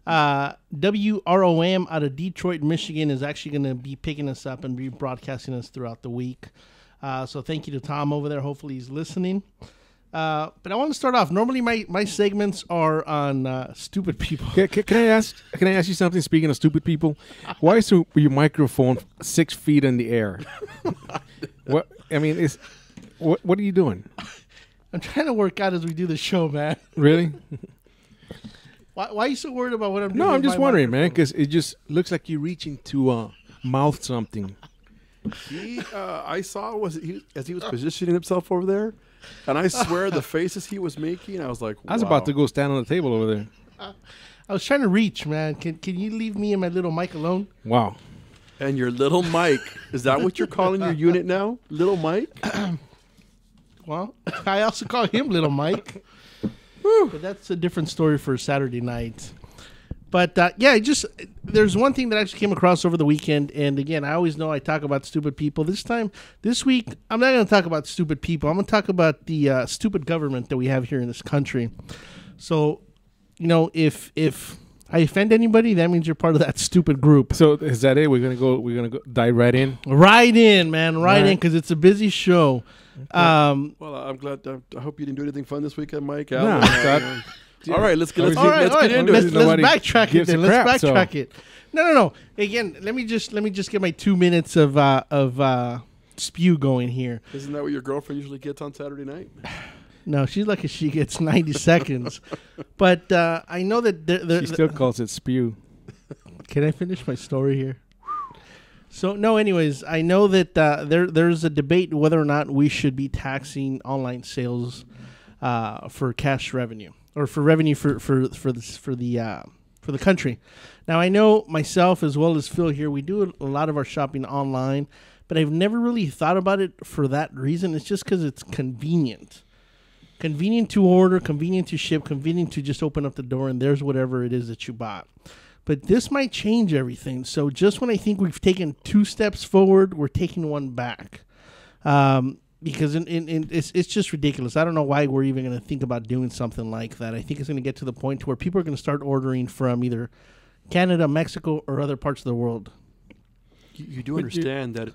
WROM out of Detroit, Michigan is actually going to be picking us up and rebroadcasting us throughout the week. So thank you to Tom over there. Hopefully he's listening. But I want to start off. Normally my segments are on stupid people. Can I ask you something? Speaking of stupid people, why is your microphone 6 feet in the air? What I mean is, what are you doing? I'm trying to work out as we do the show, man. Really? Why are you so worried about what I'm doing? No, I'm just wondering, man, because it just looks like you're reaching to mouth something. I saw as he was positioning himself over there, and I swear the faces he was making, I was like, wow. I was about to go stand on the table over there. I was trying to reach, man. Can you leave me and my little mic alone? Wow. And your little Mike, is that what you're calling your unit now? Little Mike? Well, I also call him Little Mike. But that's a different story for Saturday night. But, there's one thing that I actually came across over the weekend. And, again, I always know I talk about stupid people. This week, I'm not going to talk about stupid people. I'm going to talk about the stupid government that we have here in this country. So, if I offend anybody, that means you're part of that stupid group. So is that it? We're gonna go dive right in. Right in, man. Right in, because it's a busy show. Okay. Well, I'm glad. I hope you didn't do anything fun this weekend, Mike. No, all right, let's get into it. Let's backtrack it. Let's backtrack it. No. Again, let me just get my 2 minutes of spew going here. Isn't that what your girlfriend usually gets on Saturday night? No, she's lucky she gets 90 seconds. But I know that she still calls it spew. Can I finish my story here? So, no, anyways, I know that there's a debate whether or not we should be taxing online sales for cash revenue or for revenue for the country. Now, I know myself as well as Phil here, we do a lot of our shopping online, but I've never really thought about it for that reason. It's just because it's convenient. Convenient to order, convenient to ship, convenient to just open up the door and there's whatever it is that you bought. But this might change everything. So just when I think we've taken 2 steps forward, we're taking 1 back. Because it's just ridiculous. I don't know why we're even going to think about doing something like that. I think it's going to get to the point where people are going to start ordering from either Canada, Mexico, or other parts of the world. You do understand that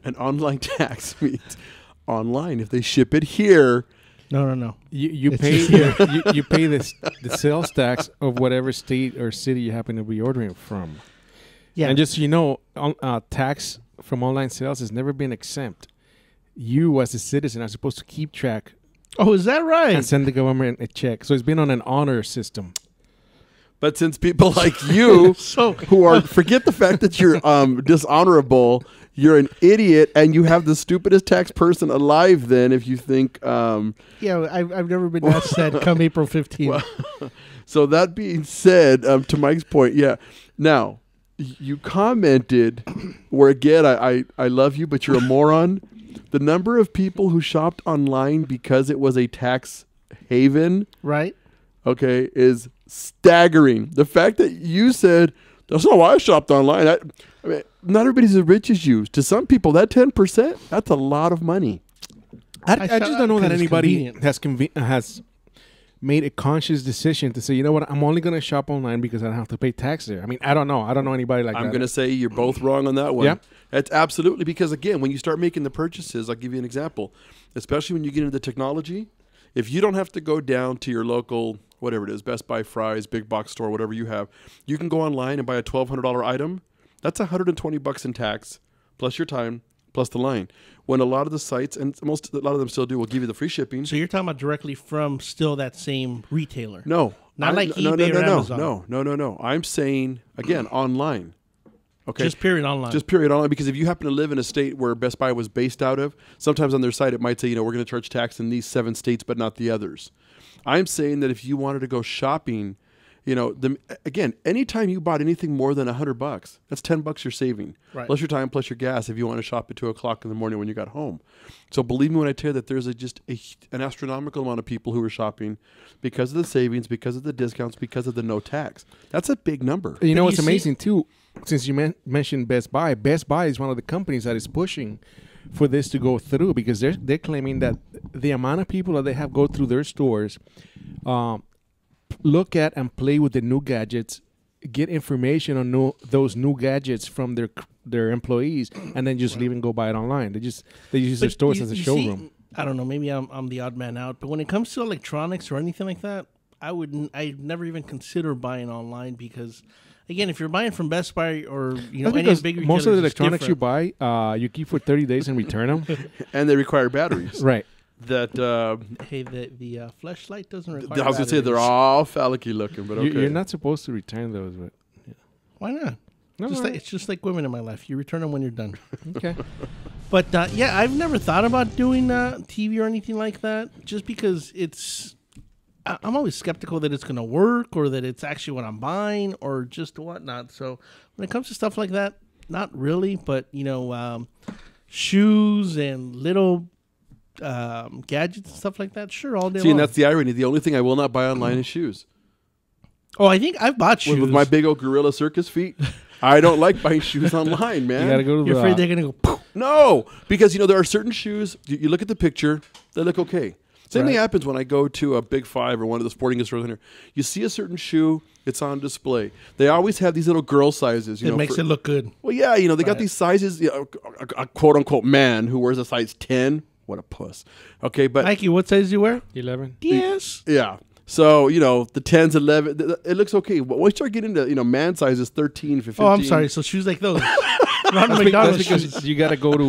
an online tax means online. If they ship it here... No. You pay you pay the sales tax of whatever state or city you happen to be ordering from. Yeah. And just so you know, tax from online sales has never been exempt. You as a citizen are supposed to keep track. Oh, is that right? And send the government a check. So it's been on an honor system. But since people like you who are forget the fact that you're dishonorable, you're an idiot, and you have the stupidest tax person alive. Then, if you think, I've never been asked that come April 15th. Well, so that being said, to Mike's point, yeah. Now, you commented where again, I love you, but you're a moron. The number of people who shopped online because it was a tax haven, right? Okay, is staggering. The fact that you said, that's not why I shopped online. I mean, not everybody's as rich as you. To some people, that 10%, that's a lot of money. I just don't know that anybody has made a conscious decision to say, you know what, I'm only going to shop online because I don't have to pay tax there. I mean, I don't know. I don't know anybody like that. I'm going to say you're both wrong on that one. Yeah. That's absolutely because, again, when you start making the purchases, I'll give you an example, especially when you get into the technology, if you don't have to go down to your local, whatever it is, Best Buy, Fry's, big box store, whatever you have, you can go online and buy a $1,200 item. That's $120 in tax, plus your time, plus the line. When a lot of the sites, and a lot of them still do, will give you the free shipping. So you're talking about directly from still that same retailer? No. Not like eBay or Amazon? No. I'm saying, again, online. Okay. Just period online. Just period online, because if you happen to live in a state where Best Buy was based out of, sometimes on their site it might say, we're going to charge tax in these 7 states, but not the others. I'm saying that if you wanted to go shopping, again, anytime you bought anything more than $100, that's $10 you're saving, right? Plus your time, plus your gas if you want to shop at 2 o'clock in the morning when you got home. So believe me when I tell you that there's an astronomical amount of people who are shopping because of the savings, because of the discounts, because of the no tax. That's a big number. You know what's amazing too? Since you mentioned Best Buy is one of the companies that is pushing for this to go through, because they're claiming that the amount of people that they have go through their stores look at and play with the new gadgets, get information on those new gadgets from their employees, and then just leave and go buy it online. They use their stores as a showroom. I don't know. Maybe I'm the odd man out, but when it comes to electronics or anything like that, I never even consider buying online because, again, if you're buying from Best Buy or any big retailers, most of the electronics you buy, you keep for 30 days and return them, and they require batteries. Right. That the flashlight doesn't require. I was gonna say they're all phallic-y looking, but okay. You're not supposed to return those, but yeah. Why not? It's just like women in my life. You return them when you're done. Okay. But I've never thought about doing TV or anything like that, just because I'm always skeptical that it's going to work or that it's actually what I'm buying or just whatnot. So when it comes to stuff like that, not really. But shoes and little gadgets and stuff like that, sure, all day long. And that's the irony. The only thing I will not buy online is shoes. Oh, I think I've bought shoes with my big old gorilla circus feet. I don't like buying shoes online, man. You gotta go to You're afraid they're gonna go poof. No, because there are certain shoes. You look at the picture, they look okay. Same thing happens when I go to a Big Five or one of the sporting goods stores in here. You see a certain shoe, it's on display. They always have these little girl sizes. It makes it look good. Well, yeah, they got these sizes. A quote unquote man who wears a size 10. What a puss. Okay, but Mikey, what size do you wear? 11. Yes. Yeah. So, the 10s, 11, it looks okay. But once you start getting into, man sizes 13, 15. Oh, I'm sorry. So shoes like those. Ronald McDonald shoes. You got to go to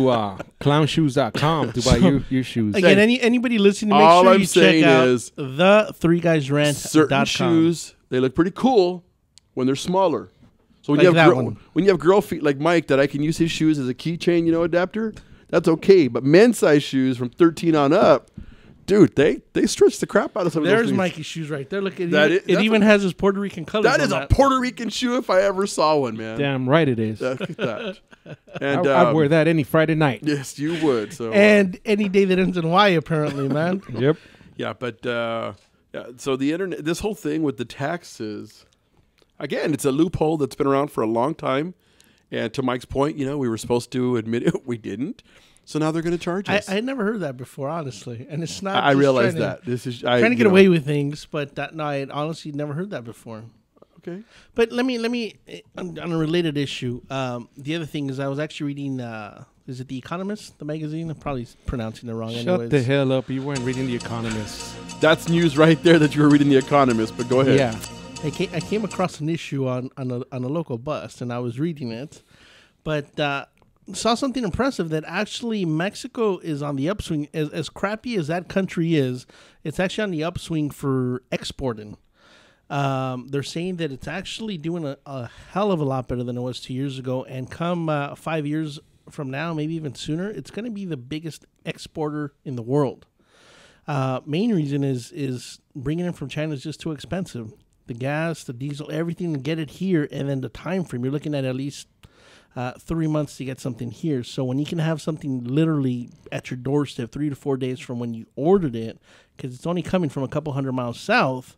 clownshoes.com to buy your shoes. Again, anybody listening, make all sure I'm you saying check out is the 3guysrant.com. Certain shoes, they look pretty cool when they're smaller. So when like you have girl feet like Mike that I can use his shoes as a keychain, adapter, that's okay. But men's size shoes from 13 on up, dude, they stretch the crap out of some of those things. There's Mikey's shoes right there. Look, it one. even has his Puerto Rican colors. That is a Puerto Rican shoe if I ever saw one, man. Damn right it is. Look at that. And I'd wear that any Friday night. Yes, you would. So and any day that ends in Y, apparently, man. Yep. Yeah, but so the internet, this whole thing with the taxes, again, it's a loophole that's been around for a long time. And to Mike's point, we were supposed to admit it, we didn't. So now they're going to charge us. I had never heard that before, honestly, and it's not. I realize that this is trying to get away with things, but no, I had honestly never heard that before. Okay, but let me on a related issue. The other thing is, I was actually reading. Is it The Economist, the magazine? I'm probably pronouncing it wrong. Shut the hell up! You weren't reading The Economist. That's news right there that you were reading The Economist. But go ahead. Yeah, I came across an issue on a local bus, and I was reading it, but. Saw something impressive that actually Mexico is on the upswing. As crappy as that country is, it's actually on the upswing for exporting. They're saying that it's actually doing a hell of a lot better than it was 2 years ago. And come 5 years from now, maybe even sooner, it's going to be the biggest exporter in the world. Main reason is bringing it from China is just too expensive. The gas, the diesel, everything to get it here, and then the time frame. You're looking at least 3 months to get something here. So when you can have something literally at your doorstep 3 to 4 days from when you ordered it, because it's only coming from a couple 100 miles south,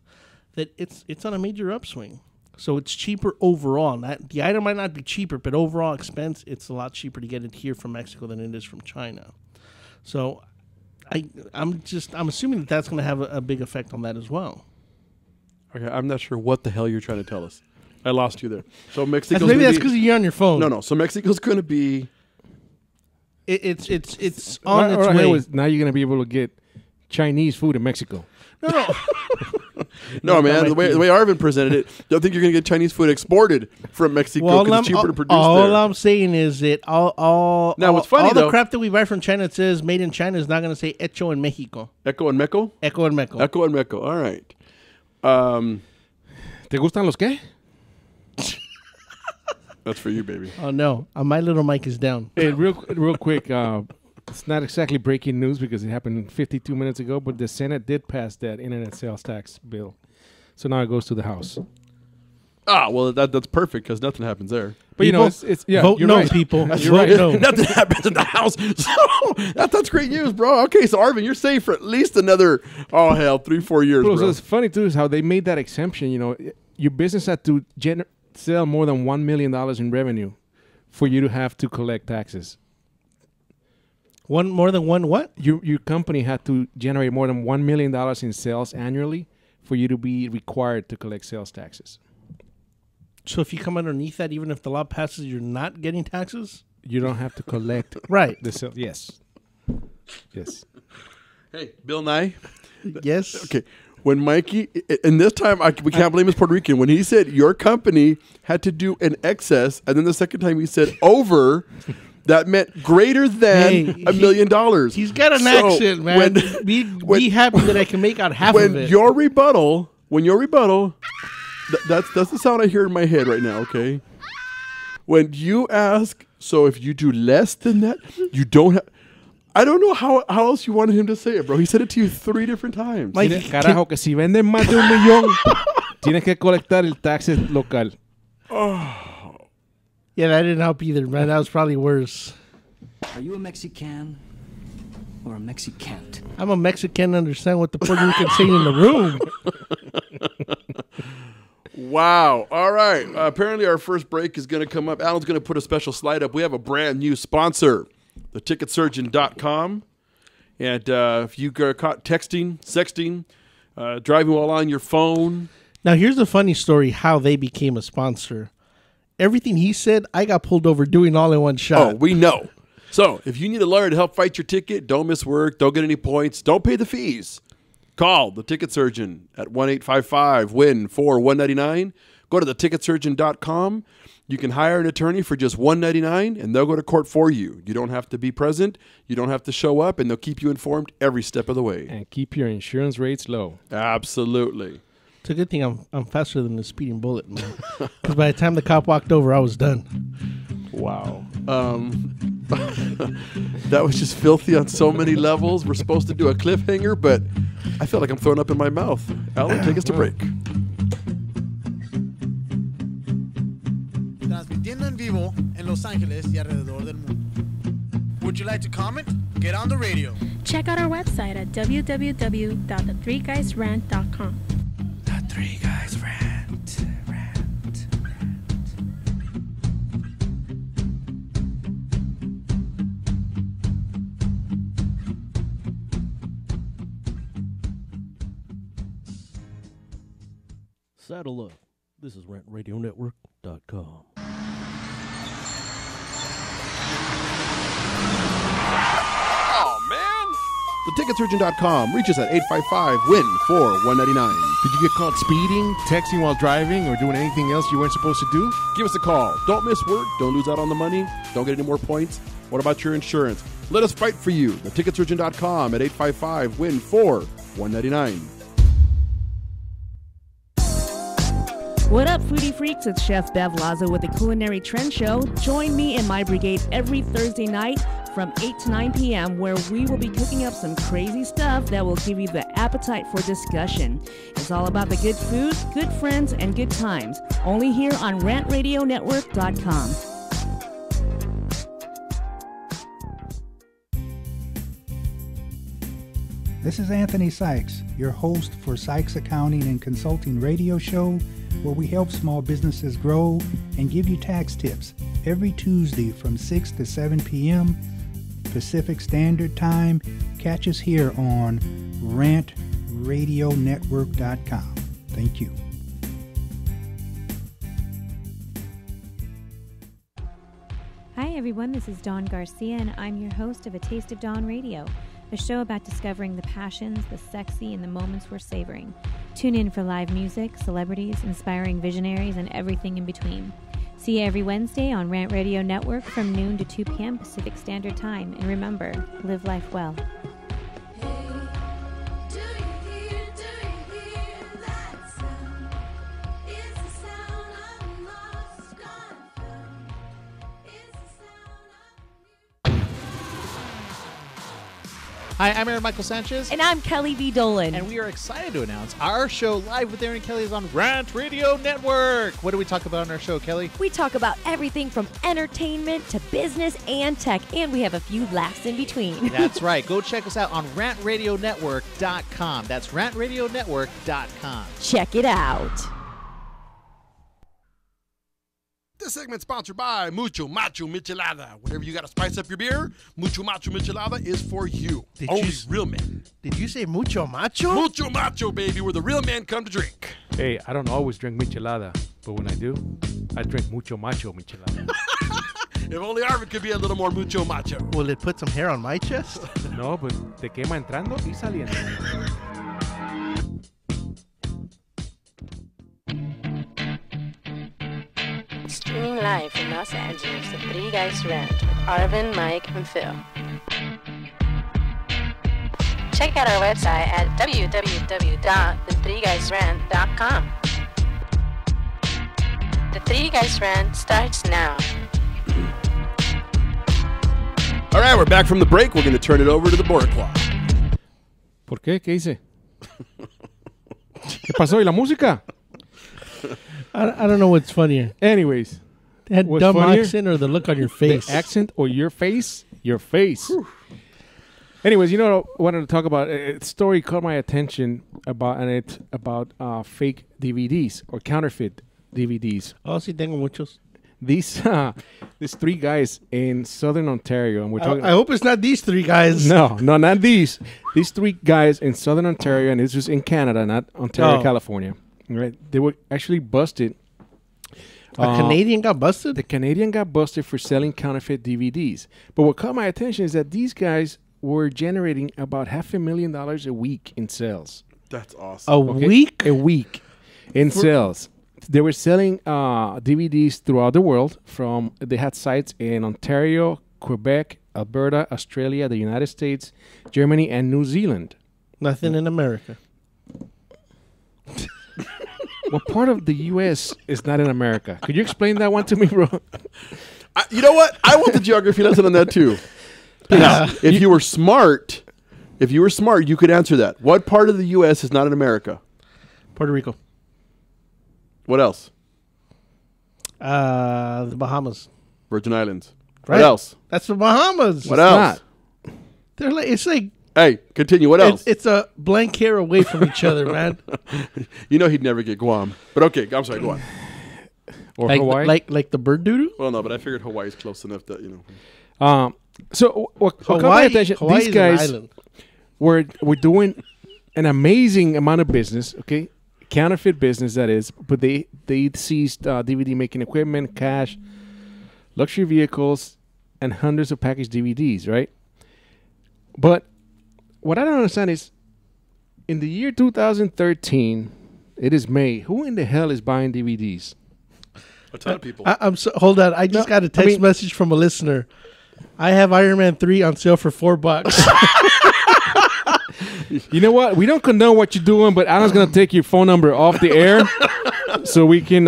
that it's on a major upswing. So it's cheaper overall. The item might not be cheaper, but overall expense, it's a lot cheaper to get it here from Mexico than it is from China. So I'm assuming that's going to have a big effect on that as well. Okay, I'm not sure what the hell you're trying to tell us. I lost you there. So Mexico's maybe that's because you're on your phone. No. So Mexico's going to be. It's on its way. Now you're going to be able to get Chinese food in Mexico. No. No, man. The way Arvin presented it, don't think you're going to get Chinese food exported from Mexico because it's cheaper to produce there. All I'm saying is that what's funny, the crap that we buy from China that says made in China is not going to say hecho en Mexico. Echo and Meco? Echo en Meco. Echo and Meco. All right. ¿Te gustan los qué? That's for you, baby. Oh, no. My little mic is down. Hey, real quick, it's not exactly breaking news because it happened 52 minutes ago, but the Senate did pass that internet sales tax bill. So now it goes to the House. Ah, well, that's perfect because nothing happens there. But, people, it's vote you're no, right. people. That's you're right. No. Nothing happens in the House. So that's great news, bro. Okay, so Arvin, you're safe for at least another, 3-4 years, bro. So it's funny, too, is how they made that exemption. Your business had to sell more than $1 million in revenue for you to have to collect taxes. More than one what? Your company had to generate more than $1 million in sales annually for you to be required to collect sales taxes. So if you come underneath that, even if the law passes, you're not getting taxes? You don't have to collect right. the sales. Yes. Hey, Bill Nye. Yes. Okay. When Mikey, and this time we can't blame his Puerto Rican. When he said your company had to do an excess, and then the second time he said over, that meant greater than $1 million. He's got an accent, man. Be happy that I can make out half of it. When your rebuttal, that's the sound I hear in my head right now. Okay. When you ask, so if you do less than that, you don't have. I don't know how else you wanted him to say it, bro. He said it to you 3 different times. Carajo, que si venden más de $1 millón, tienes que colectar el taxes local. Oh. Yeah, that didn't help either, man. That was probably worse. Are you a Mexican or a Mexicant? I'm a Mexican. Understand what the Puerto Rican saying in the room. Wow. All right. Apparently, our first break is going to come up. Alan's going to put a special slide up. We have a brand new sponsor. theticketsurgeon.com. And if you got caught texting, sexting, driving while on your phone. Now, here's a funny story how they became a sponsor. Everything he said, I got pulled over doing all in one shot. Oh, we know. So if you need a lawyer to help fight your ticket, don't miss work, don't get any points, don't pay the fees. Call the Ticket Surgeon at 1-855-WIN-4-199. Go to theticketsurgeon.com. You can hire an attorney for just $199, and they'll go to court for you. You don't have to be present. You don't have to show up, and they'll keep you informed every step of the way. And keep your insurance rates low. Absolutely. It's a good thing I'm faster than the speeding bullet, man. Because by the time the cop walked over, I was done. Wow. That was just filthy on so many levels. We're supposed to do a cliffhanger, but I feel like I'm throwing up in my mouth. Alan, take us to break. Transmitiendo en vivo en Los Ángeles y alrededor del mundo. Would you like to comment? Get on the radio. Check out our website at www.the3guysrant.com. The 3 Guys Rant. Saddle up. This is RantRadioNetwork.com. Oh, man. TheTicketSurgeon.com. Reach us at 855-WIN-4-199. Did you get caught speeding, texting while driving, or doing anything else you weren't supposed to do? Give us a call. Don't miss work. Don't lose out on the money. Don't get any more points. What about your insurance? Let us fight for you. TheTicketSurgeon.com at 855-WIN-4-199. What up, foodie freaks? It's Chef Bev Lazo with the Culinary Trend Show. Join me and my brigade every Thursday night from 8 to 9 p.m. where we will be cooking up some crazy stuff that will give you the appetite for discussion. It's all about the good food, good friends, and good times. Only here on RantRadioNetwork.com. This is Anthony Sykes, your host for Sykes Accounting and Consulting radio show, where we help small businesses grow and give you tax tips every Tuesday from 6 to 7 p.m. Pacific Standard Time. Catch us here on RantRadioNetwork.com. Thank you. Hi everyone, this is Dawn Garcia and I'm your host of A Taste of Dawn Radio, a show about discovering the passions, the sexy, and the moments we're savoring. Tune in for live music, celebrities, inspiring visionaries, and everything in between. See you every Wednesday on Rant Radio Network from noon to 2 p.m. Pacific Standard Time. And remember, live life well. Hi, I'm Aaron Michael Sanchez. And I'm Kelly V. Dolan. And we are excited to announce our show Live with Aaron and Kelly is on Rant Radio Network. What do we talk about on our show, Kelly? We talk about everything from entertainment to business and tech, and we have a few laughs in between. That's right. Go check us out on RantRadioNetwork.com. That's RantRadioNetwork.com. Check it out. This segment's sponsored by Mucho Macho Michelada. Whenever you got to spice up your beer, Mucho Macho Michelada is for you. Only real men. Did you say mucho macho? Mucho Macho, baby, where the real men come to drink. Hey, I don't always drink michelada, but when I do, I drink mucho macho michelada. If only Arvid could be a little more mucho macho. Will it put some hair on my chest? No, but te quema entrando y saliendo. Streaming live from Los Angeles, the Three Guys Rant with Arvin, Mike, and Phil. Check out our website at www.the3guysrant.com. The Three Guys Rant starts now. All right, we're back from the break. We're going to turn it over to the board clock. ¿Por qué? ¿Qué hice? ¿Qué pasó? ¿Y la música? I don't know what's funnier. Anyways. That dumb accent or the look on your face? The accent or your face? Your face. Whew. Anyways, you know what I wanted to talk about? A story caught my attention about fake DVDs or counterfeit DVDs. Oh, sí, tengo muchos. These three guys in Southern Ontario, and we're talking. I hope it's not these three guys. No, not these. These three guys in Southern Ontario, and this was in Canada, not Ontario, California. Right? They were actually busted. A Canadian got busted? The Canadian got busted for selling counterfeit DVDs. But what caught my attention is that these guys were generating about $500,000 a week in sales. That's awesome. A week? A week in sales. They were selling DVDs throughout the world. They had sites in Ontario, Quebec, Alberta, Australia, the United States, Germany, and New Zealand. Nothing in America. What part of the U.S. is not in America? Could you explain that one to me, bro? You know what? I want the geography lesson on that too. If you were smart, you could answer that. What part of the U.S. is not in America? Puerto Rico. What else? The Bahamas. Virgin Islands. Right? What else? That's the Bahamas. What else? They're like, it's like. Hey, continue. What else? It's a blank hair away from each other, man. You know he'd never get Guam. But okay, I'm sorry, go on. Or like, Hawaii? Like the bird doodoo? Well, no, but I figured Hawaii's close enough that, you know. So what caught my attention, these guys were doing an amazing amount of business, okay? Counterfeit business, that is. But they seized DVD making equipment, cash, luxury vehicles, and hundreds of packaged DVDs, right? But what I don't understand is, in the year 2013, it is May. Who in the hell is buying DVDs? A ton of people. Hold on. I just got a text message from a listener. I have Iron Man 3 on sale for $4. You know what? We don't condone what you're doing, but Alan's going to take your phone number off the air so we can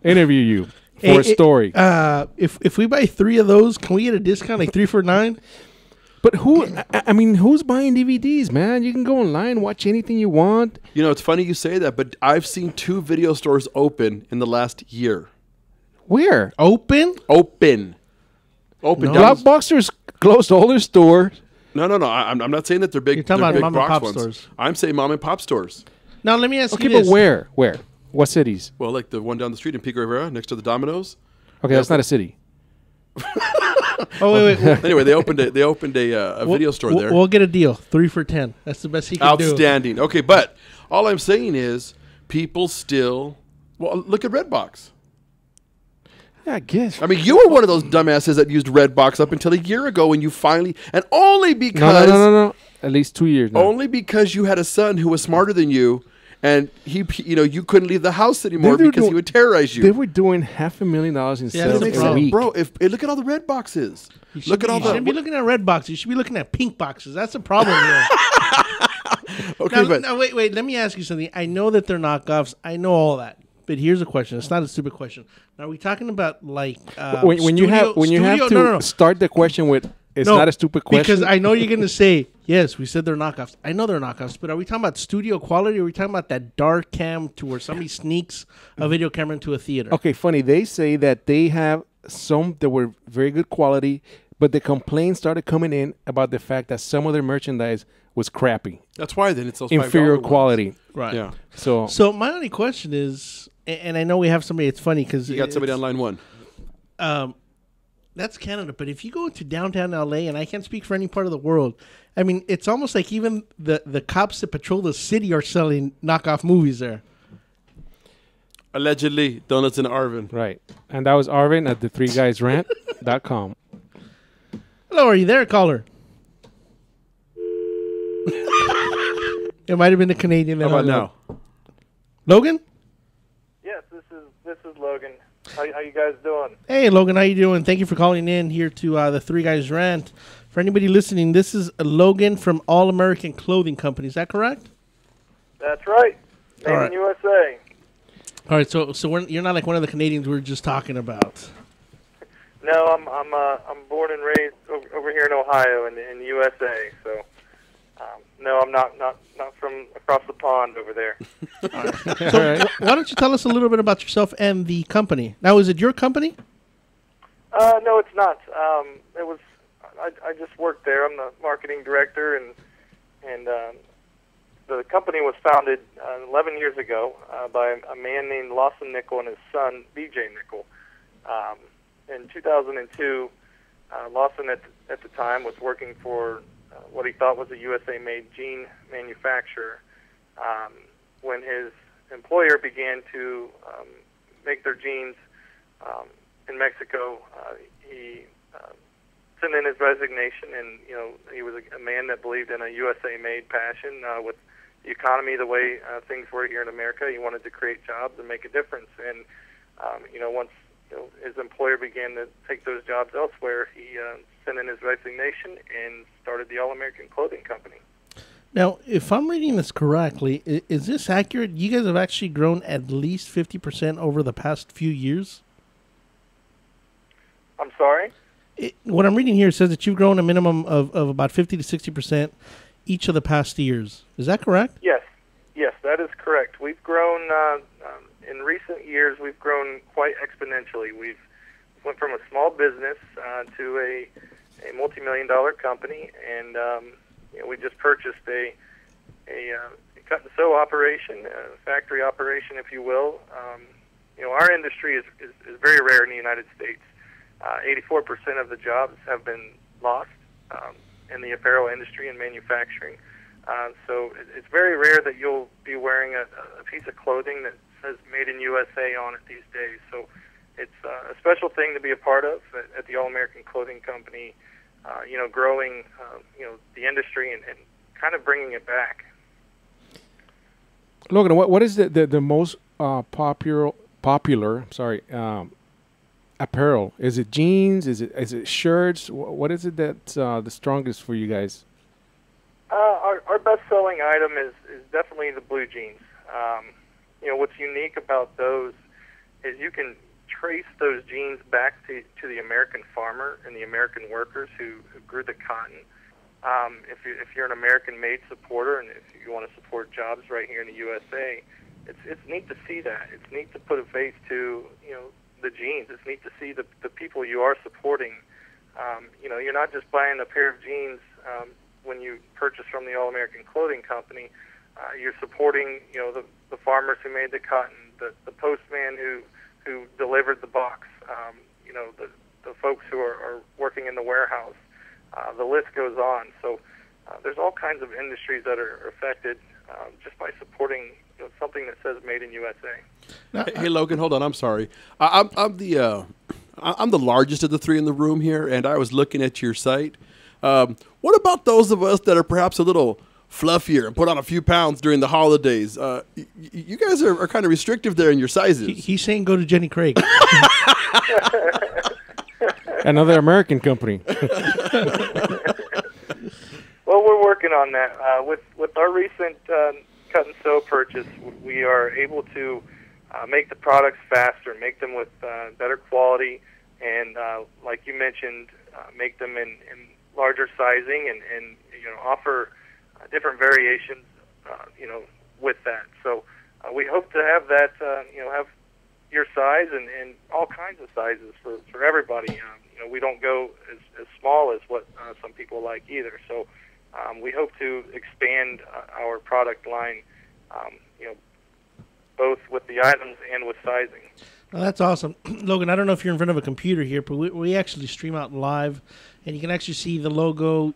interview you for a story. If we buy 3 of those, can we get a discount, like 3 for $9? But who's buying DVDs, man? You can go online, watch anything you want. You know, it's funny you say that, but I've seen 2 video stores open in the last year. Where? Open. Blockbuster's closed all their stores. No. I'm not saying that they're big. You're talking about big mom and pop ones. stores. I'm saying mom and pop stores. Now let me ask you this. this. Okay, but where? What cities? Well, like the one down the street in Pico Rivera next to the Domino's. Okay, that's not a city. Oh wait. Anyway, they opened a video store there. We'll get a deal. 3 for $10. That's the best he can do. Outstanding. Okay, but all I'm saying is people still. Well, look at Redbox. Yeah, I guess. I mean, you were one of those dumbasses that used Redbox up until a year ago when you finally, and only because no. At least 2 years now. Only because you had a son who was smarter than you. And you couldn't leave the house anymore because he would terrorize you. They were doing $500,000 in sales a week. Bro, look at all the red boxes. Look at all You shouldn't be looking at red boxes. You should be looking at pink boxes. That's the problem here. Okay, now, wait. Let me ask you something. I know that they're knockoffs. I know all that. But here's a question. It's not a stupid question. Now, are we talking about like when you have to start the question with it's not a stupid question? Because I know you're going to say, yes, we said they're knockoffs. I know they're knockoffs, but are we talking about studio quality or are we talking about that dark cam to where somebody sneaks a video camera into a theater? Okay, funny. They say that they have some that were very good quality, but the complaints started coming in about the fact that some of their merchandise was crappy. That's why then it's those inferior quality. Right. Yeah. So my only question is, and I know we have somebody, it's funny because... You got somebody on line 1. That's Canada, but if you go to downtown LA, and I can't speak for any part of the world, I mean, it's almost like even the cops that patrol the city are selling knockoff movies there. Allegedly. Don't listen to Arvin. Right. And that was Arvin at the3guysrant.com. Hello, are you there, caller? It might have been the Canadian. How about now? Logan? Yes, this is Logan. How you guys doing? Hey, Logan, how you doing? Thank you for calling in here to the Three Guys Rant. For anybody listening, this is Logan from All American Clothing Company. Is that correct? That's right. Made in USA. All right, so you're not like one of the Canadians we were just talking about. No, I'm born and raised over here in Ohio in the USA. So, no, I'm not from across the pond over there. So why don't you tell us a little bit about yourself and the company? Now, is it your company? No, it's not. It was. I just worked there. I'm the marketing director, and the company was founded 11 years ago by a man named Lawson Nickel and his son BJ Nickel. In 2002, Lawson at the time was working for what he thought was a USA-made jean manufacturer. When his employer began to make their jeans in Mexico, he sent in his resignation, and he was a man that believed in a USA-made passion with the economy the way things were here in America. He wanted to create jobs and make a difference, and once his employer began to take those jobs elsewhere, he sent in his resignation and started the All American Clothing Company. Now, if I'm reading this correctly, is this accurate? You guys have actually grown at least 50% over the past few years? I'm sorry? What I'm reading here says that you've grown a minimum of about 50 to 60% each of the past years. Is that correct? Yes, that is correct. We've grown, in recent years, we've grown quite exponentially. We've went from a small business to a multi-million-dollar company, and we just purchased a cut and sew operation, a factory operation, if you will. Our industry is very rare in the United States. 84% of the jobs have been lost in the apparel industry and manufacturing. So it's very rare that you'll be wearing a piece of clothing that says "Made in USA" on it these days. So it's a special thing to be a part of at the All American Clothing Company. Growing the industry and kind of bringing it back. Logan, what is the most popular apparel? Is it jeans? Is it shirts? What is it that's the strongest for you guys? Our best-selling item is definitely the blue jeans. What's unique about those is you can trace those jeans back to the American farmer and the American workers who grew the cotton. If you're an American-made supporter and if you want to support jobs right here in the USA, it's neat to see that. It's neat to put a face to the jeans. It's neat to see the people you are supporting. You're not just buying a pair of jeans when you purchase from the All American Clothing Company. You're supporting the farmers who made the cotton, the postman who delivered the box, the folks who are working in the warehouse. The list goes on. So there's all kinds of industries that are affected just by supporting something that says "Made in USA." Hey, Logan, hold on. I'm sorry. I'm the largest of the three in the room here, and I was looking at your site. What about those of us that are perhaps a little fluffier and put on a few pounds during the holidays? You guys are kind of restrictive there in your sizes. He's saying go to Jenny Craig. Another American company. Well, we're working on that. With our recent cut and sew purchase, we are able to make the products faster, make them with better quality, and like you mentioned, make them in larger sizing and offer different variations, with that. So we hope to have that, have your size and all kinds of sizes for everybody. We don't go as small as what some people like either. So we hope to expand our product line, both with the items and with sizing. Oh, that's awesome. Logan, I don't know if you're in front of a computer here, but we actually stream out live, and you can actually see the logo,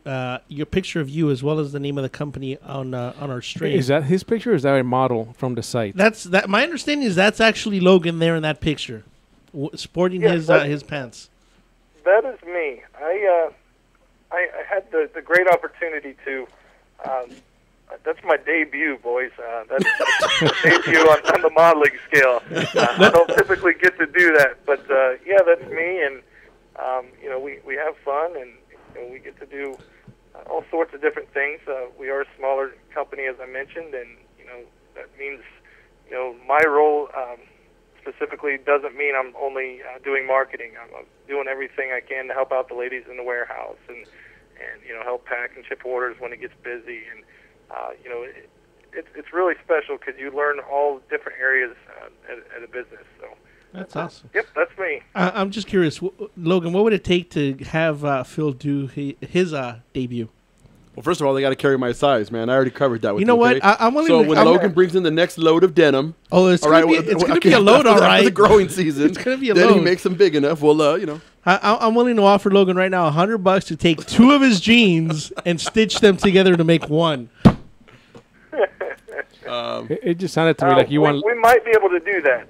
your picture of you, as well as the name of the company on our stream. Is that his picture, or is that a model from the site? My understanding is that's actually Logan there in that picture, sporting his pants. That is me. I had the great opportunity to. That's my debut, boys. That's my debut on the modeling scale. I don't typically get to do that, but yeah, that's me. And we have fun, and we get to do all sorts of different things. We are a smaller company, as I mentioned, and that means my role specifically doesn't mean I'm only doing marketing. I'm doing everything I can to help out the ladies in the warehouse and help pack and ship orders when it gets busy. And it's really special because you learn all different areas at a business. So that's awesome. Yep, that's me. I'm just curious, Logan, what would it take to have Phil do his debut? Well, first of all, they got to carry my size, man. I already covered that with you. You know what? I'm willing so when Logan brings in the next load of denim, it's going to be a load, all right. For the growing season, it's going to be a then load. He makes them big enough. Well, I'm willing to offer Logan right now $100 to take 2 of his jeans and stitch them together to make one. It just sounded to me like you want. We might be able to do that.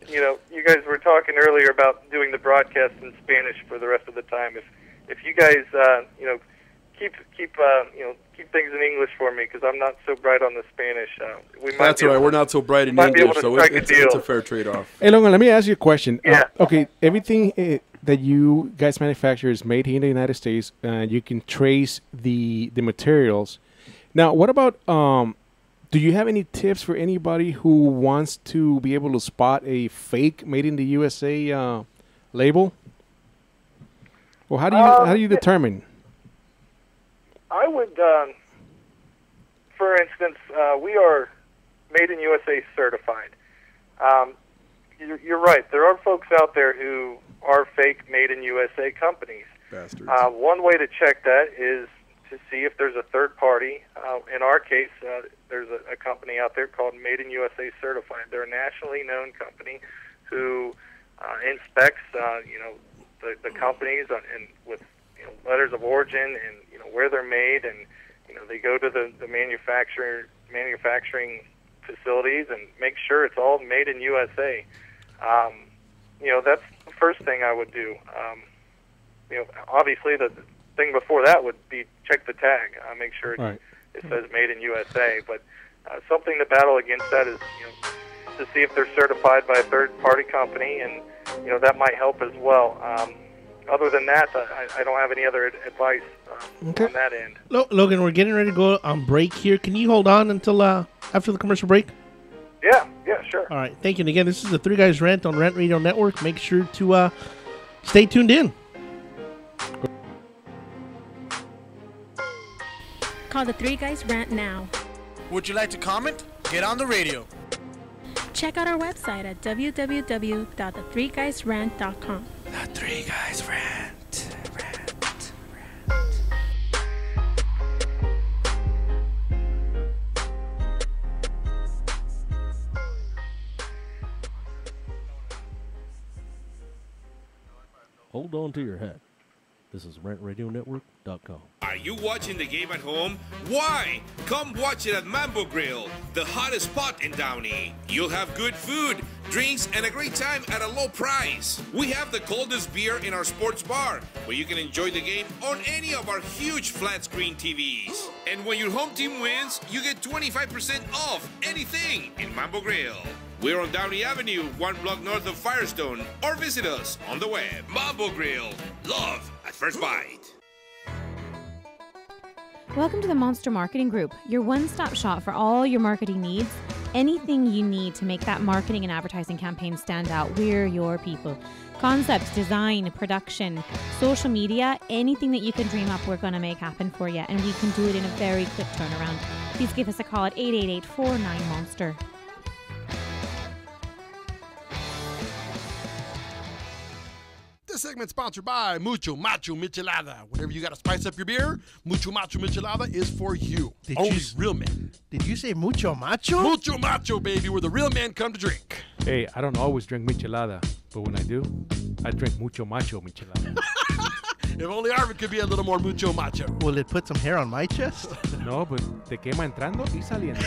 You guys were talking earlier about doing the broadcast in Spanish for the rest of the time. If you guys, keep things in English for me because I'm not so bright on the Spanish. That's all right. We're not so bright in English, so it's a fair trade-off. Hey, Logan, let me ask you a question. Yeah. Okay, everything that you guys manufacture is made here in the United States, and you can trace the materials. Now, what about do you have any tips for anybody who wants to be able to spot a fake Made in the USA label? Well, how do you determine? I would, for instance, we are Made in USA certified. You're right. There are folks out there who are fake Made in USA companies. Bastards. One way to check that is to see if there's a third party. In our case, there's a company out there called Made in USA Certified. They're a nationally known company who inspects, the companies and with letters of origin and where they're made, and they go to the manufacturing facilities and make sure it's all made in USA. That's the first thing I would do. Obviously the thing before that would be check the tag, make sure it says Made in USA. But something to battle against that is to see if they're certified by a third-party company, and that might help as well. Other than that, I don't have any other advice on that end. Logan, we're getting ready to go on break here. Can you hold on until after the commercial break? Yeah, sure. All right, thank you. And again, this is the Three Guys Rant on Rant Radio Network. Make sure to stay tuned in. Call the Three Guys Rant now. Would you like to comment? Get on the radio. Check out our website at www.the3guysrant.com. The Three Guys Rant. Hold on to your hat. This is RantRadioNetwork.com. Are you watching the game at home? Why? Come watch it at Mambo Grill, the hottest spot in Downey. You'll have good food, drinks, and a great time at a low price. We have the coldest beer in our sports bar, where you can enjoy the game on any of our huge flat screen TVs. And when your home team wins, you get 25% off anything in Mambo Grill. We're on Downey Avenue, 1 block north of Firestone, or visit us on the web. Mambo Grill, love at first bite. Welcome to the Monster Marketing Group, your one-stop shop for all your marketing needs. Anything you need to make that marketing and advertising campaign stand out, we're your people. Concepts, design, production, social media, anything that you can dream up, we're going to make happen for you, and we can do it in a very quick turnaround. Please give us a call at 888-49-MONSTER. This segment's sponsored by Mucho Macho Michelada. Whenever you got to spice up your beer, Mucho Macho Michelada is for you. Only real men. Did you say mucho macho? Mucho Macho, baby, where the real men come to drink. Hey, I don't always drink michelada, but when I do, I drink mucho macho michelada. If only Arvin could be a little more mucho macho. Will it put some hair on my chest? No, but te quema entrando y saliendo.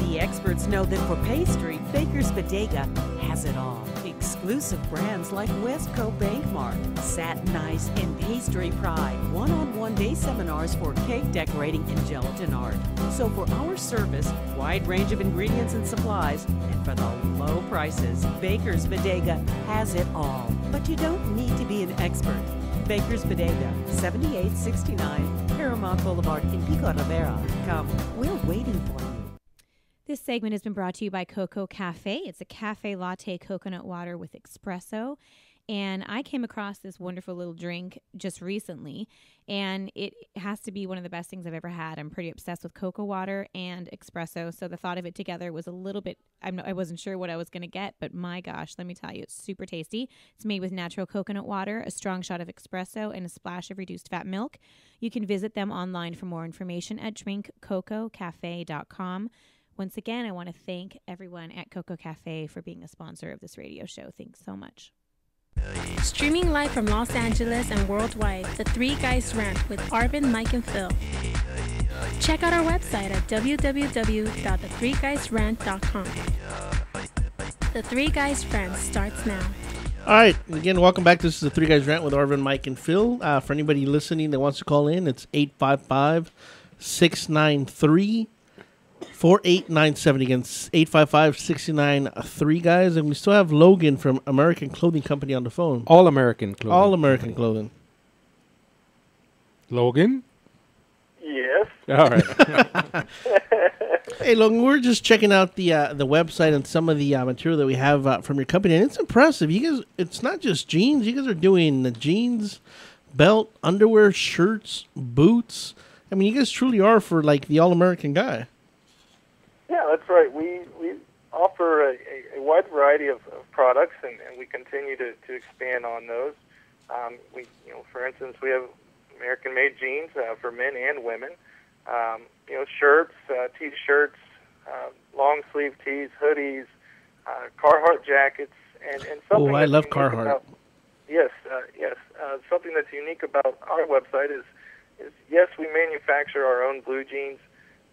The experts know that for pastry, Baker's Bodega has it all. Exclusive brands like Westco Bankmark, Satin Ice, and Pastry Pride. One-on-one day seminars for cake decorating and gelatin art. So for our service, wide range of ingredients and supplies, and for the low prices, Baker's Bodega has it all. But you don't need to be an expert. Baker's Bodega, 7869 Paramount Boulevard in Pico Rivera. Come, we're waiting for you. This segment has been brought to you by Coco Cafe. It's a cafe latte coconut water with espresso. And I came across this wonderful little drink just recently, and it has to be one of the best things I've ever had. I'm pretty obsessed with cocoa water and espresso, so the thought of it together was a little bit, I wasn't sure what I was going to get, but my gosh, let me tell you, it's super tasty. It's made with natural coconut water, a strong shot of espresso, and a splash of reduced fat milk. You can visit them online for more information at drinkcococafe.com. Once again, I want to thank everyone at Coco Cafe for being a sponsor of this radio show. Thanks so much. Streaming live from Los Angeles and worldwide, The Three Guys Rant with Arvin, Mike, and Phil. Check out our website at www.the3guysrant.com. The Three Guys Rant starts now. All right. Again, welcome back. This is The Three Guys Rant with Arvin, Mike, and Phil. For anybody listening that wants to call in, it's 855-693-4897. Again, 855-693 guys. And we still have Logan from American Clothing Company on the phone. All American Clothing. All American Clothing. Logan? Yes. All right. Hey, Logan, we're just checking out the website and some of the material that we have from your company, and it's impressive. You guys, it's not just jeans. You guys are doing the jeans, belt, underwear, shirts, boots. I mean, you guys truly are for like the all-American guy. Yeah, that's right. We offer a wide variety of products, and we continue to expand on those. For instance, we have American-made jeans for men and women. Shirts, T-shirts, long-sleeve tees, hoodies, Carhartt jackets, and something. Oh, I love Carhartt. Yes. Something that's unique about our website is yes, we manufacture our own blue jeans,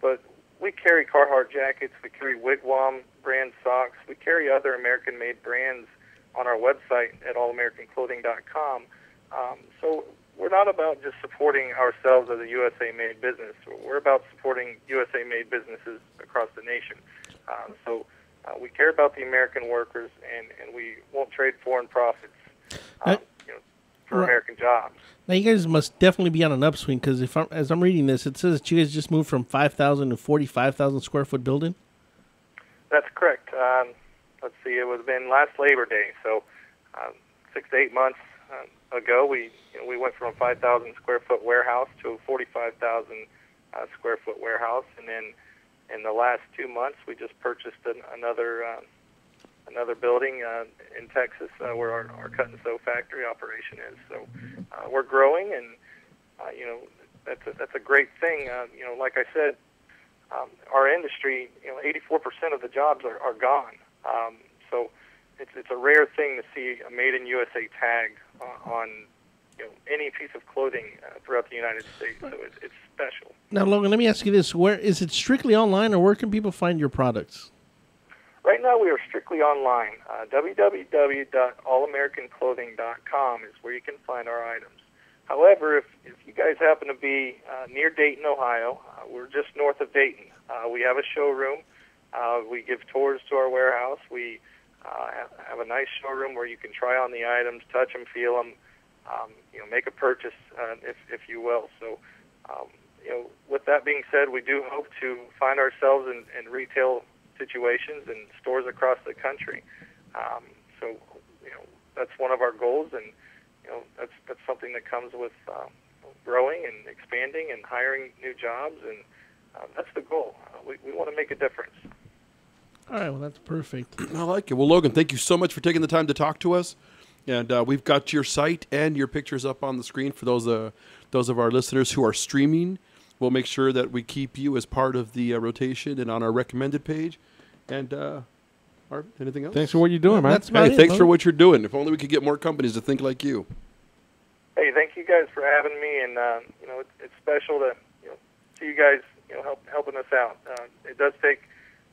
but we carry Carhartt jackets, we carry Wigwam brand socks, we carry other American-made brands on our website at allamericanclothing.com. So we're not about just supporting ourselves as a USA-made business. We're about supporting USA-made businesses across the nation. We care about the American workers, and we won't trade foreign profits for American jobs. Now, you guys must definitely be on an upswing, because as I'm reading this, it says that you guys just moved from 5,000 to 45,000 square foot building. That's correct. Let's see, it was been last Labor Day, so 6 to 8 months ago, we went from a 5,000 square foot warehouse to a 45,000 square foot warehouse, and then in the last 2 months, we just purchased another building in Texas where our cut and sew factory operation is. So we're growing, and that's a great thing. Like I said, our industry, 84% of the jobs are gone. So it's a rare thing to see a Made in USA tag on any piece of clothing throughout the United States. So it's special. Now, Logan, let me ask you this: where is it strictly online, or where can people find your products? Right now, we are strictly online. www.allamericanclothing.com is where you can find our items. However, if you guys happen to be near Dayton, Ohio, we're just north of Dayton. We have a showroom. We give tours to our warehouse. We have a nice showroom where you can try on the items, touch them, feel them, make a purchase, if you will. So, with that being said, we do hope to find ourselves in retail situations and stores across the country. So, that's one of our goals, and that's something that comes with growing and expanding and hiring new jobs, and that's the goal. We want to make a difference. All right, well, that's perfect. I like it. Well, Logan, thank you so much for taking the time to talk to us. And we've got your site and your pictures up on the screen for those of our listeners who are streaming. We'll make sure that we keep you as part of the rotation and on our recommended page. And Art, anything else? Thanks for what you're doing, man. Thanks for what you're doing. If only we could get more companies to think like you. Hey, thank you guys for having me, and it's special to see you guys helping us out. It does take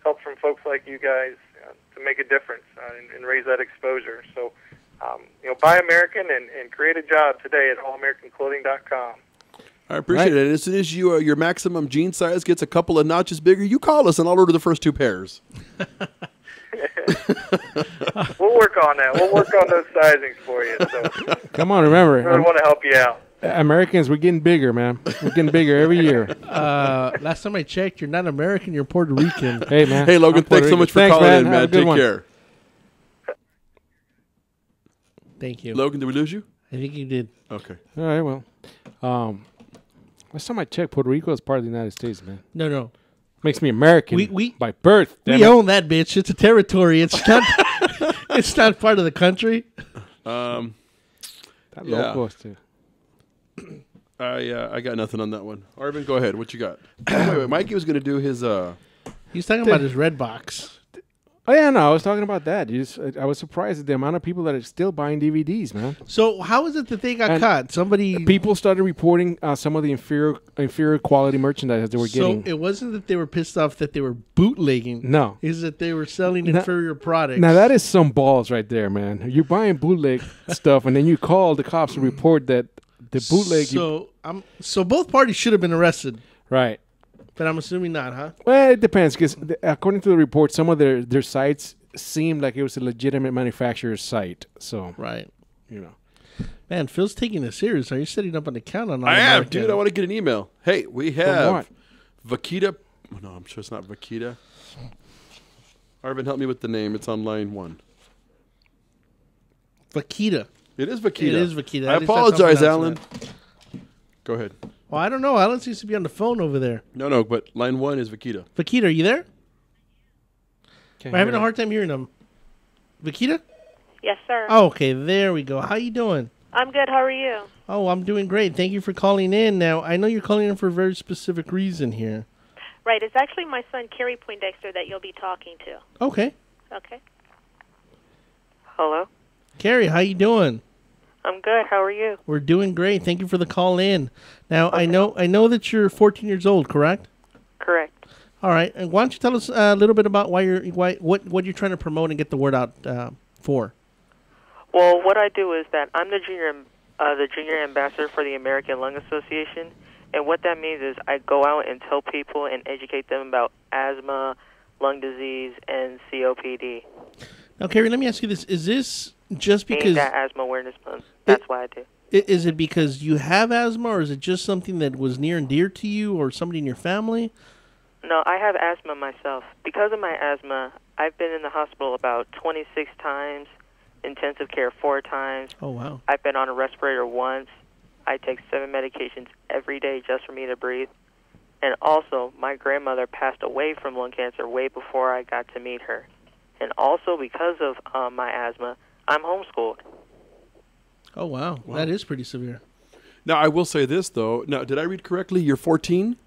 help from folks like you guys to make a difference and raise that exposure. So, buy American and create a job today at allamericanclothing.com. I appreciate it. And as soon as your maximum jean size gets a couple of notches bigger, you call us and I'll order the first 2 pairs. We'll work on that. We'll work on those sizings for you. So come on, remember. I really want to help you out. Americans, we're getting bigger, man. We're getting bigger every year. Last time I checked, you're not American, you're Puerto Rican. Hey, man. Hey, Logan, thanks so much for calling in, man. Take care. Thank you. Logan, did we lose you? I think you did. Okay. All right, well. Last time I checked, Puerto Rico is part of the United States, man. No. Makes me American by birth. We own that bitch. It's a territory. It's not. It's not part of the country. That low cost too. I got nothing on that one. Arvin, go ahead. What you got? Wait, Mikey was going to do his. He's talking about his red box. Oh yeah, no, I was talking about that. I was surprised at the amount of people that are still buying DVDs, man. So how is it that they got caught? People started reporting some of the inferior quality merchandise that they were getting. So it wasn't that they were pissed off that they were bootlegging. No, is that they were selling inferior products. Now that is some balls right there, man. You're buying bootleg stuff, and then you call the cops to report that the bootleg. So both parties should have been arrested, right? But I'm assuming not, huh? Well, it depends, because according to the report, some of their sites seemed like it was a legitimate manufacturer's site. So, right, man, Phil's taking this serious. Are you setting up an account on? I am, dude. I want to get an email. Hey, we have Vaquita. No, I'm sure it's not Vaquita. Arvin, help me with the name. It's on line 1. Vaquita. It is Vaquita. It is Vaquita. I apologize, Alan. Go ahead. Well, I don't know. Alan seems to be on the phone over there. No, but line 1 is Vaquita. Vaquita, are you there? We're having a hard time hearing them. Vaquita? Yes, sir. Oh, okay, there we go. How you doing? I'm good. How are you? Oh, I'm doing great. Thank you for calling in. Now, I know you're calling in for a very specific reason here. Right. It's actually my son, Kerry Poindexter, that you'll be talking to. Okay. Okay. Hello? Kerry, how you doing? I'm good. How are you? We're doing great. Thank you for the call in. Now, okay. I know that you're 14 years old, correct? Correct. All right. And why don't you tell us a little bit about what you're trying to promote and get the word out for? Well, what I do is that I'm the junior ambassador for the American Lung Association, and what that means is I go out and tell people and educate them about asthma, lung disease, and COPD. Now, Kerry, let me ask you this: is this just because that Asthma Awareness Month? That's why I do. Is it because you have asthma, or is it just something that was near and dear to you, or somebody in your family? No, I have asthma myself. Because of my asthma, I've been in the hospital about 26 times, intensive care 4 times. Oh, wow. I've been on a respirator once. I take 7 medications every day just for me to breathe. And also, my grandmother passed away from lung cancer way before I got to meet her. And also, because of my asthma, I'm homeschooled. Oh, wow. That is pretty severe. Now, I will say this, though. Now, did I read correctly? You're 14?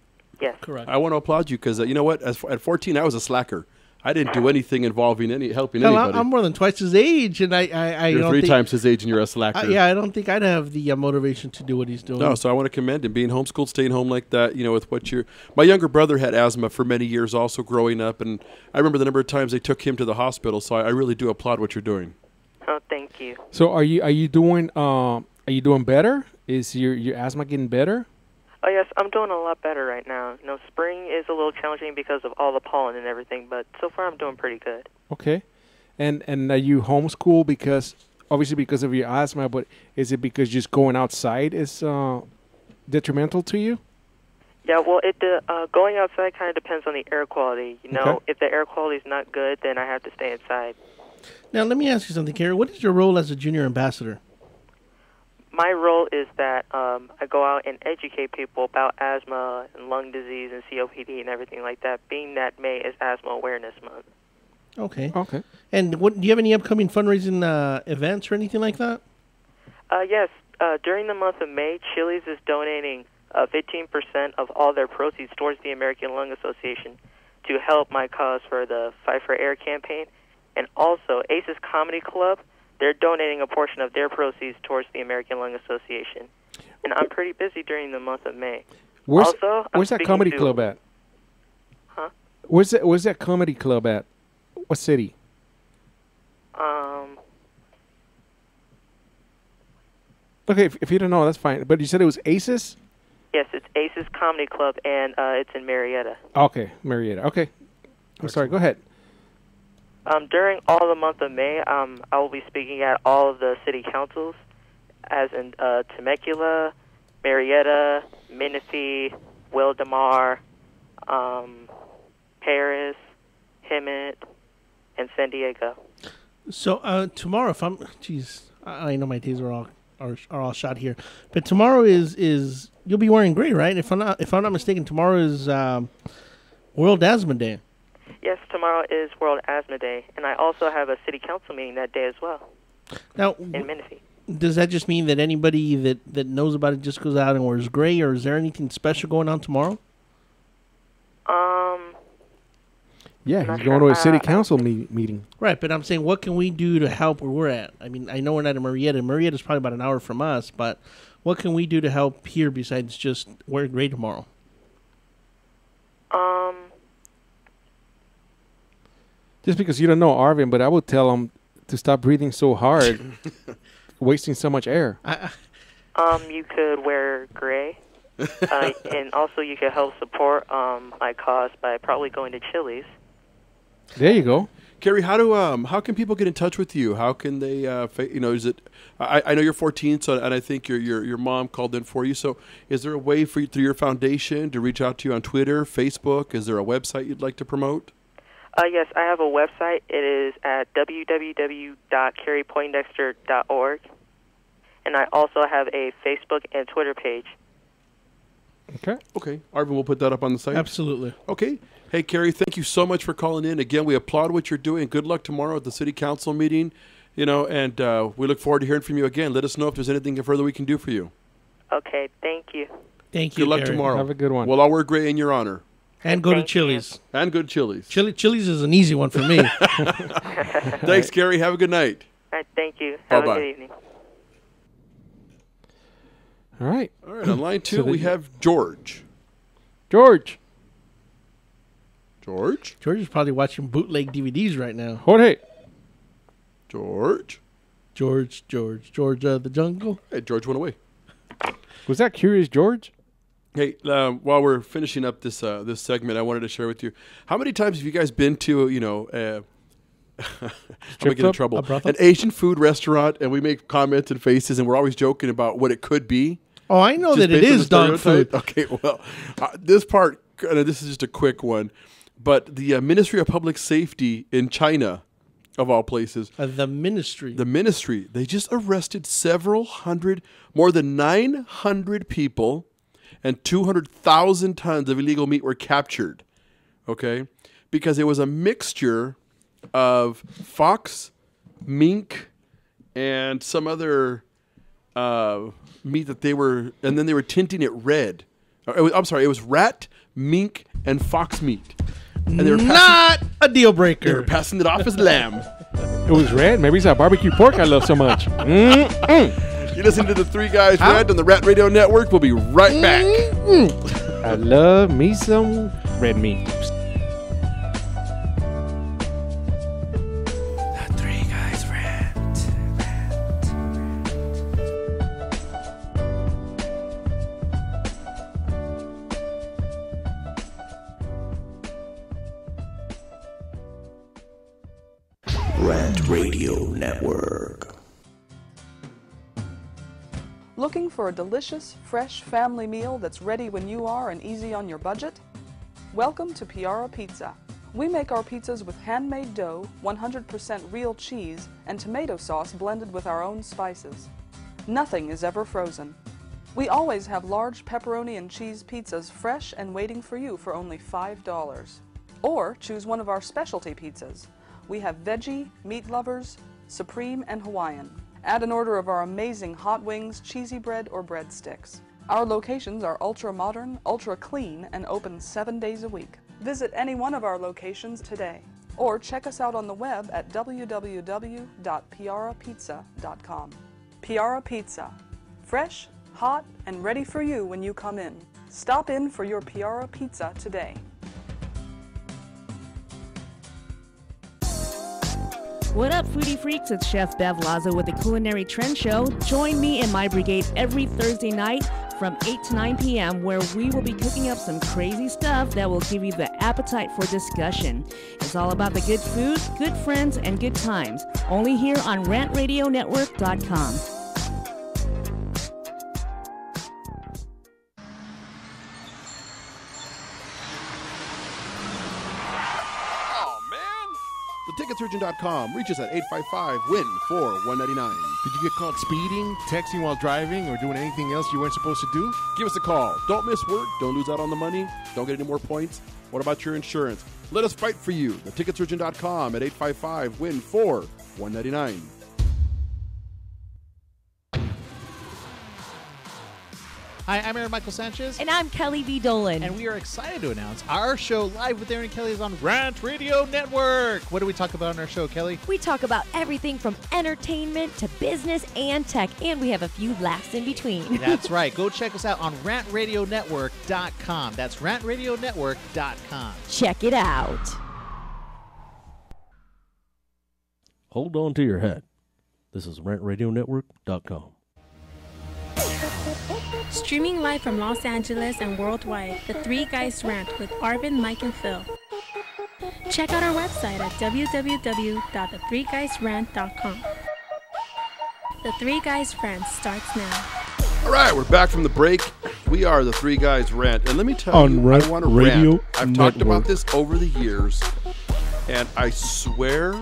Yes. Correct. I want to applaud you because, you know what? At 14, I was a slacker. I didn't do anything involving helping anybody. I'm more than twice his age, and you're 3 times his age, and you're a slacker. I don't think I'd have the motivation to do what he's doing. No, so I want to commend him being homeschooled, staying home like that. With what my younger brother had asthma for many years, also growing up, and I remember the number of times they took him to the hospital. So I really do applaud what you're doing. Oh, thank you. So are you doing better? Is your asthma getting better? Oh, yes, I'm doing a lot better right now. Spring is a little challenging because of all the pollen and everything, but so far I'm doing pretty good. Okay. And are you homeschooled because of your asthma, but is it because just going outside is detrimental to you? Yeah, well, going outside kind of depends on the air quality. Okay. If the air quality is not good, then I have to stay inside. Now, let me ask you something, Kerry. What is your role as a junior ambassador? My role is that I go out and educate people about asthma and lung disease and COPD and everything like that, being that May is Asthma Awareness Month. Okay. Okay. And what do you have any upcoming fundraising events or anything like that? Yes. During the month of May, Chili's is donating 15% of all their proceeds towards the American Lung Association to help my cause for the Fight for Air campaign. And also, Aces Comedy Club, they're donating a portion of their proceeds towards the American Lung Association. And I'm pretty busy during the month of May. Where's Also, that comedy club at? Huh? Where's that comedy club at? What city? Okay, if you don't know, that's fine. But you said it was Aces? Yes, it's Aces Comedy Club, and it's in Marietta. Okay, Marietta. Okay. I'm sorry, go ahead. During all the month of May, I will be speaking at all of the city councils, as in Temecula, Marietta, Menifee, Wildomar, Paris, Hemet, and San Diego. So tomorrow, if I'm, I know my days are all shot here, but tomorrow is you'll be wearing gray, right? If I'm not mistaken, tomorrow is World Asthma Day. Yes, tomorrow is World Asthma Day, and I also have a city council meeting that day as well. Now, in Menifee. Does that just mean that anybody that knows about it just goes out and wears gray, or is there anything special going on tomorrow? Yeah, he's going to a city council meeting. Right, but I'm saying, what can we do to help where we're at? I mean, I know we're not in Marietta. Marietta's probably about an hour from us, but what can we do to help here besides just wear gray tomorrow? Just because you don't know Arvin, but I would tell him to stop breathing so hard, wasting so much air. You could wear gray, and also you could help support my cause by probably going to Chili's. There you go. Carrie, how can people get in touch with you? How can they, is it, I know you're 14, so, and I think your mom called in for you. So is there a way for you, through your foundation, to reach out to you on Twitter, Facebook? Is there a website you'd like to promote? Yes, I have a website. It is at www.carriepoindexter.org. And I also have a Facebook and Twitter page. Okay. Arvin, we'll put that up on the site. Absolutely. Okay. Hey, Carrie, thank you so much for calling in. Again, we applaud what you're doing. Good luck tomorrow at the city council meeting. And we look forward to hearing from you again. Let us know if there's anything further we can do for you. Okay, thank you. Thank you, Good luck Carrie. tomorrow. Have a good one. Well, I'll wear gray in your honor. And go to Chili's. And go to Chili's. Chili's is an easy one for me. Thanks, Carrie. Have a good night. All right, thank you. Have Bye-bye. a good evening. All right. All right, on line two, we have George. George is probably watching bootleg DVDs right now. Jorge. George the jungle. Hey, George went away. Was that Curious George? Hey, while we're finishing up this this segment, I wanted to share with you, how many times have you guys been to, I'm going to get in trouble, an Asian food restaurant, and we make comments and faces, and we're always joking about what it could be? Oh, I know Just that it based on is the dog food. stereotype? Okay, well, this part, this is just a quick one, but the Ministry of Public Safety in China, of all places. The ministry. They just arrested more than 900 people, and 200,000 tons of illegal meat were captured, okay? Because it was a mixture of fox, mink, and some other meat that and then they were tinting it red. It was rat, mink, and fox meat. And they were not a deal breaker. They were passing it off as lamb. It was red. Maybe it's that barbecue pork I love so much. You listen to the Three Guys Red on the Rat Radio Network. We'll be right back. I love me some red meat. The Three Guys Rant. Rant Radio Network. Looking for a delicious, fresh family meal that's ready when you are and easy on your budget? Welcome to Piara Pizza. We make our pizzas with handmade dough, 100% real cheese, and tomato sauce blended with our own spices. Nothing is ever frozen. We always have large pepperoni and cheese pizzas fresh and waiting for you for only $5. Or choose one of our specialty pizzas. We have veggie, meat lovers, supreme, and Hawaiian. Add an order of our amazing hot wings, cheesy bread, or breadsticks. Our locations are ultra modern, ultra clean, and open 7 days a week. Visit any one of our locations today, or check us out on the web at www.piarapizza.com. Piara Pizza. Fresh, hot, and ready for you when you come in. Stop in for your Piara Pizza today. What up, foodie freaks? It's Chef Bev Lazo with the Culinary Trend Show. Join me and my brigade every Thursday night from 8 to 9 p.m. where we will be cooking up some crazy stuff that will give you the appetite for discussion. It's all about the good food, good friends, and good times. Only here on RantRadioNetwork.com. Ticketsurgeon.com. Reach us at 855-WIN-4-199. Did you get caught speeding, texting while driving, or doing anything else you weren't supposed to do? Give us a call. Don't miss work. Don't lose out on the money. Don't get any more points. What about your insurance? Let us fight for you. Ticketsurgeon.com at 855-WIN-4-199. Hi, I'm Aaron Michael Sanchez. And I'm Kelly V. Dolan. And we are excited to announce our show Live with Aaron and Kelly is on Rant Radio Network. What do we talk about on our show, Kelly? We talk about everything from entertainment to business and tech, and we have a few laughs in between. That's right. Go check us out on RantRadioNetwork.com. That's RantRadioNetwork.com. Check it out. Hold on to your hat. This is RantRadioNetwork.com. Streaming live from Los Angeles and worldwide, The Three Guys Rant with Arvin, Mike, and Phil. Check out our website at www.the3guysrant.com. The Three Guys Rant starts now. All right, we're back from the break. We are The Three Guys Rant. And let me tell you, I want to rant. I've talked about this over the years, and I swear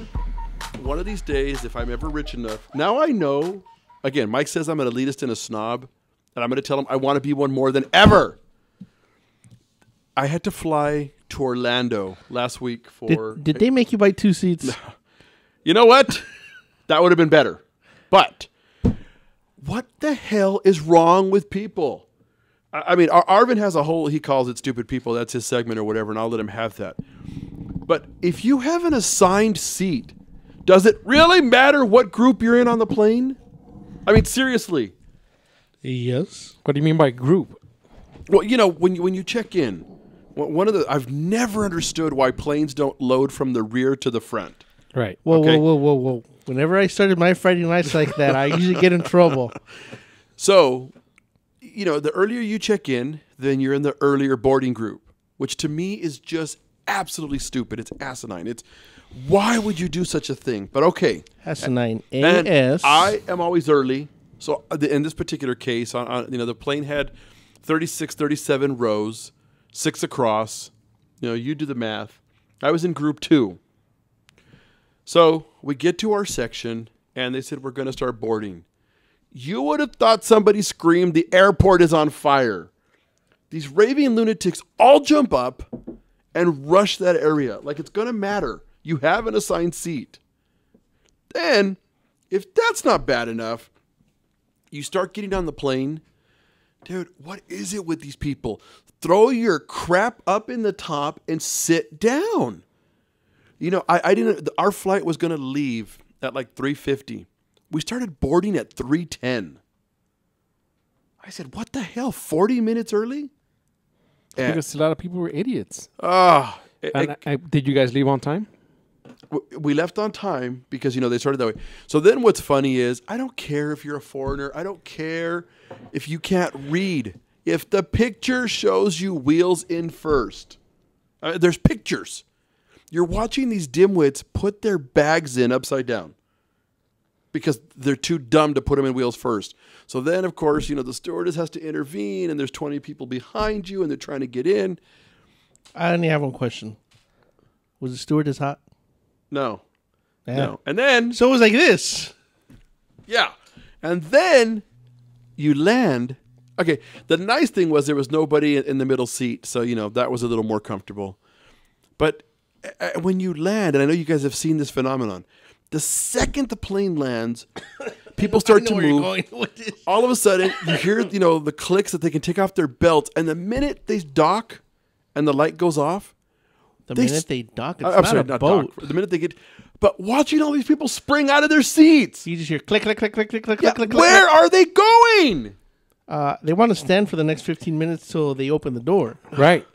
one of these days, if I'm ever rich enough, now I know, again, Mike says I'm an elitist and a snob, and I'm going to tell him I want to be one more than ever. I had to fly to Orlando last week for... Did they make you buy 2 seats? You know what? That would have been better. But what the hell is wrong with people? I mean, Arvin has a whole... He calls it Stupid People. That's his segment or whatever, and I'll let him have that. But if you have an assigned seat, does it really matter what group you're in on the plane? I mean, seriously. Yes. What do you mean by group? Well, you know, when you check in, I've never understood why planes don't load from the rear to the front. Right. Whoa. Whenever I started my Friday nights like that, I usually get in trouble. So, you know, the earlier you check in, then you're in the earlier boarding group, which to me is just absolutely stupid. It's asinine. Why would you do such a thing? But okay. Asinine. And A-S. I am always early. So in this particular case, the plane had 36, 37 rows, 6 across. You know, you do the math. I was in group 2. So we get to our section, and they said, we're going to start boarding. You would have thought somebody screamed, the airport is on fire. These raving lunatics all jump up and rush that area like it's going to matter. You have an assigned seat. Then, if that's not bad enough, you start getting on the plane. Dude, what is it with these people? Throw your crap up in the top and sit down. You know, our flight was going to leave at like 3:50. We started boarding at 3:10. I said, what the hell, 40 minutes early? Because a lot of people were idiots. Did you guys leave on time? We left on time because, you know, they started that way. So then what's funny is I don't care if you're a foreigner. I don't care if you can't read. If the picture shows you wheels in first, there's pictures. You're watching these dimwits put their bags in upside down because they're too dumb to put them in wheels first. So then, of course, you know, the stewardess has to intervene and there's 20 people behind you and they're trying to get in. I only have one question. Was the stewardess hot? No. Yeah. No. And then... So it was like this. Yeah. And then you land. Okay. The nice thing was there was nobody in the middle seat. So, you know, that was a little more comfortable. But when you land, and I know you guys have seen this phenomenon, the second the plane lands, people start to move. All of a sudden, you hear the clicks that they can take off their belts, and the minute they dock and the light goes off, the minute they dock, it's not a boat. Dock. The minute they get, but watching all these people spring out of their seats, you just hear click, click, click, click, click, click, click, click. Where are they going? They want to stand for the next 15 minutes till they open the door. Right.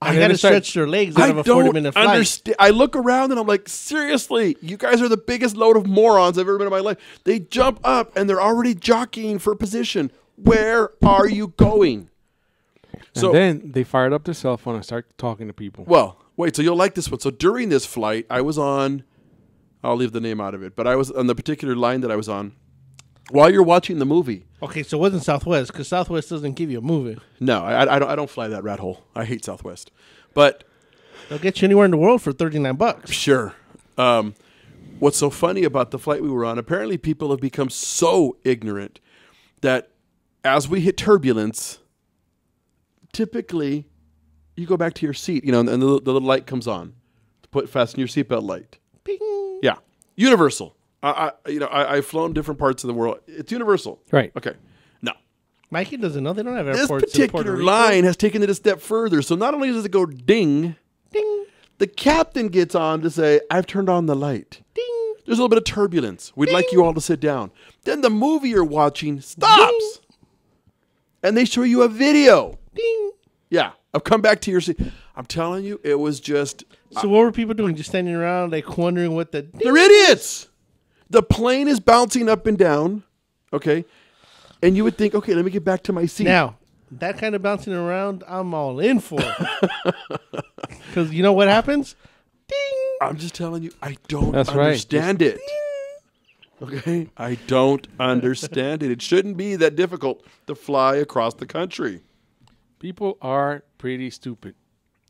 I got to stretch their legs out of a 40-minute flight. Understand. I look around and I'm like, seriously, you guys are the biggest load of morons I've ever been in my life. They jump up and they're already jockeying for position. Where are you going? And then they fired up their cell phone and start talking to people. Well, wait, so you'll like this one. So during this flight, I was on, I'll leave the name out of it, but I was on the particular line that I was on while you're watching the movie. Okay, so it wasn't Southwest, because Southwest doesn't give you a movie. No, I don't fly that rat hole. I hate Southwest. But they'll get you anywhere in the world for $39. Sure. What's so funny about the flight we were on, apparently people have become so ignorant that as we hit turbulence, typically you go back to your seat, and the little light comes on to fasten your seatbelt light. Bing. Yeah. Universal. I've flown different parts of the world. It's universal. Right. Okay. No. Mikey doesn't know. They don't have This airports particular in Puerto Rico. line has taken it a step further. So not only does it go ding, ding, the captain gets on to say, I've turned on the light. Ding. There's a little bit of turbulence. We'd like you all to sit down. Then the movie you're watching stops. Ding. And they show you a video. Ding. Yeah. I've come back to your seat. I'm telling you, it was just... So what were people doing? Just standing around, like, wondering what the... They're idiots! The plane is bouncing up and down, okay? And you would think, okay, let me get back to my seat. Now, that kind of bouncing around, I'm all in for. Because you know what happens? Ding! I'm just telling you, I don't understand it. Ding. Okay? I don't understand it. It shouldn't be that difficult to fly across the country. People are pretty stupid.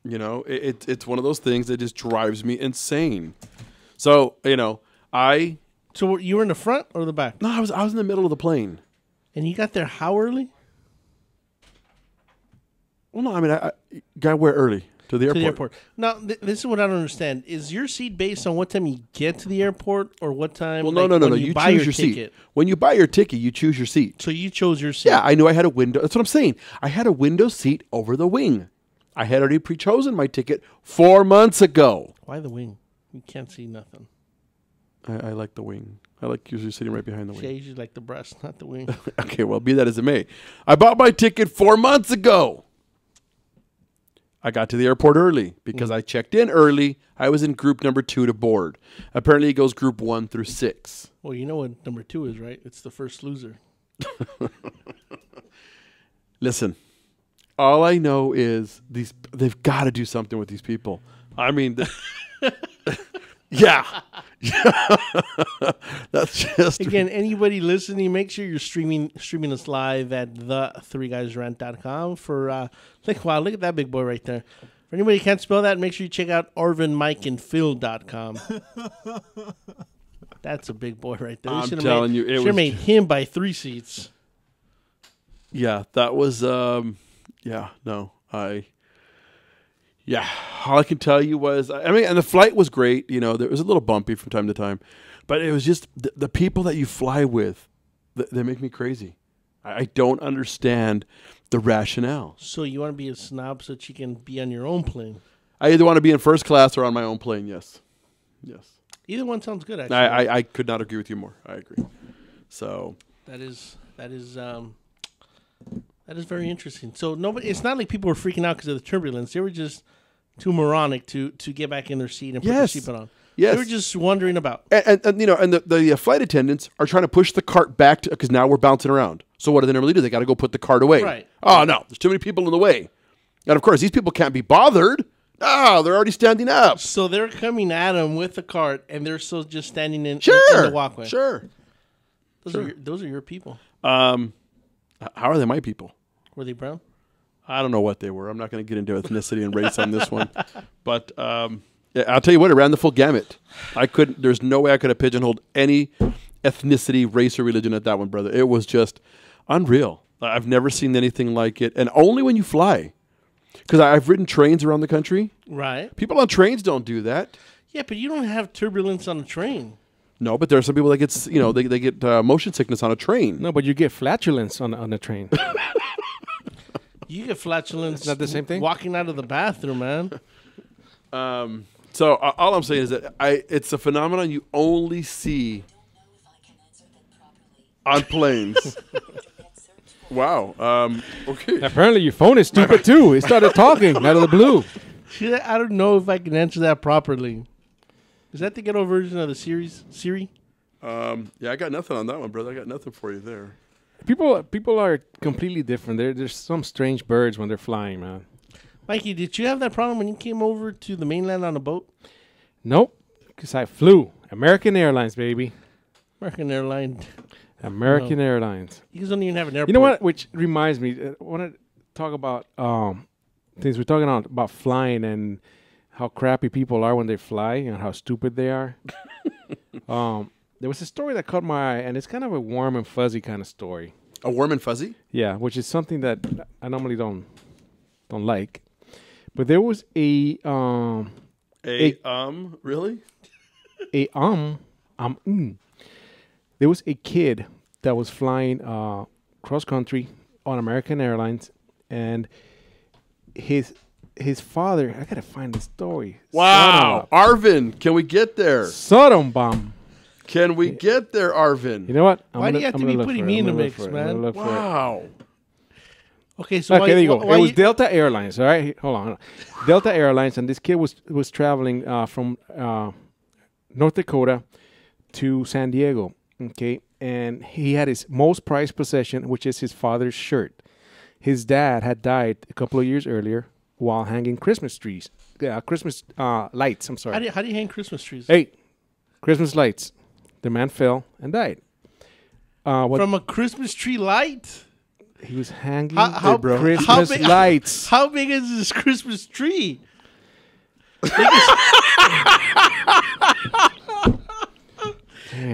It's one of those things that just drives me insane. So, So you were in the front or the back? No, I was in the middle of the plane. And you got there how early? Well, no, I mean, I got where early? To the airport. To the airport. Now, this is what I don't understand. Is your seat based on what time you get to the airport or what time no. You buy choose your seat. ticket? When you buy your ticket, you choose your seat. So you chose your seat? Yeah, I knew I had a window. That's what I'm saying. I had a window seat over the wing. I had already pre-chosen my ticket 4 months ago. Why the wing? You can't see nothing. I like the wing. I like usually sitting right behind the wing. Yeah, I usually like the breast, not the wing. Okay, well, be that as it may. I bought my ticket 4 months ago. I got to the airport early because I checked in early. I was in group number 2 to board. Apparently, it goes group 1 through 6. Well, you know what number 2 is, right? It's the first loser. Listen, all I know is they've got to do something with these people. I mean, yeah. That's just... Again, anybody listening, make sure you're streaming us live at the3guysrant.com for... wow, look at that big boy right there. For anybody who can't spell that, make sure you check out arvinmikeandphil.com. That's a big boy right there. I'm telling you, it was... made him by 3 seats. Yeah, that was... Yeah, all I can tell you was, and the flight was great. There was a little bumpy from time to time, but it was just the people that you fly with, they make me crazy. I don't understand the rationale. So you want to be a snob so that you can be on your own plane? I either want to be in first class or on my own plane, yes. Either one sounds good, actually. I could not agree with you more. I agree. So that is very interesting. So it's not like people were freaking out because of the turbulence. They were just too moronic to get back in their seat and put their seatbelt on. Yes. They were just wondering about. And the flight attendants are trying to push the cart back because now we're bouncing around. So what do they normally do? They got to go put the cart away. Right. Oh, no. There's too many people in the way. And, of course, these people can't be bothered. Oh, they're already standing up. So they're coming at them with the cart, and they're still just standing in the walkway. Sure. Those are your people. How are they my people? Were they brown? I don't know what they were. I'm not going to get into ethnicity and race on this one. But I'll tell you what, it ran the full gamut. There's no way I could have pigeonholed any ethnicity, race, or religion at that one, brother. It was just unreal. I've never seen anything like it. And only when you fly. Because I've ridden trains around the country. Right. People on trains don't do that. Yeah, but you don't have turbulence on a train. No, but there are some people that get, they get motion sickness on a train. No, but you get flatulence on a train. You get flatulence. Is that the same thing? Walking out of the bathroom, man. So all I'm saying is that it's a phenomenon you only see on planes. Wow. Okay. Apparently your phone is stupid too. It started talking out of the blue. See, I don't know if I can answer that properly. Is that the ghetto version of the Siri? Yeah, I got nothing on that one, brother. I got nothing for you there. People are completely different. There's some strange birds when they're flying, man. Mikey, did you have that problem when you came over to the mainland on a boat? Nope, because I flew. American Airlines, baby. American Airlines. American Airlines. You guys don't even have an airport. You know what? Which reminds me, I want to talk about things we're talking about flying and how crappy people are when they fly and how stupid they are. There was a story that caught my eye, and it's kind of a warm and fuzzy kind of story. A warm and fuzzy? Yeah, which is something that I normally don't like. But there was really? There was a kid that was flying cross country on American Airlines, and his father. I gotta find the story. Wow, Arvin, can we get there? Sodom bomb. Can we get there, Arvin? You know what? Why do you have to be putting me in the mix, man? Wow. Okay, so there you go. It was Delta Airlines. All right, hold on. Delta Airlines, and this kid was traveling from North Dakota to San Diego. Okay, and he had his most prized possession, which is his father's shirt. His dad had died a couple of years earlier while hanging Christmas trees, Christmas lights. I'm sorry. How do you hang Christmas trees? Hey, Christmas lights. The man fell and died. From a Christmas tree light? He was hanging Christmas lights. How big is this Christmas tree?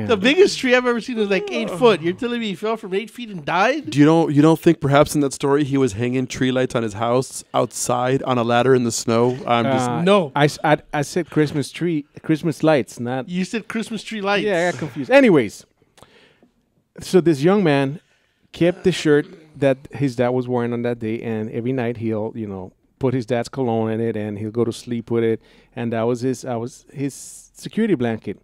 The biggest tree I've ever seen is like 8 foot. You're telling me he fell from 8 feet and died? You don't think perhaps in that story he was hanging tree lights on his house outside on a ladder in the snow? No. I said Christmas lights, not. You said Christmas tree lights. Yeah, I got confused. Anyways, so this young man kept the shirt that his dad was wearing on that day, and every night he'll put his dad's cologne in it, and he'll go to sleep with it, and that was his security blanket.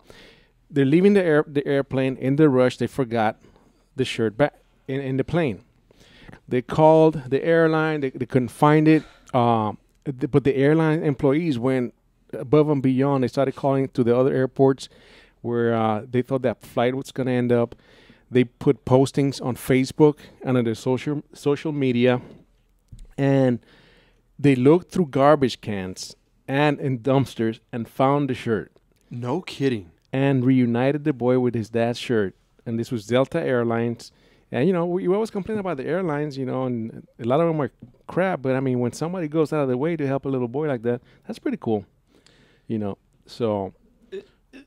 They're leaving the airplane in the rush. They forgot the shirt back in the plane. They called the airline. They couldn't find it. But the airline employees went above and beyond. They started calling to the other airports where they thought that flight was going to end up. They put postings on Facebook and on their social media, and they looked through garbage cans and in dumpsters and found the shirt. No kidding. And reunited the boy with his dad's shirt. And this was Delta Airlines. And, you always complain about the airlines, and a lot of them are crap. But, I mean, when somebody goes out of their way to help a little boy like that, that's pretty cool. So.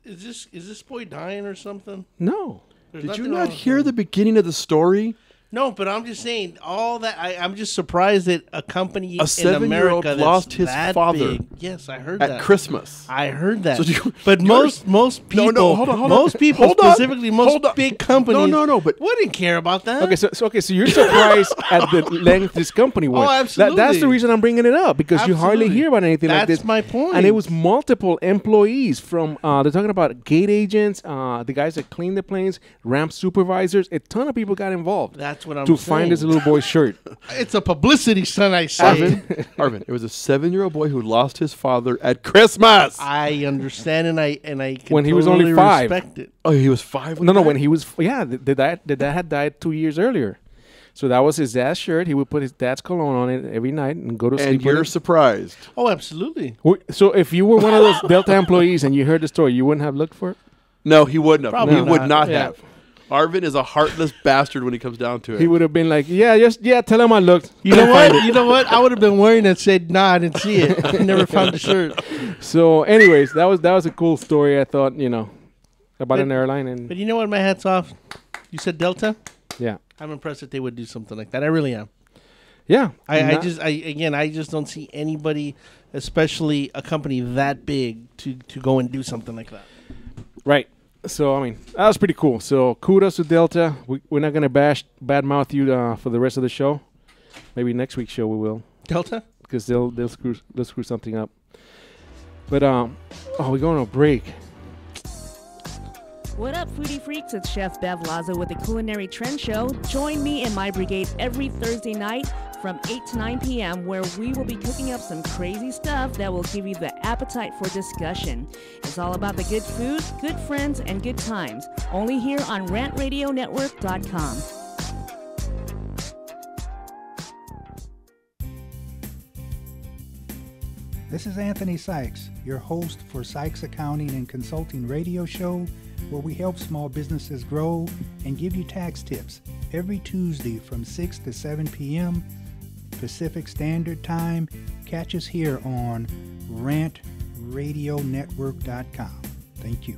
Is this boy dying or something? No. Did you not hear the beginning of the story? No, but I'm just saying all that. I'm just surprised that a company a in America that's lost his that father. Big. Yes, I heard at that at Christmas. I heard that. So but most people, hold on. most people, Hold on. specifically most big companies, but wouldn't care about that. Okay, so you're surprised at the length this company went. Oh, absolutely. That's the reason I'm bringing it up, because you hardly hear about anything like this. That's my point. And it was multiple employees from. They're talking about gate agents, the guys that clean the planes, ramp supervisors. A ton of people got involved. That's what I'm to saying. Find this little boy's shirt. It's a publicity stunt, I say. Arvin, it was a 7-year-old boy who lost his father at Christmas. I understand, and I can when he was totally only 5. respect it. Oh, he was 5. When he was the dad had died 2 years earlier. So that was his dad's shirt. He would put his dad's cologne on it every night and go to sleep. And you're surprised. Oh, absolutely. So if you were one of those Delta employees and you heard the story, you wouldn't have looked for it? No, he wouldn't have. Probably he would not Yeah. have. Arvin is a heartless bastard when he comes down to it. He would have been like, tell him I looked. You know what? You know what? I would have been wearing it. Said, nah, I didn't see it. I never found the shirt. So, anyways, that was a cool story. I thought, about an airline. But you know what? My hat's off. You said Delta. Yeah, I'm impressed that they would do something like that. I really am. Yeah. I just don't see anybody, especially a company that big, to go and do something like that. Right. So, I mean, that was pretty cool. So, kudos to Delta. We're not going to badmouth you for the rest of the show. Maybe next week's show we will. Delta? Because they'll screw something up. But, we're going on a break. What up, foodie freaks? It's Chef Bev Lazo with the Culinary Trend Show. Join me and my brigade every Thursday night from 8 to 9 p.m. where we will be cooking up some crazy stuff that will give you the appetite for discussion. It's all about the good food, good friends, and good times. Only here on RantRadioNetwork.com. This is Anthony Sykes, your host for Sykes Accounting and Consulting radio show, where we help small businesses grow and give you tax tips every Tuesday from 6 to 7 p.m. Pacific Standard Time. Catch us here on RantRadioNetwork.com. Thank you.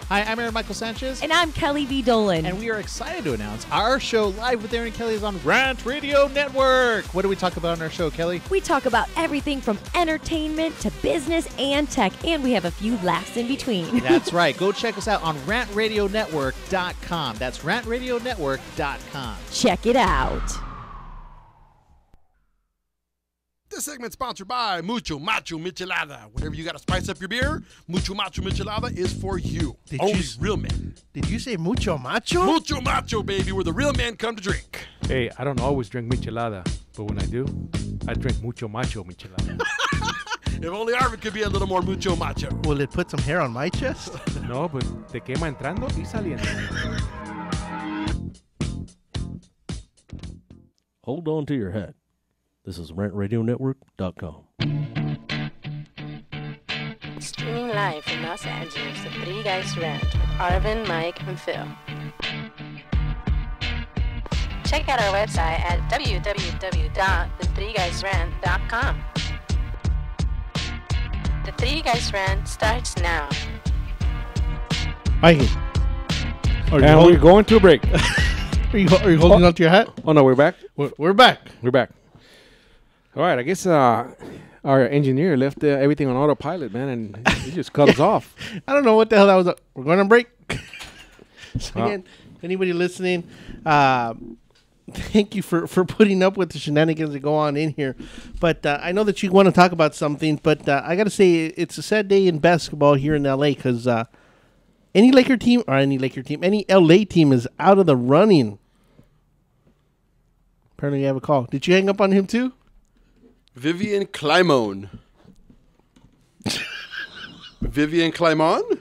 Hi, I'm Aaron Michael Sanchez. And I'm Kelly V. Dolan. And we are excited to announce our show Live with Aaron and Kelly is on Rant Radio Network. What do we talk about on our show, Kelly? We talk about everything from entertainment to business and tech, and we have a few laughs in between. That's right. Go check us out on RantRadioNetwork.com. That's RantRadioNetwork.com. Check it out. This segment's sponsored by Mucho Macho Michelada. Whenever you got to spice up your beer, Mucho Macho Michelada is for you. Only real men. Did you say Mucho Macho? Mucho Macho, baby, where the real men come to drink. Hey, I don't always drink Michelada, but when I do, I drink Mucho Macho Michelada. If only Arvin could be a little more Mucho Macho. Will it put some hair on my chest? No, but te quema entrando y saliendo. Hold on to your hat. This is RantRadioNetwork.com. Streaming live from Los Angeles, the Three Guys Rant with Arvin, Mike, and Phil. Check out our website at www.the3guysrant.com. The Three Guys Rant starts now. Mikey. And we're going to a break. Are you holding on to your hat? Oh, no, we're back? We're back. We're back. All right, I guess our engineer left everything on autopilot, man, and he just cut us off. I don't know what the hell that was. We're going to break. So again, anybody listening, thank you for putting up with the shenanigans that go on in here. But I know that you want to talk about something, but I got to say it's a sad day in basketball here in L.A. because any LA team is out of the running. Apparently you have a call. Did you hang up on him too? Vivian Climone. Vivian Climone?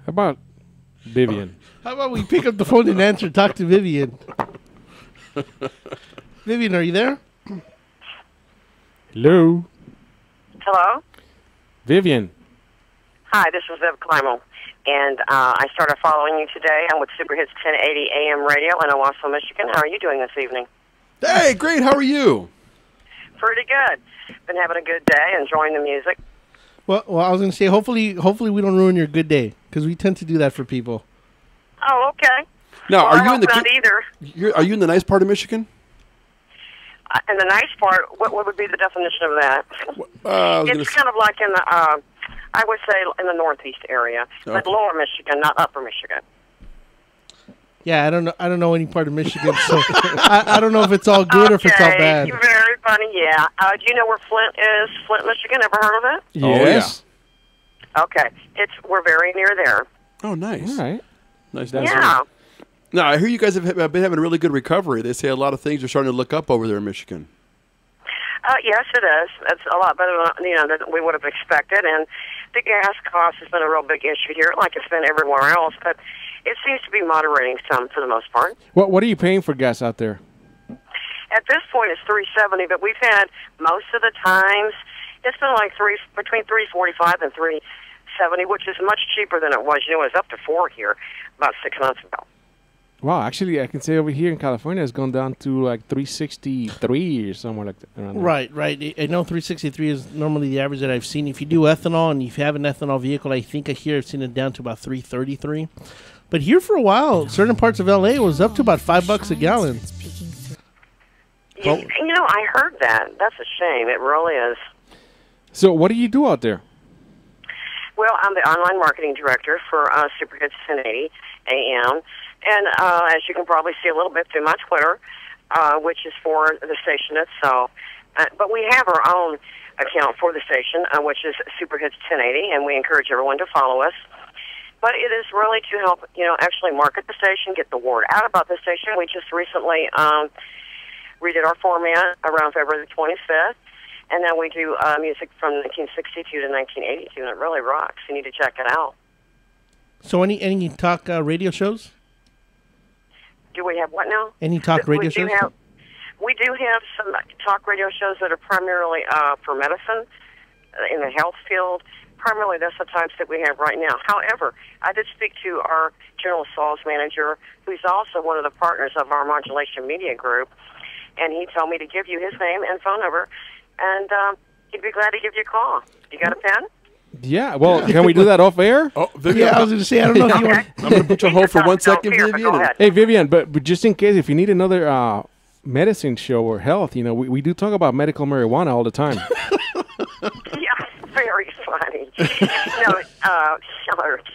How about Vivian? How about we pick up the phone and answer, talk to Vivian? Vivian, are you there? Hello? Hello? Vivian. Hi, this is Viv Climone. And I started following you today. I'm with Super Hits 1080 AM Radio in Owasso, Michigan. How are you doing this evening? Hey, great. How are you? Pretty good. Been having a good day, enjoying the music. Well, I was going to say, hopefully we don't ruin your good day, because we tend to do that for people. Oh, okay. Now, well, are you in the not either? Are you in the nice part of Michigan? In the nice part, what would be the definition of that? It's kind of like in the, I would say, in the northeast area, but lower Michigan, not upper Michigan. Yeah, I don't know any part of Michigan, so I don't know if it's all good or if it's all bad. Very funny, yeah. Do you know where Flint is? Flint, Michigan. Ever heard of it? Yes. Oh, yeah. Okay, we're very near there. Oh, nice. All right. Nice. Yeah. Now, I hear you guys have been having a really good recovery. They say a lot of things are starting to look up over there in Michigan. Yes, it is. It's a lot better than we would have expected, and the gas cost has been a real big issue here, like it's been everywhere else. But it seems to be moderating some for the most part. What are you paying for gas out there? At this point, it's $3.70, but we've had most of the times it's been like between $3.45 and $3.70, which is much cheaper than it was. It was up to $4 here about 6 months ago. Wow, actually, I can say over here in California, it's gone down to like 363 or somewhere like that. Around there. Right. I know 363 is normally the average that I've seen. If you do ethanol and if you have an ethanol vehicle, I think I've seen it down to about 333. But here for a while, certain parts of LA was up to about $5 a gallon. I heard that. That's a shame. It really is. So what do you do out there? Well, I'm the online marketing director for Superhits 1080 AM. And as you can probably see a little bit through my Twitter, which is for the station itself. But we have our own account for the station, which is Superhits 1080, and we encourage everyone to follow us. But it is really to help, actually market the station, get the word out about the station. We just recently redid our format around February the 25th. And then we do music from 1962 to 1982, and it really rocks. You need to check it out. So any talk radio shows? Do we have what now? Any talk radio shows? We do have some talk radio shows that are primarily for medicine, in the health field. Primarily, that's the types that we have right now. However, I did speak to our general sales manager, who's also one of the partners of our Modulation Media Group, and he told me to give you his name and phone number, and he'd be glad to give you a call. You got a pen? Yeah, well, can we do that off air? Oh, Vivian. Yeah, I was going to say, I don't know if you want... I'm going to put you on hold for 1 second, Vivian. Hey, Vivian, but just in case, if you need another medicine show or health, we do talk about medical marijuana all the time. Yeah, very funny. So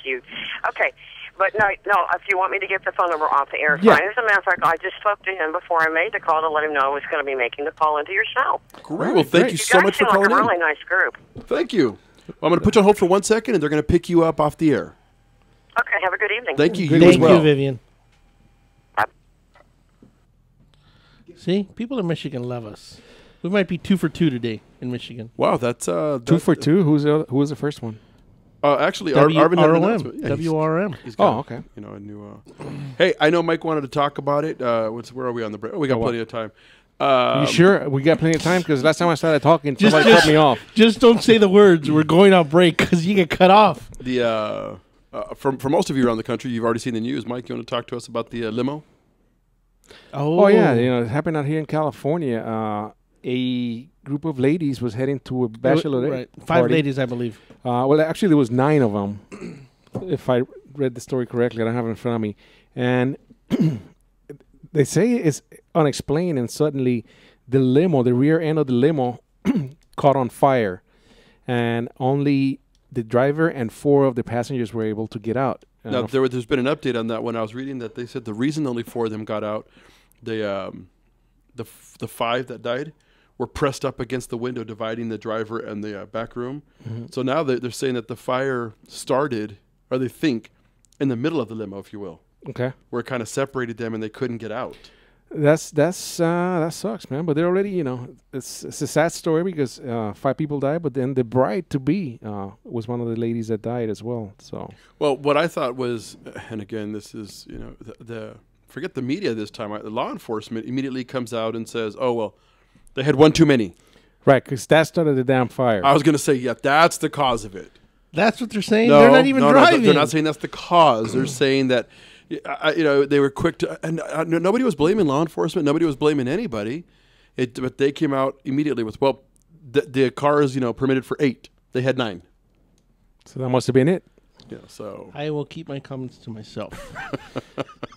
cute. Okay. But no, if you want me to get the phone number off the air, fine. As a matter of fact, I just spoke to him before I made the call to let him know I was going to be making the call into your show. Great. Well, thank you so much for calling in. You guys seem like a really nice group. Thank you. Well, I'm going to put you on hold for 1 second, and they're going to pick you up off the air. Okay, have a good evening. Thank you. Thank you, Vivian. See, people in Michigan love us. We might be 2 for 2 today in Michigan. Wow, that's 2 for 2. Who was the first one? Actually, Arvin had an announcement. Yeah, WRM. Okay. A new. Hey, I know Mike wanted to talk about it. Where are we on the break? Oh, we got plenty of time. You sure we got plenty of time? Because last time I started talking, somebody cut me off. Just don't say the words. We're going on break because you get cut off. For most of you around the country, you've already seen the news. Mike, you want to talk to us about the limo? Oh yeah, it happened out here in California. A group of ladies was heading to a bachelorette party. 5 ladies, I believe. Well, actually, there was 9 of them, if I read the story correctly. I don't have it in front of me. And they say it's unexplained, and suddenly the rear end of the limo caught on fire. And only the driver and 4 of the passengers were able to get out. Now, there's been an update on that one. I was reading that they said the reason only 4 of them got out, the 5 that died were pressed up against the window, dividing the driver and the back room. Mm-hmm. So now they're saying that the fire started, or they think, in the middle of the limo, if you will. Okay. Where it kind of separated them and they couldn't get out. That sucks, man. But they're already, it's a sad story because 5 people died, but then the bride-to-be was one of the ladies that died as well. So. Well, what I thought was, and again, this is, forget the media this time. The law enforcement immediately comes out and says, oh, well, they had one too many. Right, because that started the damn fire. I was going to say, yeah, that's the cause of it. That's what they're saying? No, they're not even driving. They're not saying that's the cause. They're saying that, they were quick to, and nobody was blaming law enforcement. Nobody was blaming anybody. But they came out immediately with, well, the car is, permitted for 8. They had 9. So that must have been it. Yeah, so I will keep my comments to myself.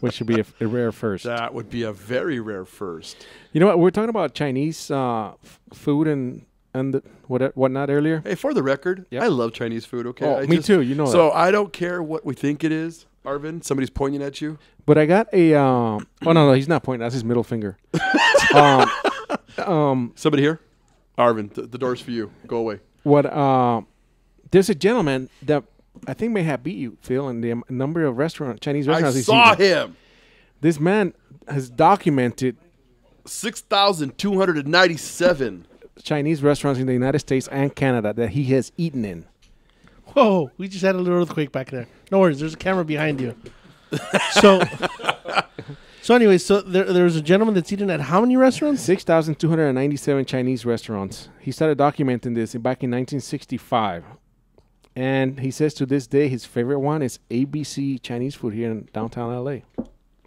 Which should be a rare first. That would be a very rare first. You know what? We're talking about Chinese food and whatnot earlier. Hey, for the record, I love Chinese food. Okay, oh, me too. You know so that. I don't care what we think it is, Arvin. Somebody's pointing at you. But I got a. Oh no, he's not pointing. That's his middle finger. Somebody here, Arvin. The door's for you. Go away. What? There's a gentleman that I think may have beat you, Phil, in the number of Chinese restaurants. I saw him. This man has documented 6,297 Chinese restaurants in the United States and Canada that he has eaten in. Whoa, we just had a little earthquake back there. No worries, there's a camera behind you. So anyway, there's a gentleman that's eaten at how many restaurants? 6,297 Chinese restaurants. He started documenting this back in 1965. And he says to this day his favorite one is ABC Chinese food here in downtown LA.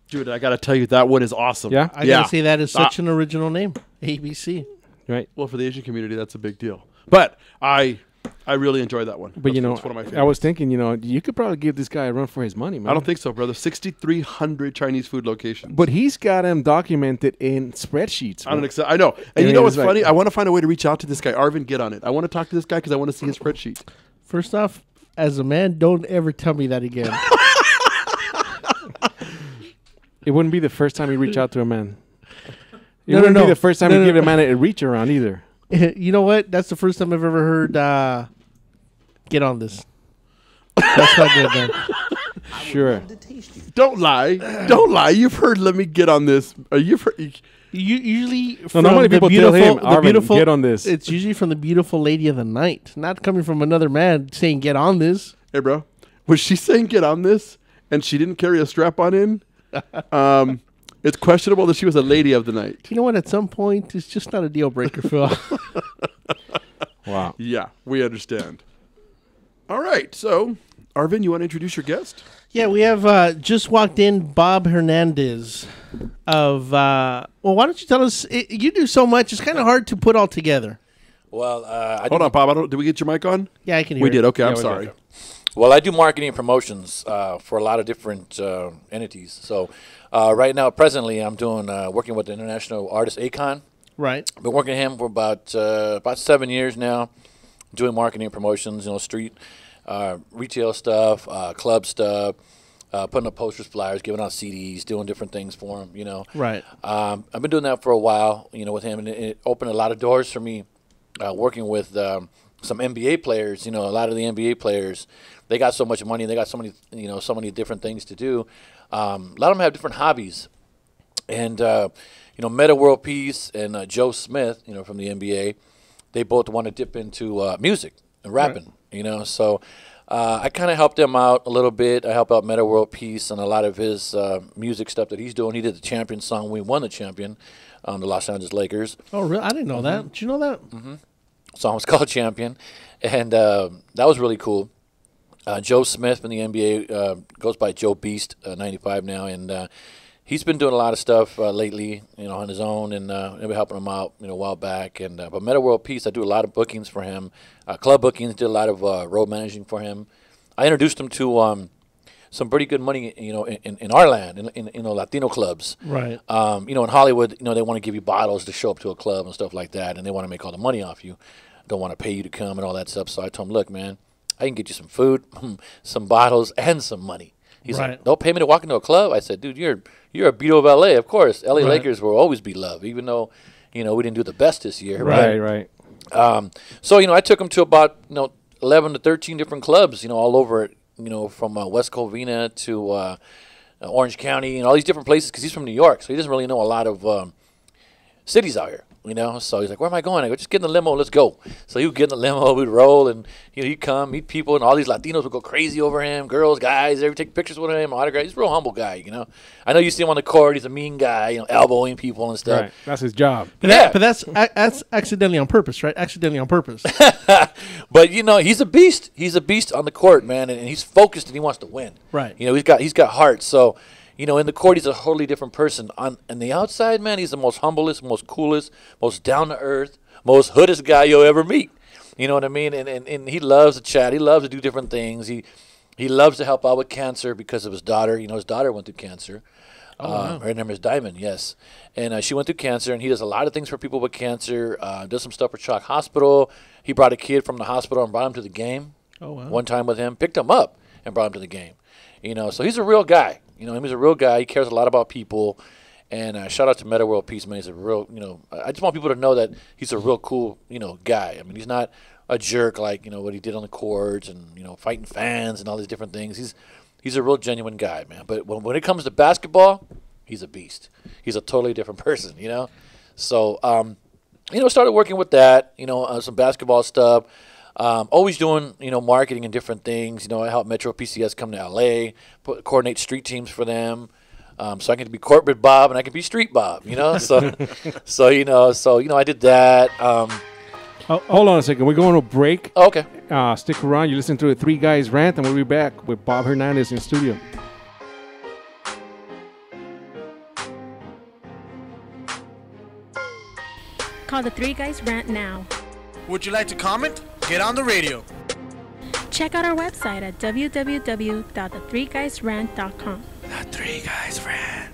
Dude, I got to tell you, that one is awesome. Yeah? I gotta say that is such an original name. ABC. Right. Well, for the Asian community, that's a big deal. But I really enjoy that one. But That's you know, one of my favorites. I was thinking, you know, you could probably give this guy a run for his money, man. I don't think so, brother. 6,300 Chinese food locations. But he's got them documented in spreadsheets. I know. And you know what's funny? I want to find a way to reach out to this guy. Arvin, get on it. I want to talk to this guy because I want to see his spreadsheet. First off, as a man, don't ever tell me that again. It wouldn't be the first time you reach out to a man. It No, wouldn't no, be no. the first time No, you no, give no. a man a reach around either. You know what? That's the first time I've ever heard. Get on this. That's not good, man. Sure. Don't lie. Don't lie. You've heard. Let me get on this. You've heard. Usually, No, from not many the people tell beautiful, him, Arvin, get on this. It's usually from the beautiful lady of the night, not coming from another man saying "get on this." Hey, bro, was she saying "get on this" and she didn't carry a strap on in? It's questionable that she was a lady of the night. You know what? At some point, it's just not a deal breaker, Phil. Wow. Yeah, we understand. All right, so Arvin, you want to introduce your guest? Yeah, we have just walked in Bob Hernandez of. Well, why don't you tell us? You do so much; it's kind of hard to put all together. Well, hold on, Bob. Did we get your mic on? Yeah, I can hear We it. did. Okay, Yeah, I'm we sorry. did. Well, I do marketing and promotions for a lot of different entities. So right now, presently, I'm doing working with the international artist Akon. Right. Been working with him for about 7 years now, doing marketing and promotions. You know, street, retail stuff, club stuff, putting up posters, flyers, giving out CDs, doing different things for him. You know. Right. I've been doing that for a while. You know, with him, and it opened a lot of doors for me. Working with some NBA players, you know, a lot of the NBA players, they got so much money, they got so many, you know, so many different things to do. A lot of them have different hobbies, and you know, Meta World Peace and Joe Smith, you know, from the NBA, they both want to dip into music and rapping, you know. So I kind of helped them out a little bit. I helped out Meta World Peace and a lot of his music stuff that he's doing. He did the Champion song. We won the Champion, the Los Angeles Lakers. Oh, really? I didn't know that. Did you know that? Mm-hmm. Song was called Champion, and that was really cool. Joe Smith from the NBA goes by Joe Beast, 95 now, and he's been doing a lot of stuff lately, you know, on his own, and I've been helping him out, you know, a while back. And but Meta World Peace, I do a lot of bookings for him, club bookings, did a lot of road managing for him. I introduced him to some pretty good money, you know, in our land, in you know, Latino clubs. Right. You know, in Hollywood, you know, they want to give you bottles to show up to a club and stuff like that, and they want to make all the money off you. Don't want to pay you to come and all that stuff. So I told him, look, man, I can get you some food, some bottles, and some money. He's Right. like, don't pay me to walk into a club. I said, dude, you're a Beatle of LA, of course. LA Right. Lakers will always be loved, even though, you know, we didn't do the best this year. Right. So, you know, I took him to about, you know, 11 to 13 different clubs, you know, all over, you know, from West Covina to Orange County and all these different places, because he's from New York, so he doesn't really know a lot of cities out here. You know, so he's like, where am I going? I go, just get in the limo, let's go. So he would get in the limo, we'd roll, and, you know, he'd come, meet people, and all these Latinos would go crazy over him, girls, guys, they would take pictures with him, autographs. He's a real humble guy, you know. I know you see him on the court, he's a mean guy, you know, elbowing people and stuff. Right. That's his job. But that's accidentally on purpose, right? Accidentally on purpose. But, you know, he's a beast. He's a beast on the court, man, and he's focused and he wants to win. Right. You know, he's got heart, so... You know, in the court, he's a totally different person. On the outside, man, he's the most humblest, most coolest, most down-to-earth, most hoodest guy you'll ever meet. You know what I mean? And he loves to chat. He loves to do different things. He loves to help out with cancer because of his daughter. You know, his daughter went through cancer. Oh, wow. Her name is Diamond, yes. And she went through cancer, and he does a lot of things for people with cancer, does some stuff for Chalk Hospital. He brought a kid from the hospital and brought him to the game. Oh, wow. One time with him, picked him up and brought him to the game. You know, so he's a real guy. You know, he's a real guy. He cares a lot about people. And shout out to Meta World Peace, man. He's a real, you know, I just want people to know that he's a real cool, you know, guy. I mean, he's not a jerk like, you know, what he did on the courts and, you know, fighting fans and all these different things. He's a real genuine guy, man. But when it comes to basketball, he's a beast. He's a totally different person, you know. So, you know, started working with that, you know, some basketball stuff. Always doing, you know, marketing and different things. You know, I help Metro PCS come to LA, coordinate street teams for them. So I can be corporate Bob and I can be street Bob, you know. So you know, I did that. Hold on a second. We're going to a break. Oh, okay. Stick around. You listen to the Three Guys Rant, and we'll be back with Bob Hernandez in studio. Call the Three Guys Rant now. Would you like to comment? Get on the radio. Check out our website at www.the3guysrant.com. The Three Guys Rant.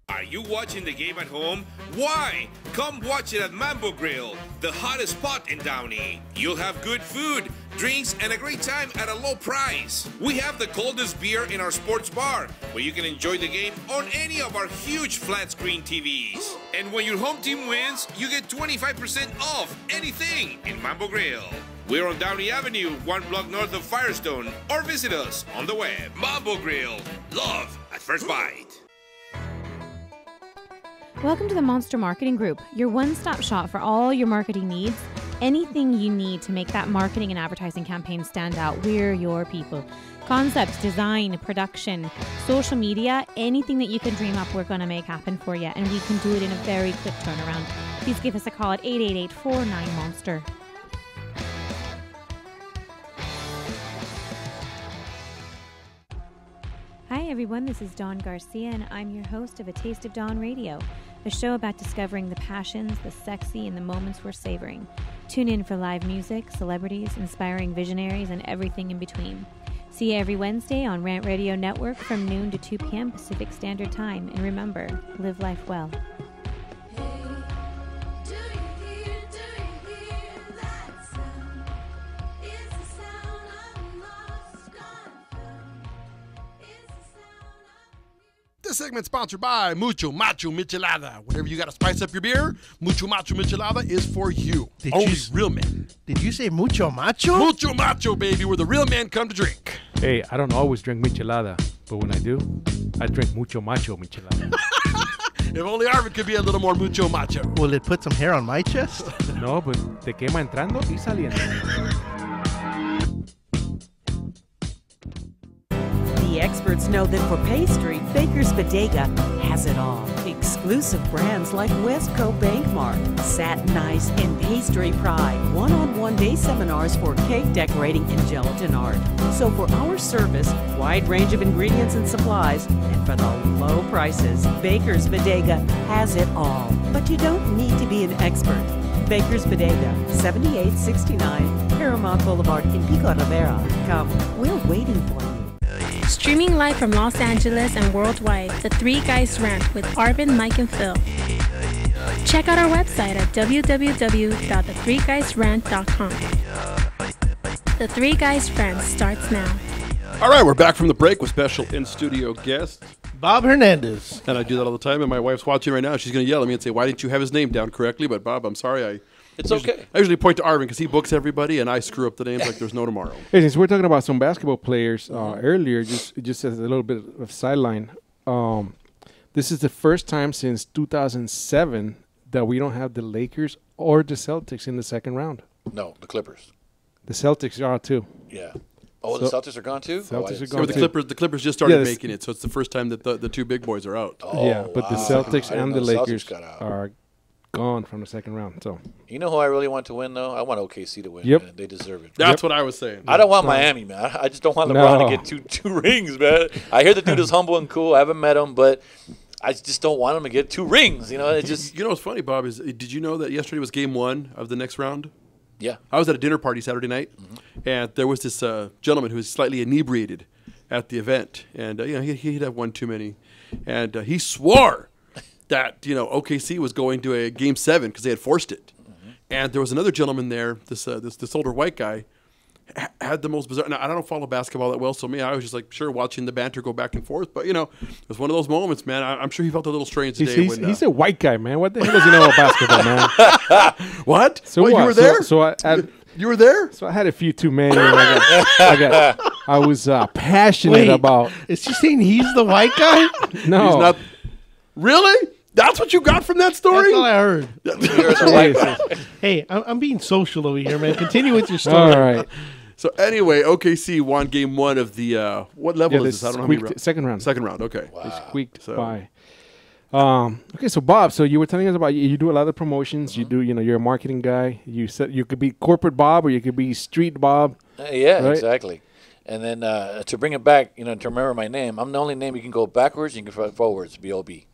Are you watching the game at home? Why? Come watch it at Mambo Grill, the hottest spot in Downey. You'll have good food, drinks, and a great time at a low price. We have the coldest beer in our sports bar, where you can enjoy the game on any of our huge flat screen TVs. And when your home team wins, you get 25% off anything in Mambo Grill. We're on Downey Avenue, 1 block north of Firestone, or visit us on the web. Mambo Grill, love at first bite. Welcome to the Monster Marketing Group, your one-stop shop for all your marketing needs. Anything you need to make that marketing and advertising campaign stand out, we're your people. Concepts, design, production, social media, anything that you can dream up, we're going to make happen for you. And we can do it in a very quick turnaround. Please give us a call at 888-49-MONSTER. Hi everyone, this is Dawn Garcia and I'm your host of A Taste of Dawn Radio, a show about discovering the passions, the sexy, and the moments we're savoring. Tune in for live music, celebrities, inspiring visionaries, and everything in between. See you every Wednesday on Rant Radio Network from noon to 2 p.m. Pacific Standard Time. And remember, live life well. This segment's sponsored by Mucho Macho Michelada. Whenever you got to spice up your beer, Mucho Macho Michelada is for you. Only real men. Did you say mucho macho? Mucho Macho, baby, where the real men come to drink. Hey, I don't always drink michelada, but when I do, I drink mucho macho michelada. If only Arvin could be a little more mucho macho. Will it put some hair on my chest? No, but te quema entrando y saliendo. The experts know that for pastry, Baker's Bodega has it all. Exclusive brands like Westco Bankmart, Satin Ice, and Pastry Pride. One-on-one day seminars for cake decorating and gelatin art. So for our service, wide range of ingredients and supplies, and for the low prices, Baker's Bodega has it all. But you don't need to be an expert. Baker's Bodega, 7869 Paramount Boulevard in Pico Rivera. Come, we're waiting for you. Streaming live from Los Angeles and worldwide, The Three Guys Rant with Arvin, Mike, and Phil. Check out our website at www.the3guysrant.com. The Three Guys Rant starts now. All right, we're back from the break with special in-studio guest Bob Hernandez. And I do that all the time, and my wife's watching right now. She's going to yell at me and say, why didn't you have his name down correctly? But, Bob, I'm sorry. It's okay. I usually point to Arvin because he books everybody, and I screw up the names like there's no tomorrow. Hey, since we're talking about some basketball players earlier, just as a little bit of sideline, this is the first time since 2007 that we don't have the Lakers or the Celtics in the second round. No, the Clippers. The Celtics are too. Yeah. Oh, the Celtics are gone too? Celtics are gone the too. Clippers just started making it, so it's the first time that the two big boys are out. Oh, yeah, but the Celtics and the Lakers got out. are gone from the second round. So you know who I really want to win, though? I want OKC to win. Yep. Man. They deserve it. That's what I was saying. I don't want Miami, man. I just don't want LeBron to get two rings, man. I hear the dude is humble and cool. I haven't met him, but I just don't want him to get 2 rings. You know, it just. You know what's funny, Bob, is did you know that yesterday was game 1 of the next round? Yeah. I was at a dinner party Saturday night, and there was this gentleman who was slightly inebriated at the event, and he'd have one too many, and he swore that OKC was going to a game 7 because they had forced it, and there was another gentleman there, this older white guy, had the most bizarre. Now, I don't follow basketball that well, so I was just like watching the banter go back and forth. But it was one of those moments, man. I'm sure he felt a little strange today. He's a white guy, man. What the hell does he know about basketball, man? What? So what? You were there? You were there? So I had a few too many. I was passionate about. Is she saying he's the white guy? No, he's not. Really? That's what you got from that story? That's all I heard. Hey, I'm being social over here, man. Continue with your story. All right. So anyway, OKC won game 1 of the what level is this? I don't know how many rounds. Second round. Second round. Okay. Wow. They squeaked by. Okay, so Bob, so you were telling us about you do a lot of promotions. You do, you're a marketing guy. You said you could be corporate Bob or you could be street Bob. Yeah, right? exactly. And then to bring it back, to remember my name, I'm the only name you can go backwards, you can go forwards, B.O.B.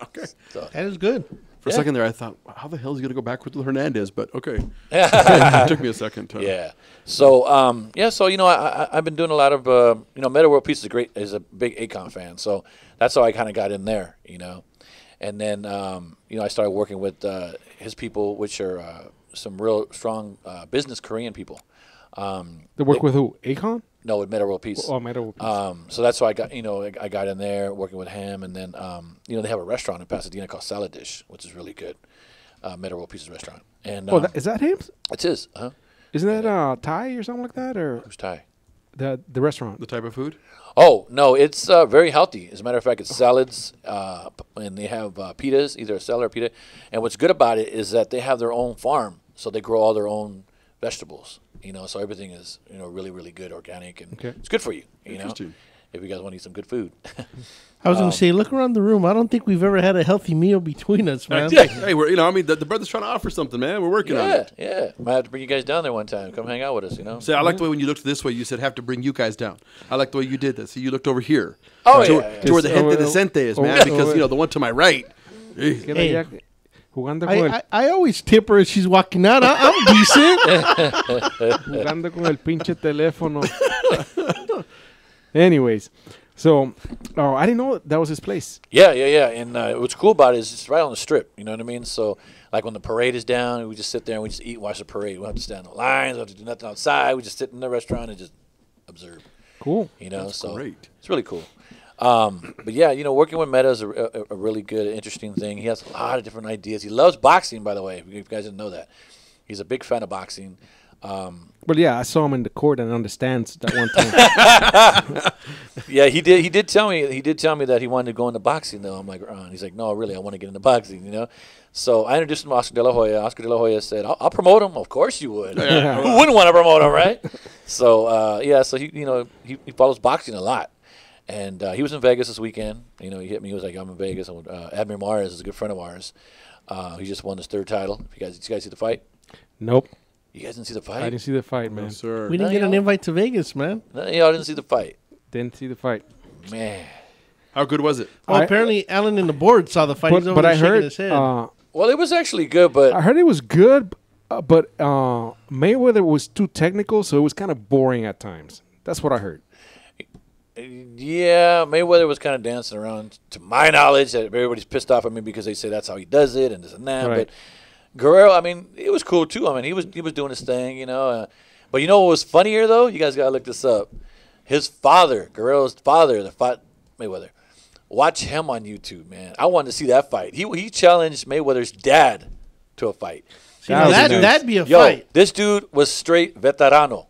Okay. So. That is good. For a second there, I thought, how the hell is he going to go backwards with Hernandez? But okay. It took me a second. Yeah. So, I've been doing a lot of, Meta World Peace is a big Akon fan. So that's how I kind of got in there, And then, I started working with his people, which are some real strong business Korean people. They work with who? Akon? No, with Meta World Peace. Oh, Meta World Peace. So that's why I got, I got in there working with him, and then, they have a restaurant in Pasadena called Salad Dish, which is really good. Meta World Peace's restaurant. And is that him? It's his. Huh? Isn't that Thai or something like that, or who's Thai? The restaurant. The type of food? Oh no, it's very healthy. As a matter of fact, it's salads, and they have pitas, either a salad or pita. And what's good about it is that they have their own farm, so they grow all their own vegetables. So everything is really, really good, organic, and it's good for you. Interesting. If you guys want to eat some good food. I was going to say, look around the room. I don't think we've ever had a healthy meal between us, man. Hey, we're the brother's trying to offer something, man. We're working on it. Yeah. Might have to bring you guys down there one time. Come hang out with us, See, I like the way when you looked this way, you said have to bring you guys down. I like the way you did that. See, you looked over here. Oh, to where the gente decente is, man, because, the one to my right. Hey. I always tip her as she's walking out. I'm decent. Jugando con el pinche teléfono. Anyways, so I didn't know that was his place. Yeah. And what's cool about it is it's right on the strip. You know what I mean? So, like when the parade is down, we just sit there and we just eat and watch the parade. We don't have to stand in the lines. We don't have to do nothing outside. We just sit in the restaurant and just observe. Cool. That's great. It's really cool. But yeah, working with Meta is a really good, interesting thing. He has a lot of different ideas. He loves boxing, by the way, if you guys didn't know that. He's a big fan of boxing. But yeah, I saw him in the court and understands that one time. Yeah, he did tell me that he wanted to go into boxing though. I'm like, he's like, no, really, I want to get into boxing, So I introduced him to Oscar De La Hoya. Oscar De La Hoya said, I'll promote him. Of course you would. Yeah. Who wouldn't want to promote him, right? So so he follows boxing a lot. And he was in Vegas this weekend. He hit me. He was like, I'm in Vegas. Admiral Mars is a good friend of ours. He just won his third title. Did you guys see the fight? Nope. You guys didn't see the fight? I didn't see the fight, man. No, sir. We didn't get an invite to Vegas, man. None of y'all didn't see the fight. Didn't see the fight. Man. How good was it? Well, apparently Alan in the board saw the fight. He's over there shaking his head. Well, it was actually good, but I heard it was good, but Mayweather was too technical, so it was kind of boring at times. That's what I heard. Yeah, Mayweather was kind of dancing around. To my knowledge, that everybody's pissed off at me because they say that's how he does it and this and that. Right. But Guerrero, I mean, it was cool too. I mean, he was doing his thing, But you know what was funnier though? You guys gotta look this up. His father, Guerrero's father, that fought Mayweather. Watch him on YouTube, man. I wanted to see that fight. He challenged Mayweather's dad to a fight. That'd be a fight. This dude was straight veterano.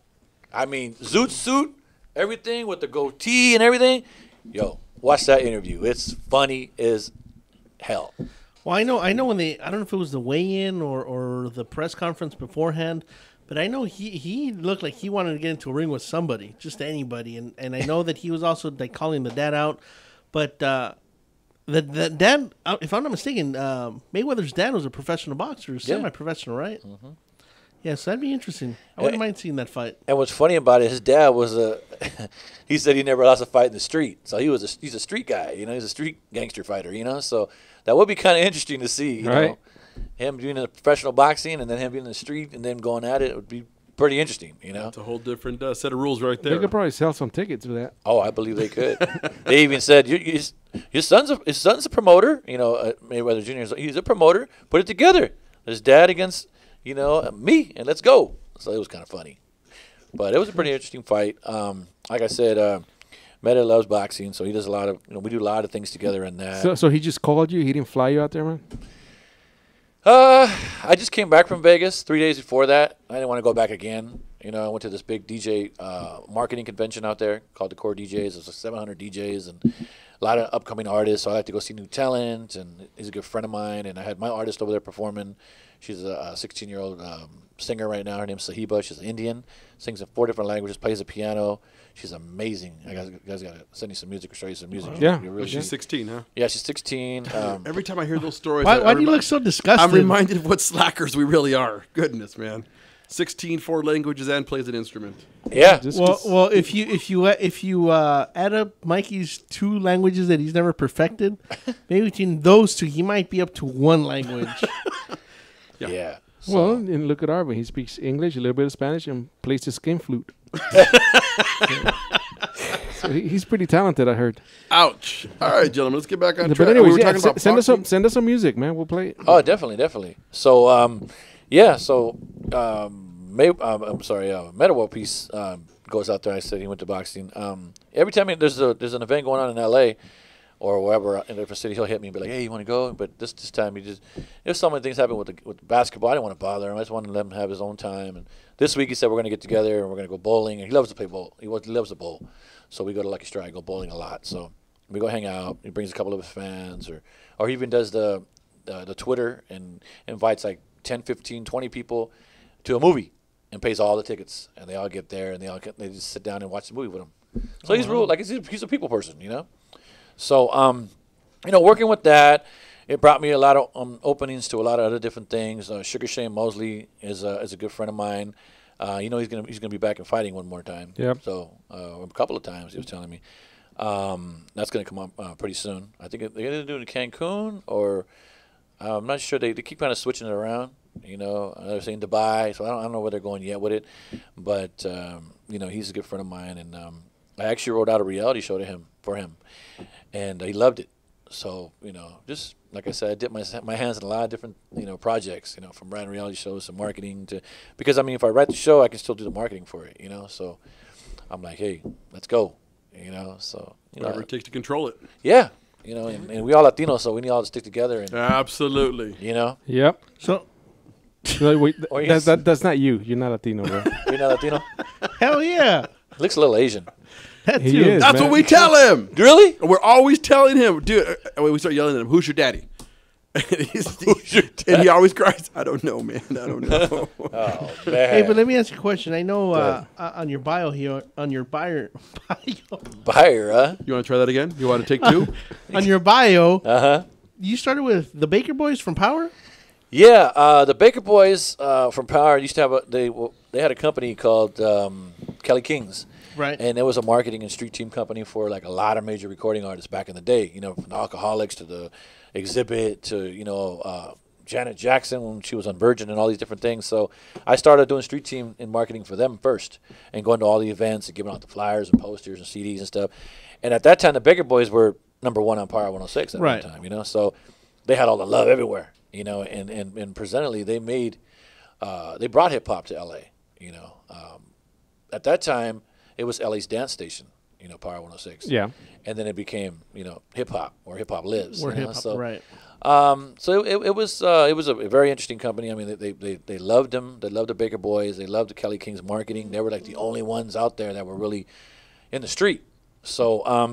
I mean, zoot suit. Everything with the goatee and everything. Yo, watch that interview. It's funny as hell. Well, I know when I don't know if it was the weigh-in or the press conference beforehand, but I know he looked like he wanted to get into a ring with somebody, just anybody. And I know that he was also like calling the dad out. But the dad, if I'm not mistaken, Mayweather's dad was a professional boxer, semi-professional, right? Mm-hmm. Yeah, so that'd be interesting. I wouldn't mind seeing that fight. And what's funny about it, his dad was he said he never lost a fight in the street. So he's a street guy, he's a street gangster fighter, So that would be kind of interesting to see, you know. Him doing the professional boxing and then him being in the street and then going at it. It would be pretty interesting, It's a whole different set of rules right there. They could probably sell some tickets for that. Oh, I believe they could. They even said his son's a promoter, Mayweather Jr. He's a promoter. Put it together. His dad against me, and let's go. So it was kind of funny. But it was a pretty interesting fight. Like I said, Meta loves boxing, so he does a lot of, we do a lot of things together in that. So he just called you? He didn't fly you out there, man? I just came back from Vegas 3 days before that. I didn't want to go back again. I went to this big DJ marketing convention out there called the Core DJs. It was like 700 DJs, and a lot of upcoming artists. So I like to go see new talent, and he's a good friend of mine. And I had my artist over there performing. She's a 16-year-old singer right now. Her name's Sahiba. She's Indian, sings in 4 different languages, plays the piano. She's amazing. You guys got to send you some music or show you some music. Yeah. She's 16, huh? Yeah, she's 16. Every time I hear those stories, why do you look so disgusted? I'm reminded of what slackers we really are. Goodness, man. 16, 4 languages, and plays an instrument. Yeah. Well, if you add up Mikey's 2 languages that he's never perfected, maybe between those 2, he might be up to 1 language. Yeah. Well, and look at Arvin. He speaks English, a little bit of Spanish, and plays the skin flute. So he's pretty talented, I heard. Ouch! All right, gentlemen, let's get back on track. But anyways, we were talking about send us some music, man. We'll play it. Oh, definitely. So, I'm sorry. Meta World Peace goes out there. I said he went to boxing. Every time there's an event going on in L.A. or wherever in a different city, he'll hit me and be like, "Hey, you want to go?" But this time, there's so many things happening with basketball. I didn't want to bother him. I just wanted to let him have his own time. And this week he said we're going to get together and we're going to go bowling. And he loves to play bowl. He loves to bowl. So we go to Lucky Strike, go bowling a lot. So we go hang out. He brings a couple of his fans, or he even does the Twitter and invites like 10, 15, 20 people to a movie and pays all the tickets. And they all get there and they just sit down and watch the movie with him. So he's real, like he's a people person, you know. So working with that, it brought me a lot of openings to a lot of other different things. Sugar Shane Mosley is a good friend of mine. He's gonna be back in fighting one more time. Yep. So a couple of times he was telling me. That's gonna come up pretty soon. I think they're gonna do it in Cancun, or I'm not sure. They keep kind of switching it around. They're saying Dubai, so I don't know where they're going yet with it. But he's a good friend of mine, and I actually wrote out a reality show for him, and he loved it. So just like I said, I dipped my hands in a lot of different projects. From writing reality shows to marketing because if I write the show, I can still do the marketing for it. So I'm like, hey, let's go. So whatever it takes to control it. Yeah. And we all Latinos, so we need all to stick together. And absolutely. Yep. So. Wait, that's not you. You're not Latino, bro. You're not Latino? Hell yeah. Looks a little Asian. That's what we tell him. Really? We're always telling him, dude. We start yelling at him, "Who's your daddy?" And he always cries, "I don't know, man. I don't know." Oh man. Hey, but let me ask you a question. I know on your bio here, on your buyer, huh? You want to try that again? You want to take 2? On your bio, you started with the Baker Boys from Power. Yeah, the Baker Boys from Power used to have they had a company called Kelly Kings. Right. And it was a marketing and street team company for like a lot of major recording artists back in the day, from the Alcoholics to the Exhibit to, Janet Jackson when she was on Virgin and all these different things. So I started doing street team and marketing for them first and going to all the events and giving out the flyers and posters and CDs and stuff. And at that time, the Baker Boys were number 1 on Power 106 at that time, So they had all the love everywhere, and presently they brought hip hop to LA, At that time, it was LA's dance station, Power 106. Yeah. And then it became, hip hop, or hip hop lives. Or hip hop, right. So it was a very interesting company. I mean, they loved them. They loved the Baker Boys. They loved the Kelly Kings marketing. They were like the only ones out there that were really in the street. So, I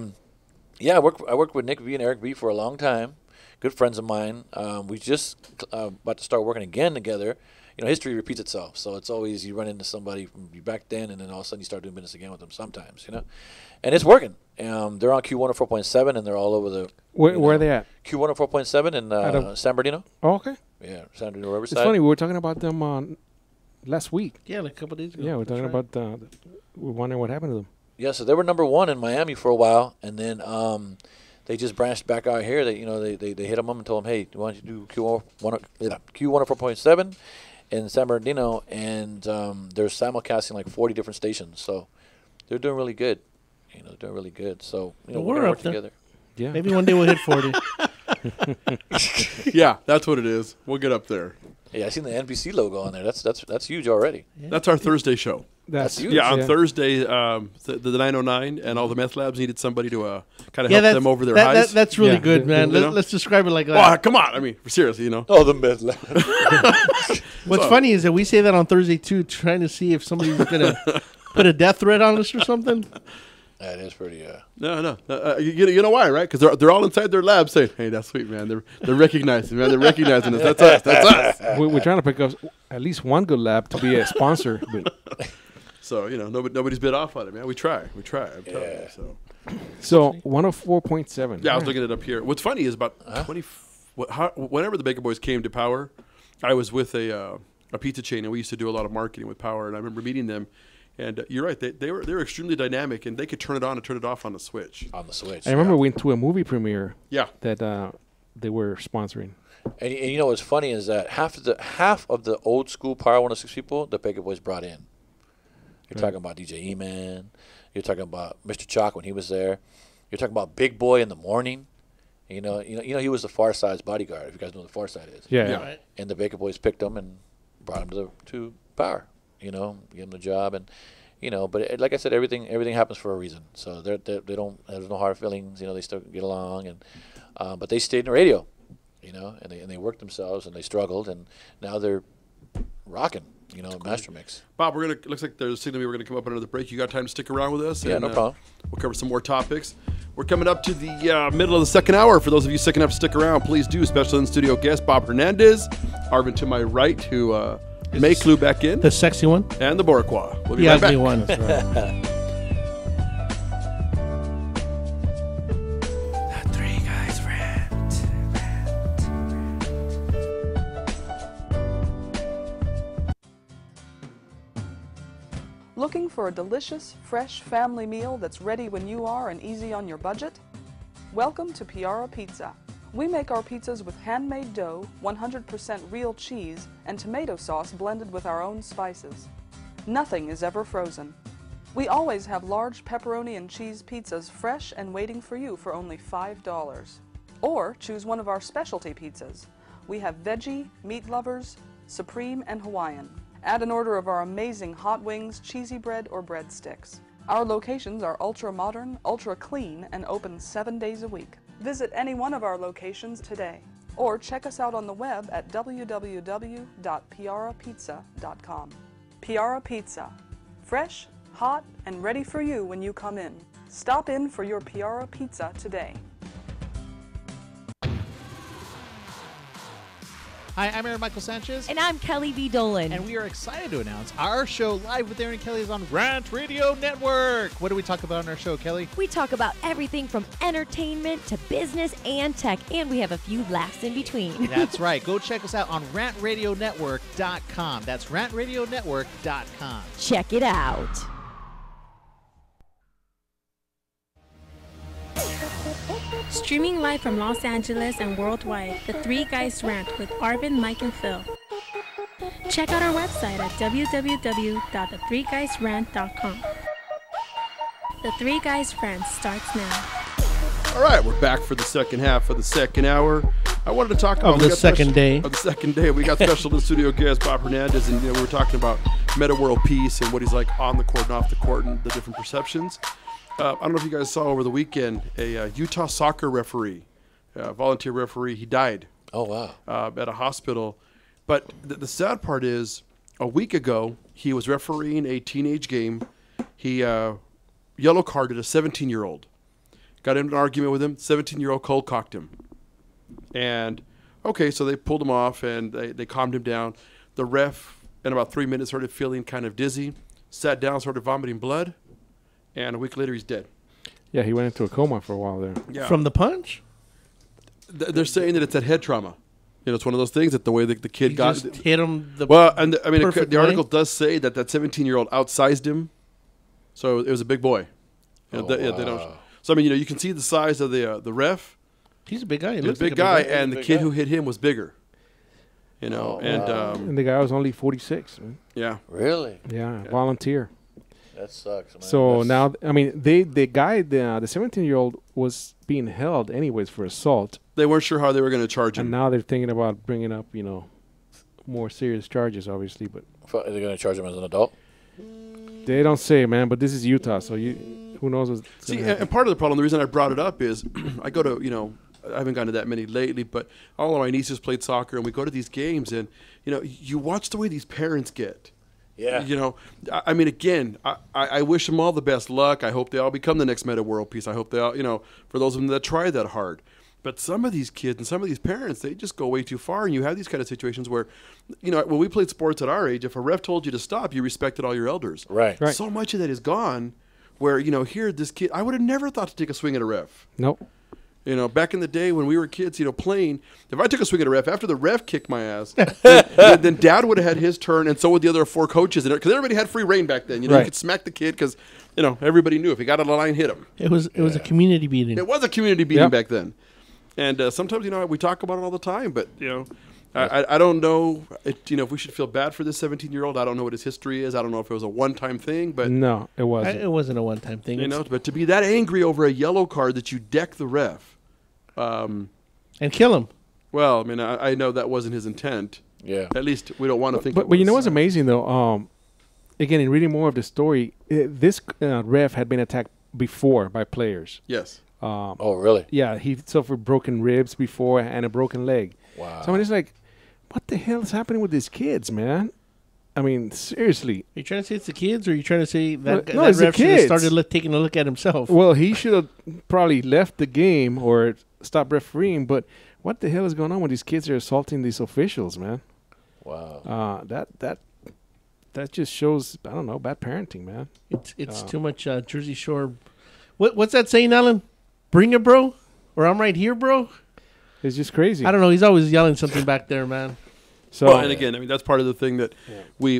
worked with Nick V and Eric B for a long time. Good friends of mine. We just about to start working again together. History repeats itself. So it's always you run into somebody from back then, and then all of a sudden you start doing business again with them sometimes, And it's working. They're on Q104.7, and they're all over the... Where are they at? Q104.7 in San Bernardino. Oh, okay. Yeah, San Bernardino Riverside. It's funny. We were talking about them last week. Yeah, like a couple days ago. Yeah, we're talking about... we're wondering what happened to them. Yeah, so they were number 1 in Miami for a while, and then... they just branched back out here. They hit them up and told them, hey, why don't you do Q104.7 in San Bernardino, and they're simulcasting like 40 different stations. So they're doing really good. They're doing really good. So we're gonna work together. Yeah, maybe one day we'll hit 40. Yeah, that's what it is. We'll get up there. Yeah, I seen the NBC logo on there. That's huge already. Yeah. That's our Thursday show. That's huge. Yeah, on Thursday, the 909 and all the meth labs needed somebody to kind of help them over their highs. That's really good, man. Let's describe it like that. Well, come on. I mean, seriously, Oh, the meth lab. What's funny is that we say that on Thursday, too, trying to see if somebody's going to put a death threat on us or something. That is pretty. No. You know why, right? Because they're all inside their lab saying, "Hey, that's sweet, man. They're recognizing, man. They're recognizing us. That's us. That's us." We're trying to pick up at least one good lab to be a sponsor. But so nobody's bit off on it, man. We try. I'm telling you. So 104.7. Yeah, I was looking it up here. What's funny is about 20. Whenever the Baker Boys came to Power, I was with a pizza chain, and we used to do a lot of marketing with Power. And I remember meeting them. And you're right; they were extremely dynamic, and they could turn it on and turn it off on the switch. I remember we went to a movie premiere. Yeah. That they were sponsoring. And you know what's funny is that half of the old school Power 106 people, the Baker Boys brought in. You're talking about DJ E-Man. You're talking about Mr. Chalk when he was there. You're talking about Big Boy in the morning. You know he was the Far Side's bodyguard. If you guys know what the Far Side is. Yeah. Right. And the Baker Boys picked him and brought him to Power. Give him the job, and but like I said, everything happens for a reason. So they don't, there's no hard feelings. They still get along, and but they stayed in radio, and they worked themselves and they struggled, and now they're rocking, Master Mix. Bob, looks like there's a signal we're gonna come up on another break. You got time to stick around with us? Yeah, no problem. We'll cover some more topics. We're coming up to the middle of the second hour. For those of you sick enough to stick around, please do. Special in-studio guest Bob Hernandez, Arvin to my right, who. May Clue back in. The sexy one. And the Boricua. We'll be the right ugly back. one. That's right. The Three Guys Rant. Looking for a delicious, fresh family meal that's ready when you are and easy on your budget? Welcome to Piara Pizza. We make our pizzas with handmade dough, 100% real cheese, and tomato sauce blended with our own spices. Nothing is ever frozen. We always have large pepperoni and cheese pizzas fresh and waiting for you for only $5. Or choose one of our specialty pizzas. We have veggie, meat lovers, supreme, and Hawaiian. Add an order of our amazing hot wings, cheesy bread, or breadsticks. Our locations are ultra modern, ultra clean, and open 7 days a week. Visit any one of our locations today, or check us out on the web at www.piarapizza.com. Piara Pizza. Fresh, hot, and ready for you when you come in. Stop in for your Piara Pizza today. Hi, I'm Aaron Michael Sanchez. And I'm Kelly V. Dolan. And we are excited to announce our show Live with Aaron and Kelly is on Rant Radio Network. What do we talk about on our show, Kelly? We talk about everything from entertainment to business and tech, and we have a few laughs in between. That's right. Go check us out on rantradionetwork.com. That's rantradionetwork.com. Check it out. Streaming live from Los Angeles and worldwide, The Three Guys Rant with Arvin, Mike, and Phil. Check out our website at www.the3guysrant.com. The Three Guys Rant starts now. All right, we're back for the second half of the second hour. I wanted to talk about the second day. Of the second day, we got special in-studio guest Bob Hernandez, and we were talking about meta world peace and what he's like on the court and off the court and the different perceptions. I don't know if you guys saw over the weekend a Utah soccer referee, volunteer referee. He died. Oh wow! At a hospital. But the sad part is, a week ago he was refereeing a teenage game. He yellow carded a 17-year-old. Got into an argument with him. 17-year-old cold cocked him. And okay, so they pulled him off and they calmed him down. The ref, in about 3 minutes, started feeling kind of dizzy. Sat down, started vomiting blood. And a week later, he's dead. Yeah, he went into a coma for a while there. Yeah. From the punch? They're saying that it's that head trauma. It's one of those things that the way the kid got just hit him. The article does say that 17-year-old outsized him, so it was a big boy. They don't. So you can see the size of the ref. He's a big guy. He's a big guy, and the kid who hit him was bigger. And the guy was only 46. Man. Yeah. Really? Yeah, volunteer. That sucks, man. So now, the 17-year-old was being held anyways for assault. They weren't sure how they were going to charge him. And now they're thinking about bringing up, more serious charges, obviously. But are they going to charge him as an adult? They don't say, man. But this is Utah, so who knows what's See, and part of the problem, the reason I brought it up is I go to, I haven't gone to that many lately, but all of my nieces played soccer, and we go to these games, and, you watch the way these parents get. Yeah. You know, I mean, again, I wish them all the best luck. I hope they all become the next Meta World Peace. I hope they all, you know, for those of them that try that hard. But some of these kids and some of these parents, they just go way too far. And you have these kind of situations where, you know, when we played sports at our age, if a ref told you to stop, you respected all your elders. Right. So much of that is gone where, you know, here, this kid, I would have never thought to take a swing at a ref. Nope. You know, back in the day when we were kids, you know, playing, if I took a swing at a ref, after the ref kicked my ass, then Dad would have had his turn, and so would the other 4 coaches. Because everybody had free reign back then. You know, you could smack the kid because, you know, everybody knew if he got out of the line, hit him. It was a community beating. It was a community beating back then. And sometimes, you know, we talk about it all the time, but, you know, I don't know, you know, if we should feel bad for this 17-year-old. I don't know what his history is. I don't know if it was a one-time thing. But no, it wasn't. It wasn't a one-time thing. You know, but to be that angry over a yellow card that you deck the ref. And kill him. Well, I mean, I know that wasn't his intent. Yeah. At least we don't want to think. But you know what's amazing though? Again, in reading more of the story, this ref had been attacked before by players. Yes. Oh, really? Yeah, he suffered broken ribs before and a broken leg. Wow. So I mean, it's like, what the hell is happening with these kids, man? I mean, seriously. Are you trying to say it's the kids, or are you trying to say that, No, that it's the ref should have kids. started taking a look at himself? Well, he should have probably left the game or stopped refereeing. But what the hell is going on when these kids are assaulting these officials, man? Wow. That just shows, I don't know, bad parenting, man. It's too much Jersey Shore. What's that saying, Alan? Bring it, bro, or I'm right here, bro. It's just crazy. I don't know. He's always yelling something back there, man. So, well, and again, I mean, that's part of the thing that we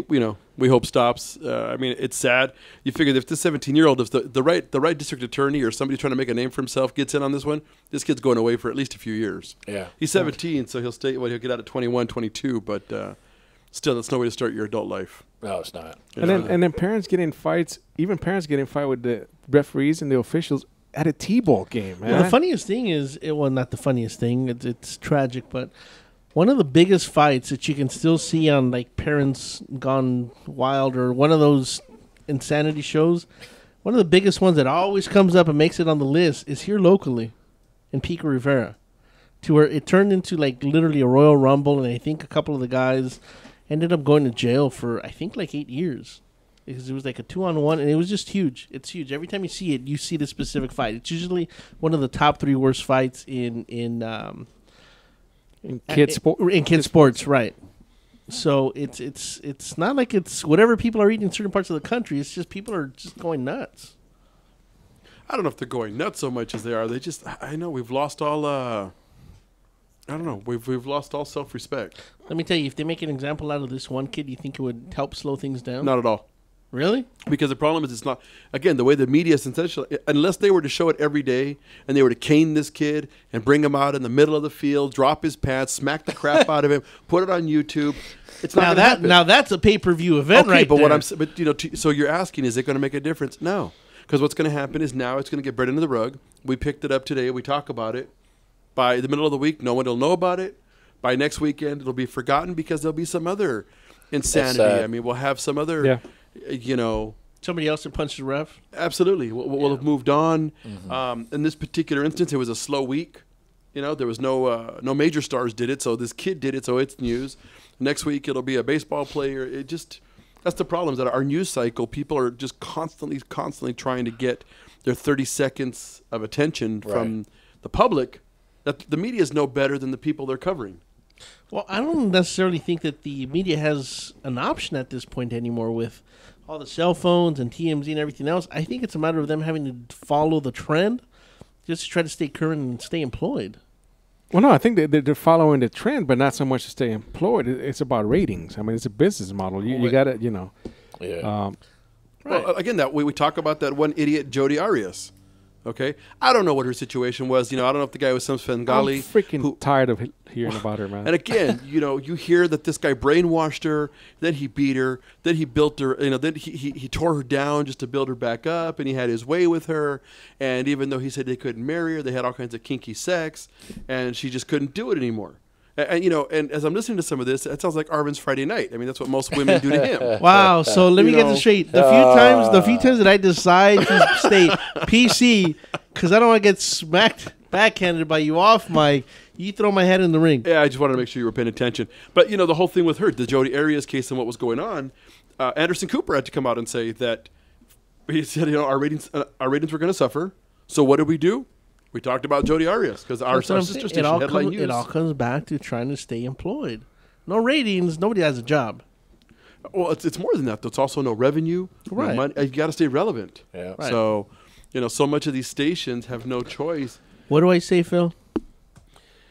hope stops. I mean, it's sad. You figure that if this 17-year-old, if the right district attorney or somebody trying to make a name for himself gets in on this one, this kid's going away for at least a few years. Yeah. He's 17, so he'll stay. Well, he'll get out at 21, 22, but still, that's no way to start your adult life. No, it's not. And then parents get in fights. Even parents get in fight with the referees and the officials at a T-ball game, man. Well, the funniest thing is, well, not the funniest thing. It's tragic, but one of the biggest fights that you can still see on like Parents Gone Wild or one of those insanity shows, one of the biggest ones that always comes up and makes it on the list is here locally in Pico Rivera, to where it turned into like literally a Royal Rumble, and I think a couple of the guys ended up going to jail for I think like 8 years. Because it was like a 2-on-1, and it was just huge. It's huge. Every time you see it, you see the specific fight. It's usually one of the top 3 worst fights in kids sports, right? So it's not like it's whatever people are eating in certain parts of the country. It's just people are just going nuts. I don't know if they're going nuts so much as they are. They just, I know we've lost all. I don't know. We've lost all self-respect. Let me tell you, if they make an example out of this one kid, you think it would help slow things down? Not at all. Really? Because the problem is it's not, again, the way the media is essentially, unless they were to show it every day and they were to cane this kid and bring him out in the middle of the field, drop his pants, smack the crap out of him, put it on YouTube, it's not gonna happen. Now that's a pay-per-view event, right but there. what I'm, but you know, so you're asking, is it going to make a difference? No, because what's going to happen is now it's going to get brought into the rug. We picked it up today. We talk about it. By the middle of the week, no one will know about it. By next weekend, it'll be forgotten because there'll be some other insanity. I mean, we'll have some other, you know. Somebody else that punched the ref? Absolutely. We'll have moved on. Mm-hmm. In this particular instance, it was a slow week. You know, there was no major stars did it, so this kid did it, so it's news. Next week, it'll be a baseball player. It just, that's the problem, is that our news cycle, people are just constantly trying to get their 30 seconds of attention from the public. That the media is no better than the people they're covering. Well, I don't necessarily think that the media has an option at this point anymore with all the cell phones and TMZ and everything else. I think it's a matter of them having to follow the trend just to try to stay current and stay employed. Well, no, I think they're following the trend, but not so much to stay employed. It's about ratings. I mean, it's a business model. You got to, you know. Yeah. Well, again, that we talk about that one idiot, Jodi Arias. Okay, I don't know what her situation was. You know, I don't know if the guy was some Svengali. I'm freaking tired of hearing about her, man. And again, you know, you hear that this guy brainwashed her, then he beat her, then he built her. You know, then he tore her down just to build her back up, and he had his way with her. And even though he said they couldn't marry her, they had all kinds of kinky sex, and she just couldn't do it anymore. And you know, and as I'm listening to some of this, it sounds like Arvin's Friday Night. I mean, that's what most women do to him. Wow. So let me get this straight. The few times that I decide to stay PC because I don't want to get smacked backhanded by you off mic, You throw my head in the ring. Yeah, I just wanted to make sure you were paying attention. But, the whole thing with her, the Jodi Arias case and what was going on, Anderson Cooper had to come out and say that he said, our ratings were going to suffer. So what did we do? We talked about Jodi Arias because our sister station, Headline News. It all comes back to trying to stay employed. No ratings, nobody has a job. Well, it's more than that. It's also no revenue. Right. No money. You got to stay relevant. Yeah. Right. So, so much of these stations have no choice. What do I say, Phil?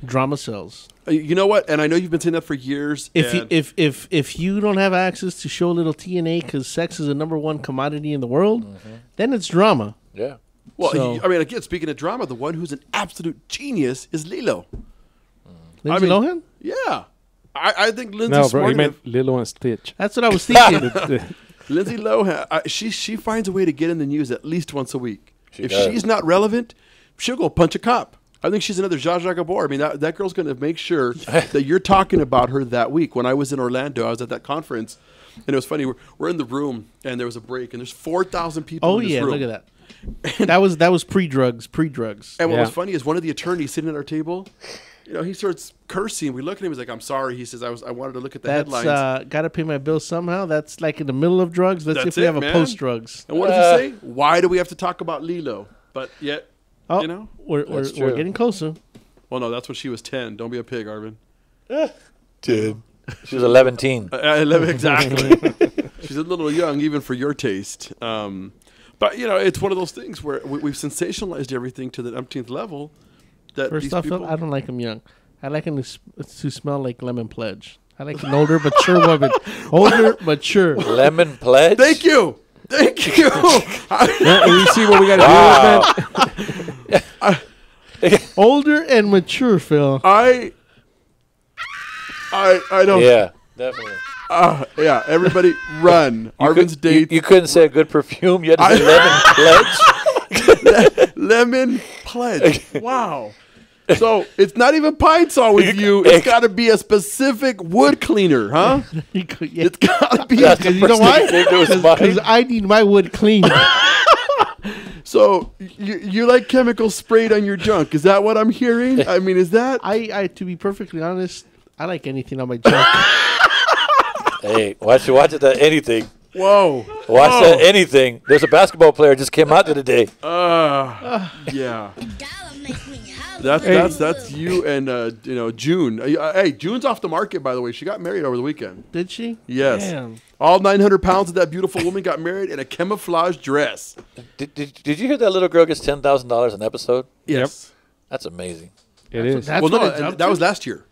Drama sells. You know what? And I know you've been saying that for years. If you don't have access to show little TNA because sex is the #1 commodity in the world, then it's drama. Yeah. Well, So- again, speaking of drama, the one who's an absolute genius is Lilo. Lindsay Lohan? Yeah. I think Lindsay. No, bro, he meant Lilo and Stitch. That's what I was thinking. Lindsay Lohan, she finds a way to get in the news at least once a week. If does. she's not relevant, she'll go punch a cop. I think she's another Zsa Zsa Gabor. I mean, that girl's going to make sure that you're talking about her that week. When I was in Orlando, I was at that conference, and it was funny. We're in the room, and there was a break, and there's 4,000 people in this room. Look at that. that was pre-drugs. And what was funny is one of the attorneys sitting at our table, he starts cursing. We look at him. He's like, "I'm sorry." He says, "I wanted to look at the headlines." Got to pay my bills somehow. That's like in the middle of drugs. Let's see if we have a post-drugs. And what does he say? Why do we have to talk about Lilo? But yet, we're getting closer. Well, no, that's when she was 10. Don't be a pig, Arvin. 10. She was 11 teen. 11, exactly. She's a little young, even for your taste. But, it's one of those things where we've sensationalized everything to the umpteenth level. That First these off, people, I don't like them young. I like them to smell like Lemon Pledge. I like an older, mature woman. Older, mature. Lemon Pledge? Thank you. Yeah, you see what we got to do with that? Older and mature, Phil. I don't. Yeah, definitely. Yeah, everybody run. Arvin's dates. You couldn't say a good perfume. You had to say Lemon Pledge. Lemon Pledge. Wow. So it's not even Pine Sol with you. It's got to be a specific wood cleaner, huh? It's got to be. You know why? Because I need my wood clean. So you like chemicals sprayed on your junk? Is that what I'm hearing? I mean, is that? I to be perfectly honest, I like anything on my junk. Hey, watch it that anything. Whoa. Watch that anything. There's a basketball player just came out today. Yeah. That's you and June. Hey, June's off the market, by the way. She got married over the weekend. Did she? Yes. Damn. All 900 pounds of that beautiful woman got married in a camouflage dress. Did you hear that little girl gets $10,000 an episode? Yes. That's amazing. It is. That's well, what no, that was last year.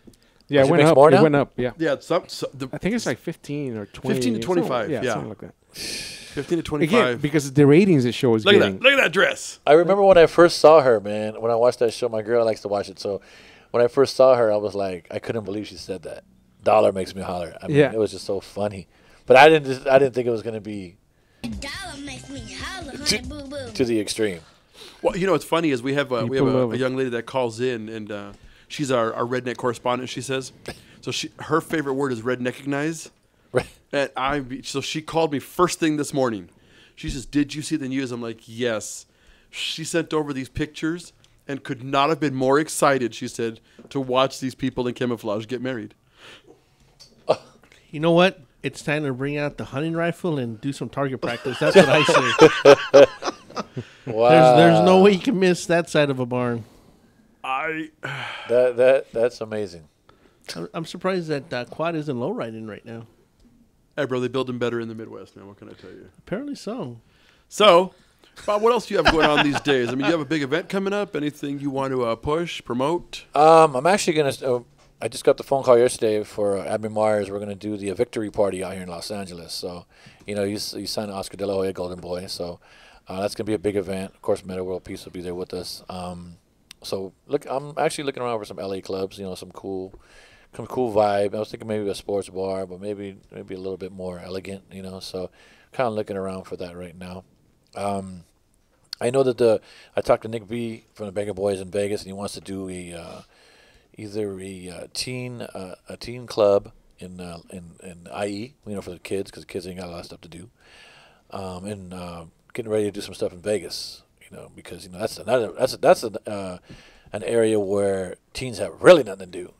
Yeah, She it went makes up. more It now? went up. Yeah. Yeah, I think it's like 15 or 20. 15 to 25. Yeah. something like that. 15 to 25. Again, because the ratings the show is Look at getting. that. Look at that dress. I remember when I first saw her, man. When I watched that show, my girl likes to watch it. So when I first saw her, I was like, I couldn't believe she said that. Dollar makes me holler. I mean, Yeah. it was just so funny. But I didn't think it was going to be to the extreme. Well, what's funny is we have a love it. young lady that calls in, and she's our redneck correspondent. She says, so her favorite word is redneckignize. Right. And so she called me first thing this morning. She says, "Did you see the news?" I'm like, "Yes." She sent over these pictures and could not have been more excited. She said to watch these people in camouflage get married. You know what? It's time to bring out the hunting rifle and do some target practice. That's what I say. Wow. There's no way you can miss that side of a barn. That's amazing. I'm surprised that quad isn't low riding right now. Hey, bro, they build them better in the Midwest, man. What can I tell you? Apparently so. So, Bob, what else do you have going on these days? I mean, you have a big event coming up. Anything you want to push, promote? I'm actually going to... I just got the phone call yesterday for Abby Myers. We're going to do the victory party out here in Los Angeles. So, you signed Oscar De La Hoya, Golden Boy. So, that's going to be a big event. Of course, Meta World Peace will be there with us. So, look, I'm actually looking around for some LA clubs, some cool vibe. I was thinking maybe a sports bar, but maybe a little bit more elegant, So, kind of looking around for that right now. I know that I talked to Nick B from the Beggar Boys in Vegas, and he wants to do either a teen club in IE, for the kids, because the kids ain't got a lot of stuff to do, and getting ready to do some stuff in Vegas, because that's an area where teens have really nothing to do.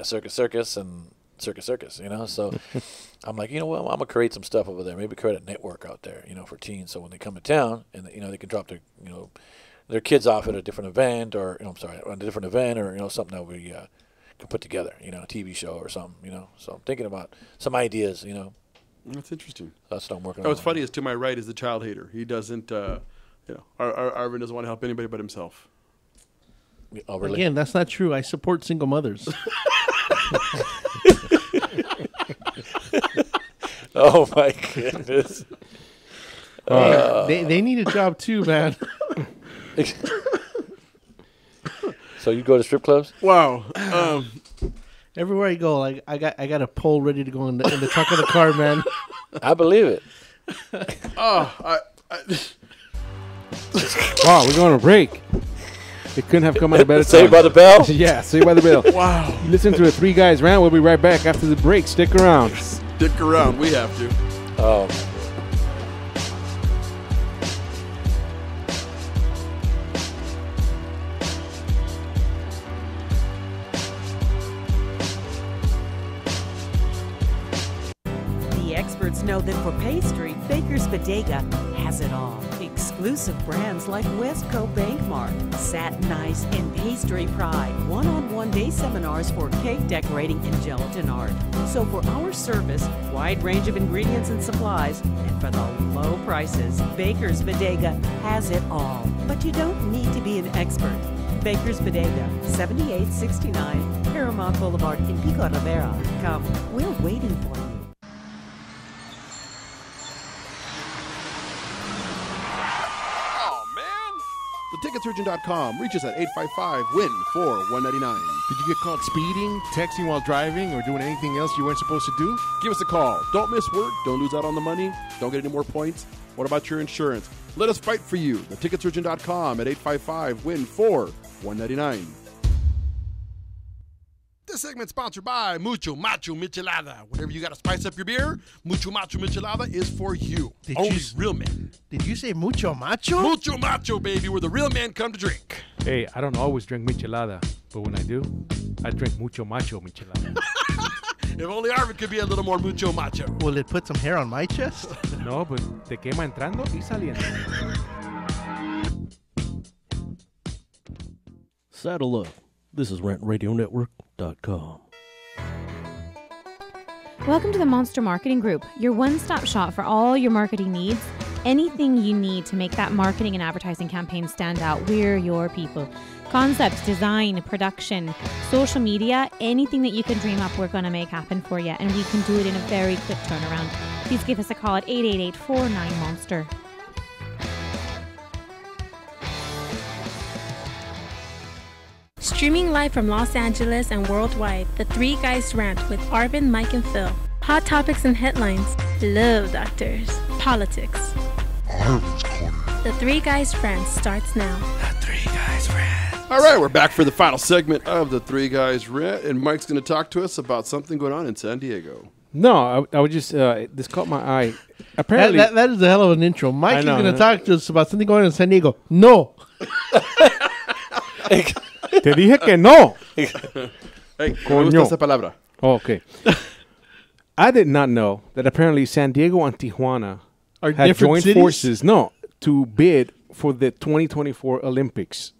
Circus and circus. So I'm like, you know what? I'm gonna create some stuff over there. Maybe create a network out there, for teens. So when they come to town, and they can drop their kids off at a different event, or on a different event, or something that we can put together. A TV show or something. So I'm thinking about some ideas. That's interesting. That's what I'm working on. What's funny is to my right is the child hater. He doesn't. Arvin doesn't want to help anybody but himself. Oh, really? Again, that's not true. I support single mothers. Oh my goodness! They need a job too, man. So you go to strip clubs? Wow. Everywhere I go, like I got a pole ready to go in the trunk of the car, man. I believe it. Wow, we're going to break. It couldn't have come at a better time. Saved by the bell? Yeah, Saved by the Bell. Wow. You listen to the Three Guys Rant. We'll be right back after the break. Stick around. Stick around. We have to. Oh. The experts know that for pastry, Baker's Bodega has it all. Exclusive brands like Westco Bankmart, Satin Ice, and Pastry Pride. One-on-one day seminars for cake decorating and gelatin art. So for our service, wide range of ingredients and supplies, and for the low prices, Baker's Bodega has it all. But you don't need to be an expert. Baker's Bodega, 7869 Paramount Boulevard in Pico Rivera. Come, we're waiting for you. Theticketsurgeon.com. Reach us at 855-WIN-4-199. Did you get caught speeding, texting while driving, or doing anything else you weren't supposed to do? Give us a call. Don't miss work. Don't lose out on the money. Don't get any more points. What about your insurance? Let us fight for you. Theticketsurgeon.com at 855-WIN-4-199. This segment's sponsored by Mucho Macho Michelada. Whenever you got to spice up your beer, Mucho Macho Michelada is for you. Only real men. Did you say mucho macho? Mucho Macho, baby, where the real men come to drink. Hey, I don't always drink michelada, but when I do, I drink mucho macho michelada. If only Arvin could be a little more mucho macho. Will it put some hair on my chest? No, but te quema entrando y saliendo. Saddle up. This is RantRadioNetwork.com. Welcome to the Monster Marketing Group, your one-stop shop for all your marketing needs. Anything you need to make that marketing and advertising campaign stand out, we're your people. Concepts, design, production, social media, anything that you can dream up, we're going to make happen for you. And we can do it in a very quick turnaround. Please give us a call at 888-49-MONSTER. Streaming live from Los Angeles and worldwide, The Three Guys Rant with Arvin, Mike, and Phil. Hot topics and headlines, love doctors, politics. The Three Guys Rant starts now. The Three Guys Rant. All right, we're back for the final segment of The Three Guys Rant, and Mike's going to talk to us about something going on in San Diego. No, I would just, this caught my eye. Apparently, that is a hell of an intro. Mike is going to talk to us about something going on in San Diego. No. Te dije que no. Hey, me gusta esa palabra. Oh, okay. I did not know that apparently San Diego and Tijuana had joined forces. No, to bid for the 2024 Olympics.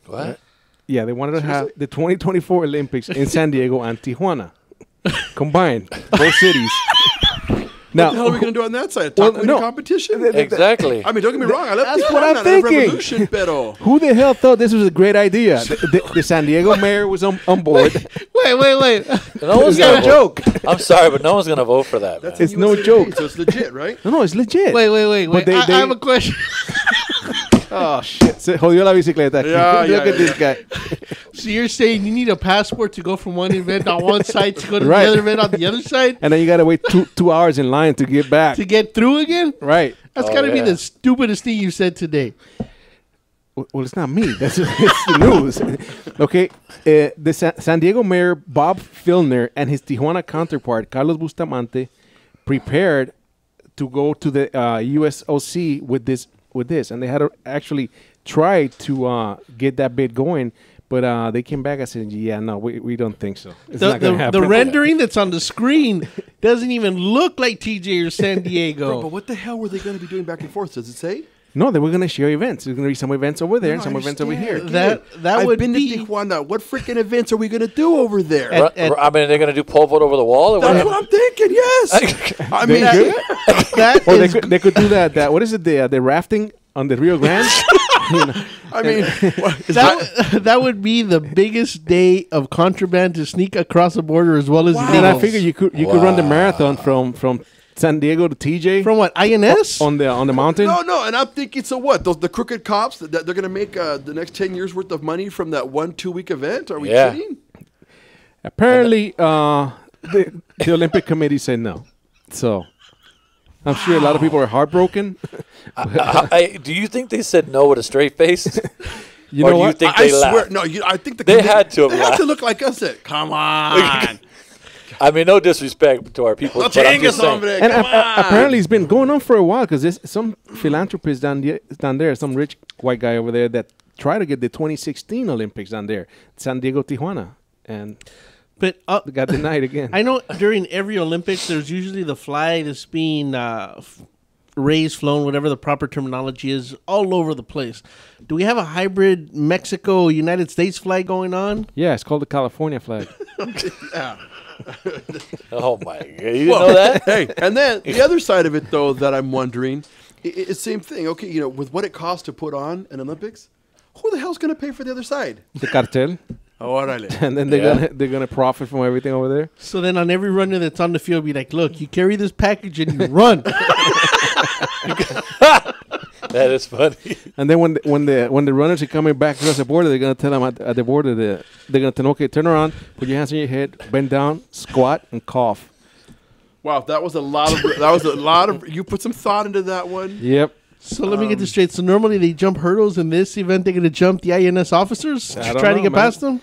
What? Yeah, they wanted to have the 2024 Olympics in San Diego and Tijuana combined, both cities. Now, what the hell are we going to do on that side? Talk with competition? Exactly. I mean, don't get me wrong. I love That's Tijuana. what I'm thinking. Revolution, pero. Who the hell thought this was a great idea? The San Diego mayor was on board. Wait. No one's not a joke. I'm sorry, but no one's going to vote for that. That's Man. It's no joke. So it's legit, right? No, it's legit. Wait. But I have a question. Oh, shit. Se jodió la bicicleta. Look at this guy. So you're saying you need a passport to go from one event on one side to go to the other event on the other side? And then you got to wait 2 hours in line to get back. To get through again? Right. That's got to be the stupidest thing you said today. Well, it's not me. It's the news. Okay. The San Diego mayor, Bob Filner, and his Tijuana counterpart, Carlos Bustamante, prepared to go to the USOC with this. And they had to actually tried to get that bid going, but they came back and said, "Yeah, no, we don't think so. It's not going to happen." The rendering that's on the screen doesn't even look like TJ or San Diego. Bro, but what the hell were they going to be doing back and forth? Does it say? No, they were going to share events. There's going to be some events over there and some events over here. That I've would been be to Tijuana. What freaking events are we going to do over there? I mean, they're going to do pole vault over the wall? That's what I'm thinking. Yes. I mean, they could do that. What is it? The rafting on the Rio Grande. I mean, that would be the biggest day of contraband to sneak across the border as well as. And I figure you could run the marathon from San Diego to TJ. From what, INS? On the mountain? No, and I'm thinking, so what? The crooked cops, that they're going to make the next 10 years worth of money from that 1-2 week event? Are we kidding? Apparently, the Olympic Committee said no. So, I'm sure a lot of people are heartbroken. Do you think they said no with a straight face? You know what? Do you think they laughed? No, I think they had to have They laughed. have to look like us. Come on. I mean, no disrespect to our people, but I'm just saying. And apparently it's been going on for a while because there's some philanthropist down there, some rich white guy over there that tried to get the 2016 Olympics down there, San Diego, Tijuana, and got denied again. I know during every Olympics there's usually the flag that's being raised, flown, whatever the proper terminology is, all over the place. Do we have a hybrid Mexico-United States flag going on? Yeah, it's called the California flag. Yeah. Oh my God! You didn't know that? Hey, and then the other side of it, though, that I'm wondering, it's same thing. Okay, with what it costs to put on an Olympics, who the hell's going to pay for the other side? The cartel. Oh, órale. And then they're gonna profit from everything over there. So then on every runner that's on the field, be like, look, you carry this package and you run. That is funny. And then when the runners are coming back across the border, they're gonna tell them at the border they're gonna tell them, okay, turn around, put your hands on your head, bend down, squat, and cough. Wow, that was a lot of. You put some thought into that one. Yep. So let me get this straight. So normally they jump hurdles. In this event, they're going to jump the INS officers to try to get past them?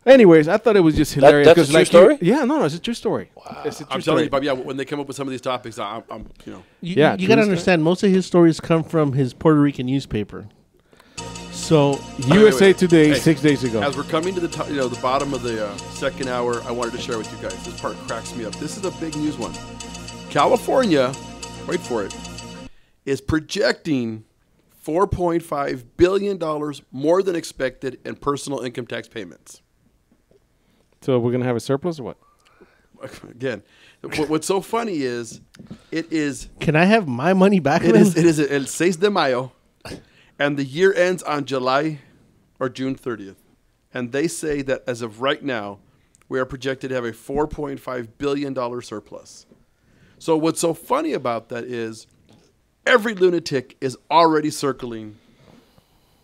Anyways, I thought it was just hilarious. That's a true story? Yeah, no, it's a true story. Wow. It's a true I'm story. telling you, Bob, yeah, when they come up with some of these topics, I'm You got to understand, most of his stories come from his Puerto Rican newspaper. So USA Today, 6 days ago. As we're coming to the bottom of the second hour, I wanted to share with you guys. This part cracks me up. This is a big news one. California, wait for it, is projecting $4.5 billion more than expected in personal income tax payments. So we're going to have a surplus or what? Again, what's so funny is it is... Can I have my money back? It is el 6 de mayo, and the year ends on July or June 30th. And they say that as of right now, we are projected to have a $4.5 billion surplus. So what's so funny about that is every lunatic is already circling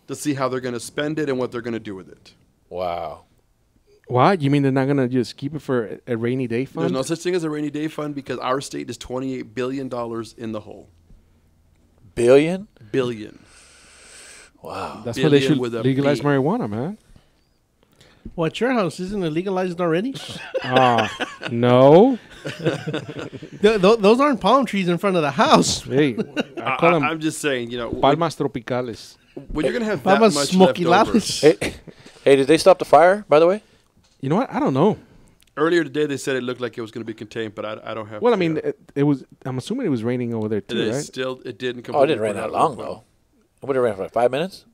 to see how they're going to spend it and what they're going to do with it. Wow. What? You mean they're not going to just keep it for a rainy day fund? There's no such thing as a rainy day fund because our state is $28 billion in the hole. Billion? Billion. Wow. That's why they should legalize marijuana, man. Well, at your house, isn't it legalized already? No. Those aren't palm trees in front of the house. Hey, I call them I'm just saying, palmas tropicales. When you're going to have that much left over. Hey, did they stop the fire, by the way? You know what? I don't know. Earlier today, they said it looked like it was going to be contained, but I don't have. Well, I mean, it was. I'm assuming it was raining over there too, right? It didn't come. Oh, it didn't rain that long though. Would it rain for like 5 minutes?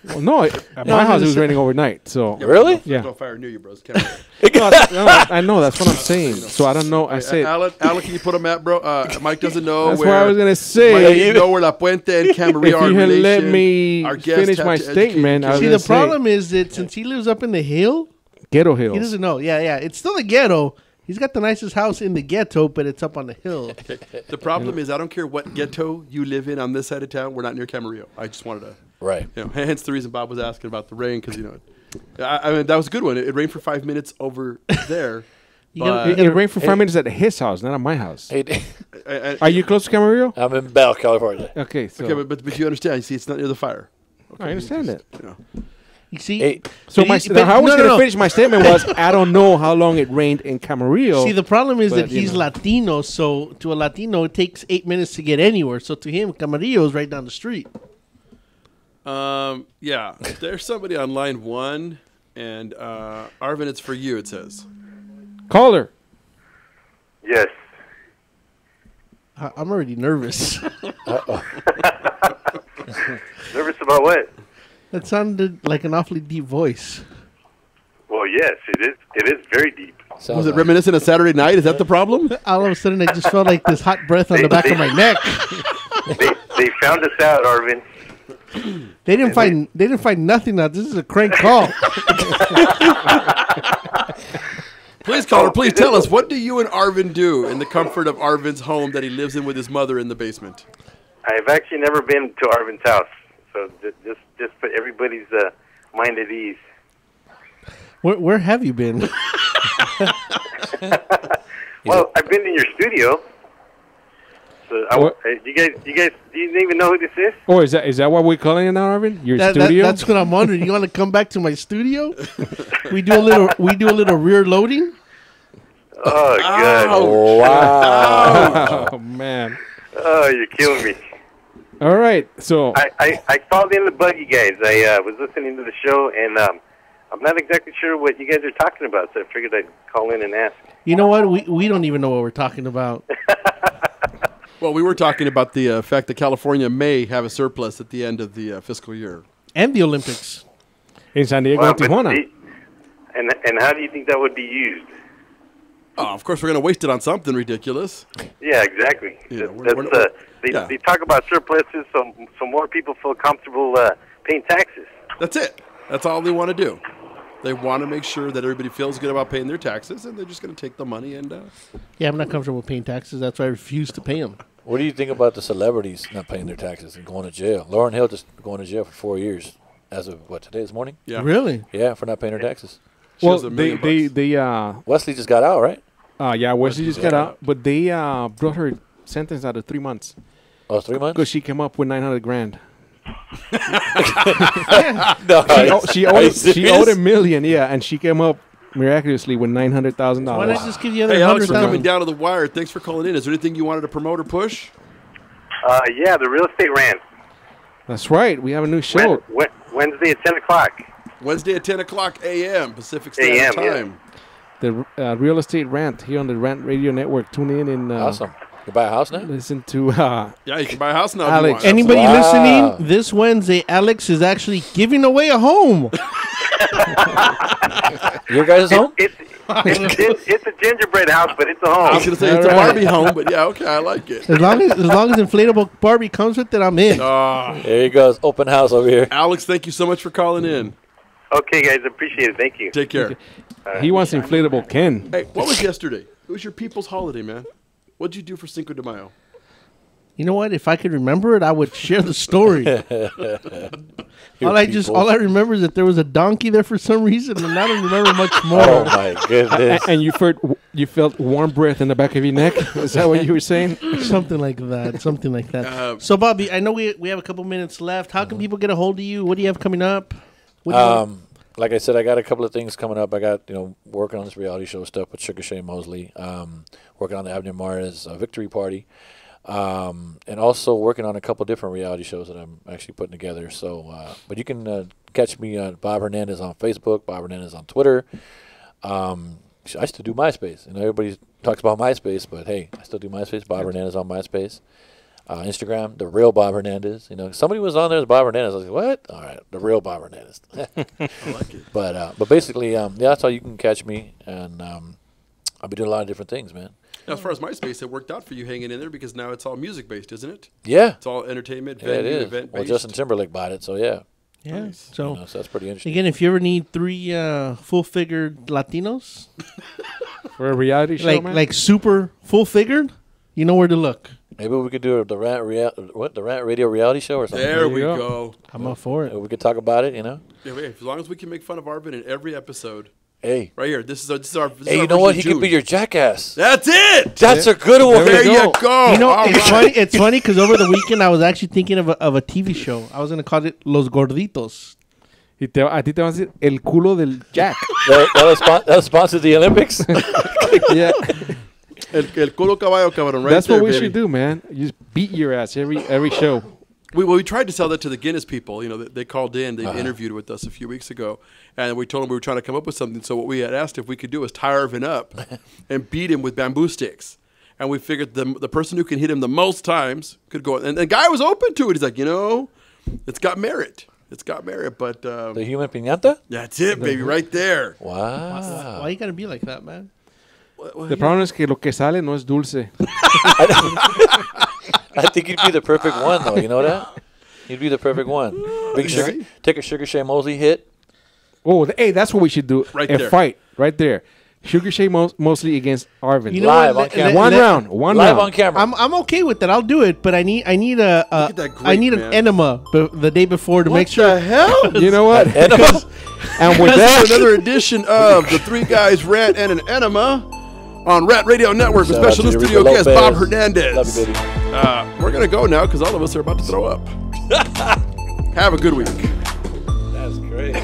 Well, no, at my house it was raining overnight. So really? Yeah. No fire near you, bros. No, I know that's what I'm saying. So I don't know. I said, Alan, can you put a map, bro? Mike doesn't know. That's what I was gonna say. Mike doesn't know where La Puente and Camarillo are. If you had let me finish my statement, see, the problem is that since he lives up in the hill, Ghetto Hills, he doesn't know. Yeah, it's still a ghetto. He's got the nicest house in the ghetto, but it's up on the hill. The problem is, I don't care what ghetto you live in on this side of town. We're not near Camarillo. I just wanted to. Right. Hence the reason Bob was asking about the rain because I mean that was a good one. It rained for 5 minutes over there. It rained for 5 minutes at his house, not at my house. Hey, are you close to Camarillo? I'm in Bell, California. Okay, so but you understand? You see, it's not near the fire. Okay, I understand that. You see, so how I was going to finish my statement was I don't know how long it rained in Camarillo. See, the problem is that he's Latino, so to a Latino it takes 8 minutes to get anywhere. So to him, Camarillo is right down the street. Yeah, there's somebody on line 1, and Arvin, it's for you. It says, caller. Yes. I'm already nervous. Nervous about what? That sounded like an awfully deep voice. Well, yes, it is. It is very deep. Was it reminiscent of Saturday night? Is that the problem? All of a sudden, I just felt like this hot breath on the back of my neck. They found us out, Arvin. They didn't find nothing out. This is a crank call. Please, caller, please tell us, what do you and Arvin do in the comfort of Arvin's home that he lives in with his mother in the basement? I've actually never been to Arvin's house, so just put everybody's mind at ease. Where have you been? Well, I've been in your studio. So you guys, do you even know who this is? Oh, is that what we're calling it now, Arvin? Your studio? That's what I'm wondering. You want to come back to my studio? We do a little rear loading. Oh God! Oh, wow! Oh man! Oh, you're killing me. All right, so I called in to bug you guys. I was listening to the show, and I'm not exactly sure what you guys are talking about, so I figured I'd call in and ask. You know what? We don't even know what we're talking about. Well, we were talking about the fact that California may have a surplus at the end of the fiscal year. And the Olympics. In San Diego and Tijuana. And how do you think that would be used? Oh, of course, we're going to waste it on something ridiculous. Yeah, exactly. They talk about surpluses so more people feel comfortable paying taxes. That's it. That's all they want to do. They want to make sure that everybody feels good about paying their taxes, and they're just going to take the money and... Yeah, I'm not comfortable paying taxes. That's why I refuse to pay them. What do you think about the celebrities not paying their taxes and going to jail? Lauryn Hill just going to jail for 4 years as of, today, this morning? Yeah. Really? Yeah, for not paying her taxes. Well, they Wesley just got out, right? Yeah, Wesley just got out, but they brought her sentence out of 3 months. Oh, 3 months? Because she came up with $900,000. No, she owed $1 million, yeah, and she came up miraculously with $900,000. Why not just give the other Hey, Alex, for 100,000? coming down to the wire. Thanks for calling in. Is there anything you wanted to promote or push? Yeah, the real estate rant. That's right. We have a new show. Wednesday at 10 o'clock. Wednesday at 10 o'clock a.m. Pacific Standard Time. The real estate rant here on the Rant Radio Network. Tune in and awesome. You buy a house now? Listen to yeah, you can buy a house now. Alex. If you want. Anybody listening, this Wednesday, Alex is actually giving away a home. Your guys' home? It's a gingerbread house, but it's a home. I was going to say it's a Barbie home, but yeah, okay, I like it. As long as inflatable Barbie comes with it, I'm in. There you go. It's open house over here. Alex, thank you so much for calling in. Okay, guys, appreciate it. Thank you. Take care. He wants inflatable Ken. Hey, what was yesterday? It was your people's holiday, man. What'd you do for Cinco de Mayo? You know what? If I could remember it, I would share the story. All I remember is that there was a donkey there for some reason, and I don't remember much more. Oh my goodness! And you felt warm breath in the back of your neck. Is that what you were saying? Something like that. Something like that. So, Bobby, I know we have a couple minutes left. How can people get a hold of you? What do you have coming up? Like I said, I got a couple of things coming up. I got working on this reality show stuff with Sugar Shane Mosley. Working on the Abner Mares victory party. And also working on a couple different reality shows that I'm actually putting together. So, but you can catch me on Bob Hernandez on Facebook, Bob Hernandez on Twitter. I still do MySpace. Everybody talks about MySpace, but hey, I still do MySpace. Bob Hernandez on MySpace. Instagram, the real Bob Hernandez. Somebody was on there as Bob Hernandez. I was like, what? All right, the real Bob Hernandez. I like it. But basically, that's how you can catch me, and I'll be doing a lot of different things, man. Now, as far as MySpace, it worked out for you hanging in there because now it's all music-based, isn't it? Yeah. It's all entertainment, venue, it is. Event-based. Well, Justin Timberlake bought it, so yeah. Yeah. Nice. So that's pretty interesting. Again, if you ever need 3 full-figured Latinos for a reality show, like super full-figured, you know where to look. Maybe we could do the Rant Radio reality show or something. There we go. I'm up for it. We could talk about it, Yeah, as long as we can make fun of Arvin in every episode. Hey, right here. This is our. Hey, you know what? He could be your jackass. That's it. That's a good one. There you go. You know, it's funny because over the weekend I was actually thinking of a TV show. I was going to call it Los Gorditos. A ti te van a decir el culo del Jack. that was sponsored the Olympics. Yeah. El culo caballo cabrón. Right. That's there, what we baby. should do, man. You just beat your ass every show. We tried to sell that to the Guinness people. You know, they called in. They interviewed with us a few weeks ago, and we told them we were trying to come up with something. So what we had asked if we could do was tie Arvin up and beat him with bamboo sticks. And we figured the person who can hit him the most times could go. And the guy was open to it. He's like, it's got merit. It's got merit. But the human piñata? That's it, baby, right there. Wow. Why you gotta be like that, man? The problem is que lo que sale no es dulce. I think you'd be the perfect one, though. You know that? You'd be the perfect one. Take a Sugar Shane Mosley hit. Oh, hey, that's what we should do. Right a there. Fight right there. Sugar Shane Mosley against Arvin. You know Live what? on camera. One round. Live on camera. I'm okay with that. I'll do it, but I need an enema the day before to make sure. What the hell? You know what? Enema? And with that, another edition of the Three Guys Rant and an Enema on Rant Radio Network with special studio guest Bob Hernandez. Love you, baby. We're going to go now because all of us are about to throw up. Have a good week. That's great.